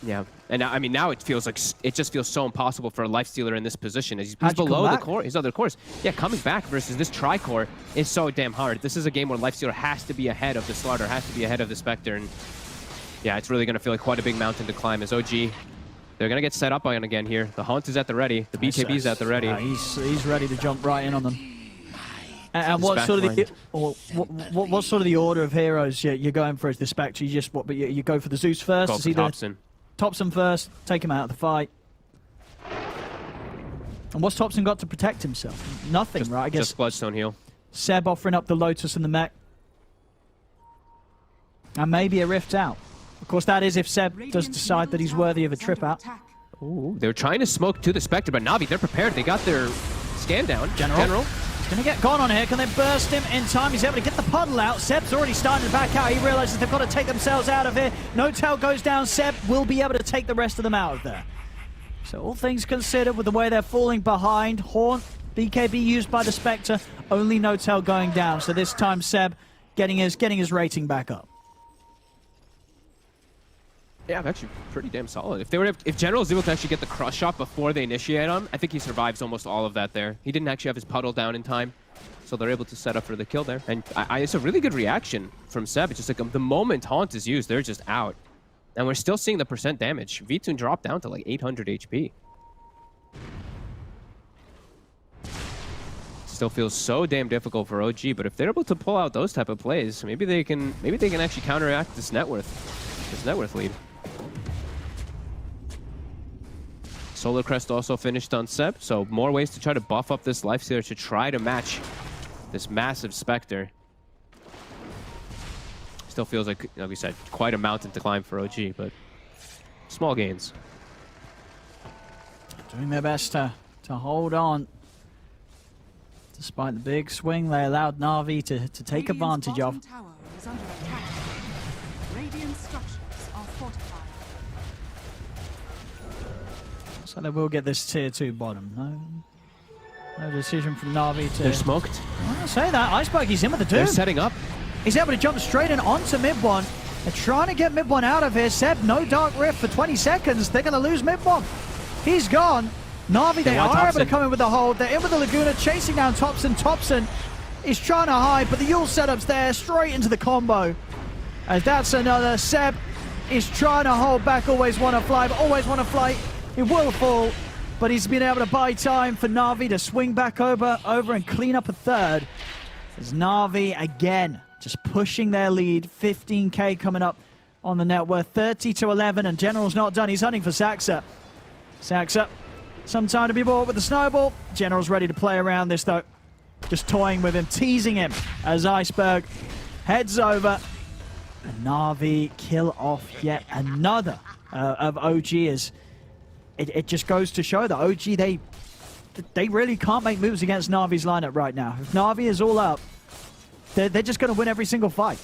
Yeah, and I mean now it just feels so impossible for a Lifestealer in this position. He's below the core, his other cores. Yeah, coming back versus this Tri-Core is so damn hard. This is a game where Lifestealer has to be ahead of the Slaughter, has to be ahead of the Spectre, and Yeah, it's really going to feel like quite a big mountain to climb as OG. They're going to get set up on again here. The Haunt is at the ready. The BKB is at the ready. Yeah, he's ready to jump right in on them. And what sort of what sort of the order of heroes you're going for as the Spectre? You just but you go for the Zeus first. Go for Thompson. Thompson first. Take him out of the fight. And what's Thompson got to protect himself? Nothing, right? I guess just Bloodstone heal. Seb offering up the Lotus and the mech. And maybe a Rift out. Of course, that is if Seb does decide that he's worthy of a trip out. Ooh, they're trying to smoke to the Spectre, but Navi, they're prepared. They got their scan down. General. He's going to get gone on here. Can they burst him in time? He's able to get the puddle out. Seb's already starting to back out. He realizes they've got to take themselves out of here. No-Tail goes down. Seb will be able to take the rest of them out of there. So all things considered, with the way they're falling behind, Haunt, BKB used by the Spectre, only No-Tail going down. So this time Seb getting his rating back up. Yeah, actually pretty damn solid. If General is able to actually get the crush shot before they initiate him, I think he survives almost all of that there. He didn't actually have his puddle down in time, so they're able to set up for the kill there. And it's a really good reaction from Seb. It's just like the moment Haunt is used, they're just out. And we're still seeing the percent damage. V-Tune dropped down to like 800 HP. Still feels so damn difficult for OG, but if they're able to pull out those type of plays, maybe they can actually counteract this net worth lead. Solar Crest also finished on Seb, so more ways to try to buff up this Lifestealer to try to match this massive Spectre. Still feels like we said, quite a mountain to climb for OG, but small gains. Doing their best to hold on. Despite the big swing they allowed Na'Vi to take advantage of. Tower is under attack. Radiant structures are fortified. So they will get this tier 2 bottom. No decision from Na'Vi to... They're smoked. I want to say that. Iceberg, he's in with the Doom. They're setting up. He's able to jump straight in onto mid one. They're trying to get mid one out of here. Seb, no Dark Rift for 20 seconds. They're going to lose mid one. He's gone. Na'Vi, they are able to come in with the hold. They're in with the Laguna, chasing down Thompson. Thompson is trying to hide, but the Yule setup's there, straight into the combo. As that's another. Seb is trying to hold back, always want to fly, but always want to fly. It will fall, but he's been able to buy time for Na'Vi to swing back over and clean up a third. As Na'Vi, again, just pushing their lead. 15k coming up on the net worth, 30-11, and General's not done. He's hunting for Saxa. Saxa, some time to be bought with the snowball. General's ready to play around this, though. Just toying with him, teasing him as Iceberg heads over. And Na'Vi kill off yet another of OG. As it just goes to show that OG, they really can't make moves against Na'Vi's lineup right now. If Na'Vi is all up, they're just going to win every single fight.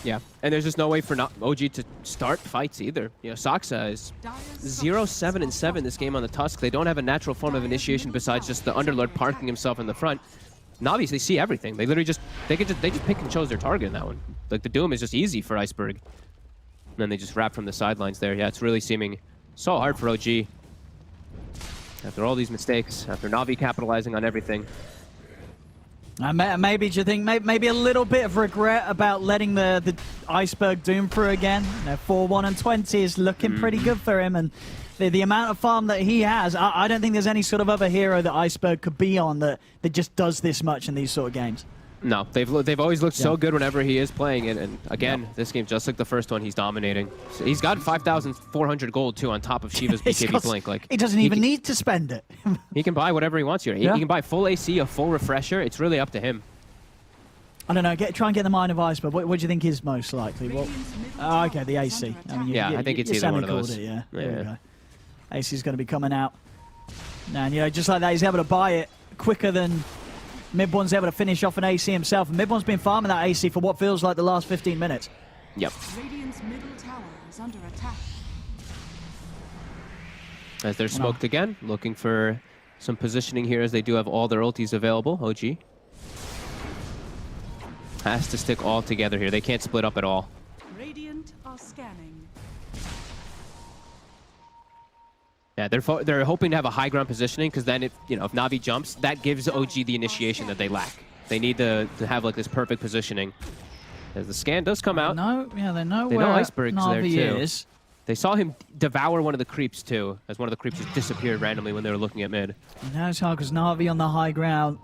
Yeah, and there's just no way for OG to start fights either. You know, Saxa is 0-7-7 this game on the Tusk. They don't have a natural form of initiation besides just the Underlord parking himself in the front. Na'Vi, they see everything. They literally just they just pick and chose their target in that one. Like the Doom is just easy for Iceberg. And then they just wrap from the sidelines there. Yeah, it's really seeming so hard for OG. After all these mistakes, after Na'Vi capitalizing on everything. Maybe, do you think, maybe a little bit of regret about letting the Iceberg Doom through again? You know, 4-1-20 is looking pretty good for him, and the amount of farm that he has, I don't think there's any sort of other hero that Iceberg could be on that just does this much in these sort of games. No, they've always looked so good whenever he is playing it, and again, this game, just like the first one, he's dominating. So he's got 5,400 gold too on top of Shiva's BKB Blink. Like he doesn't even need to spend it. He can buy whatever he wants here. He can buy full AC, a full refresher. It's really up to him. I don't know. Try and get the Mind of Iceberg. What do you think is most likely? Okay, the AC. I mean, I think it's either one of those. There we go. AC's going to be coming out, and just like that, he's able to buy it quicker than Midbone's able to finish off an AC himself. And Midbone's been farming that AC for what feels like the last 15 minutes. Yep. Radiant's middle tower is under attack. As they're smoked again, looking for some positioning here as they do have all their ultis available. OG has to stick all together here. They can't split up at all. Radiant are scanning. Yeah, they're hoping to have a high ground positioning, because then if Na'Vi jumps, that gives OG the initiation that they lack. They need to have like this perfect positioning. As the scan does come out. No, yeah, they know They where know Iceberg's there, Navi too. is. They saw him devour one of the creeps, too, as one of the creeps just disappeared randomly when they were looking at mid. And now it's hard because Navi on the high ground.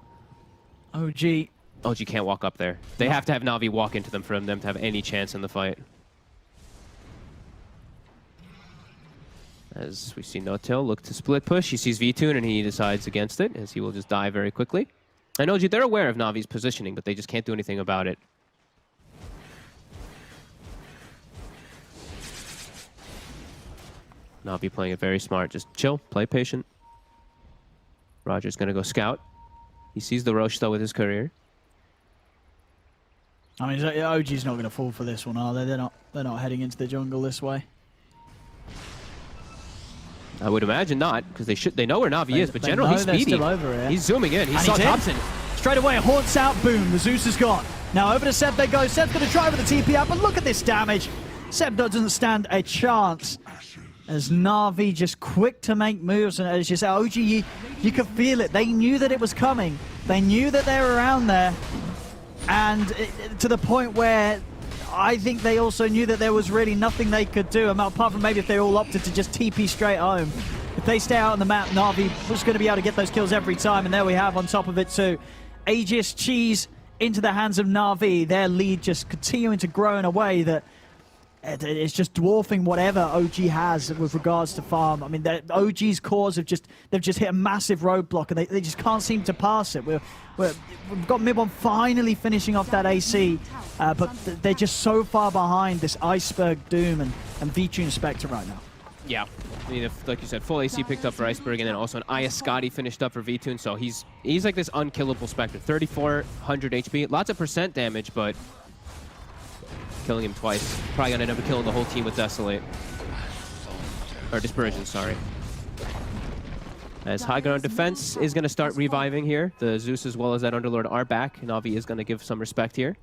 OG. OG can't walk up there. They have to have Navi walk into them for them to have any chance in the fight. As we see No-Tail look to split push, he sees V-Tune and he decides against it, as he will just die very quickly. And OG, they're aware of Navi's positioning, but they just can't do anything about it. Navi playing it very smart. Just chill, play patient. Roger's gonna go scout. He sees the Roche though with his courier. I mean, OG's not going to fall for this one, are they? They're not heading into the jungle this way. I would imagine not, because they know where Navi is, but General, he's speedy. Still over here. He's zooming in. He And saw he's in. Thompson. Straight away, haunts out, boom, the Zeus is gone. Now over to Seb they go. Seb's going to try with the TP out, but look at this damage. Seb doesn't stand a chance. As Navi just quick to make moves, and as you say, OG, you could feel it. They knew that it was coming. They knew that they were around there. And to the point where I think they also knew that there was really nothing they could do, apart from maybe if they all opted to just TP straight home. If they stay out on the map, Navi was going to be able to get those kills every time, and there we have on top of it too. Aegis Cheese into the hands of Navi, their lead just continuing to grow in a way that it's just dwarfing whatever OG has with regards to farm. I mean, OG's cores have they've just hit a massive roadblock, and they just can't seem to pass it. We've got mid one finally finishing off that AC, but they're just so far behind this Iceberg Doom and V-Tune Spectre right now. Yeah. I mean, like you said, full AC picked up for Iceberg, and then also an Iascati finished up for V-Tune, so he's like this unkillable Spectre. 3,400 HP, lots of percent damage, but killing him twice. Probably gonna end up killing the whole team with Desolate. Or Dispersion, sorry. As high ground defense is gonna start reviving here. The Zeus as well as that Underlord are back. Navi is gonna give some respect here.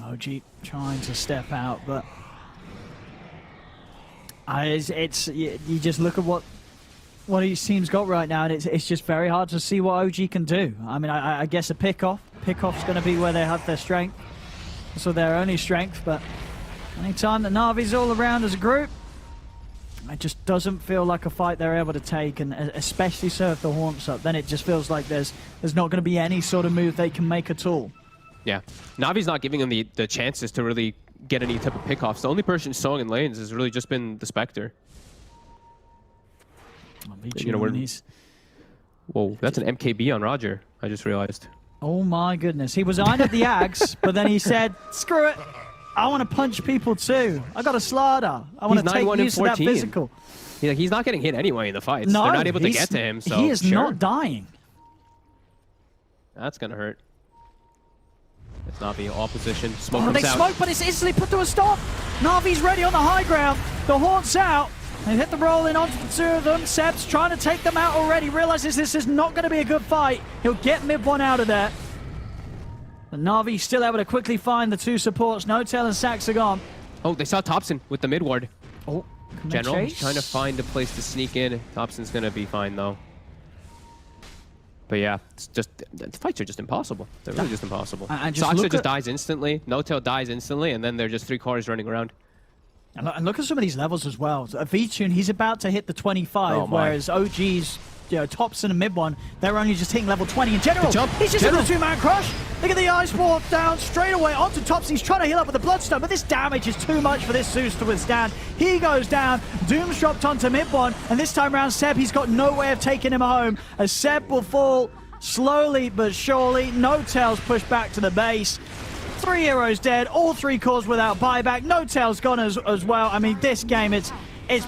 OG trying to step out, but you just look at what his team's got right now, and it's just very hard to see what OG can do. I mean, I guess a pickoff's going to be where they have their strength, so their only strength. But anytime that Navi's all around as a group, it just doesn't feel like a fight they're able to take, and especially so if the haunts up, then it just feels like there's not going to be any sort of move they can make at all. Yeah, Navi's not giving them the chances to really get any type of pickoffs. The only person showing in lanes has really just been the Spectre. You know, whoa, that's an MKB on Roger, I just realized. Oh my goodness. He was eyeing at the axe, but then he said, screw it. I want to punch people too. I got a slaughter. I want to take use of that physical. He's not getting hit anyway in the fights. No, they're not able to get to him, so he is not dying. That's going to hurt. It's Navi all position. Smoke Oh, comes they out. smoke, but it's instantly put to a stop. Navi's ready on the high ground. The haunt's out. They hit the roll in onto the two of them. Seb's trying to take them out already. Realizes this is not going to be a good fight. He'll get mid one out of there. But Navi still able to quickly find the two supports. No-Tail and Sax are gone. Oh, they saw Thompson with the mid ward. Oh, General trying to find a place to sneak in. Thompson's going to be fine, though. But yeah, it's just the fights are just impossible. They're really just impossible. Soxa just dies instantly. No-Tail dies instantly, and then they're just 3 cores running around. And look at some of these levels as well. V-Tune, he's about to hit the 25, whereas OG's, Thompson and mid one, they're only just hitting level 20. In general, he's just hitting the 2-man crush. Look at the ice wall down straight away onto Thompson. He's trying to heal up with the Bloodstone, but this damage is too much for this Zeus to withstand. He goes down. Doom's dropped onto mid one, and this time around, Seb, he's got no way of taking him home, as Seb will fall slowly but surely. No-Tail's pushed back to the base. 3 heroes dead, all 3 cores without buyback. No-Tail's gone as well. I mean, this game, it's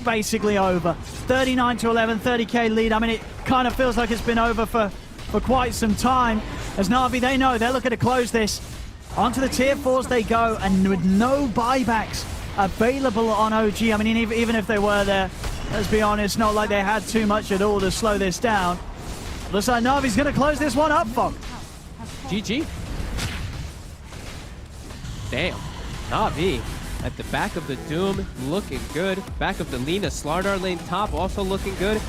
basically over. 39-11, 30k lead. I mean, it kind of feels like it's been over for quite some time. As Navi, they know they're looking to close this. Onto the tier 4s they go, and with no buybacks available on OG. I mean, even if they were there, let's be honest, not like they had too much at all to slow this down. Looks like Navi's going to close this one up, Fog. GG. Damn. Navi. at the back of the Doom, looking good. Back of the Lina, Slardar lane top, also looking good.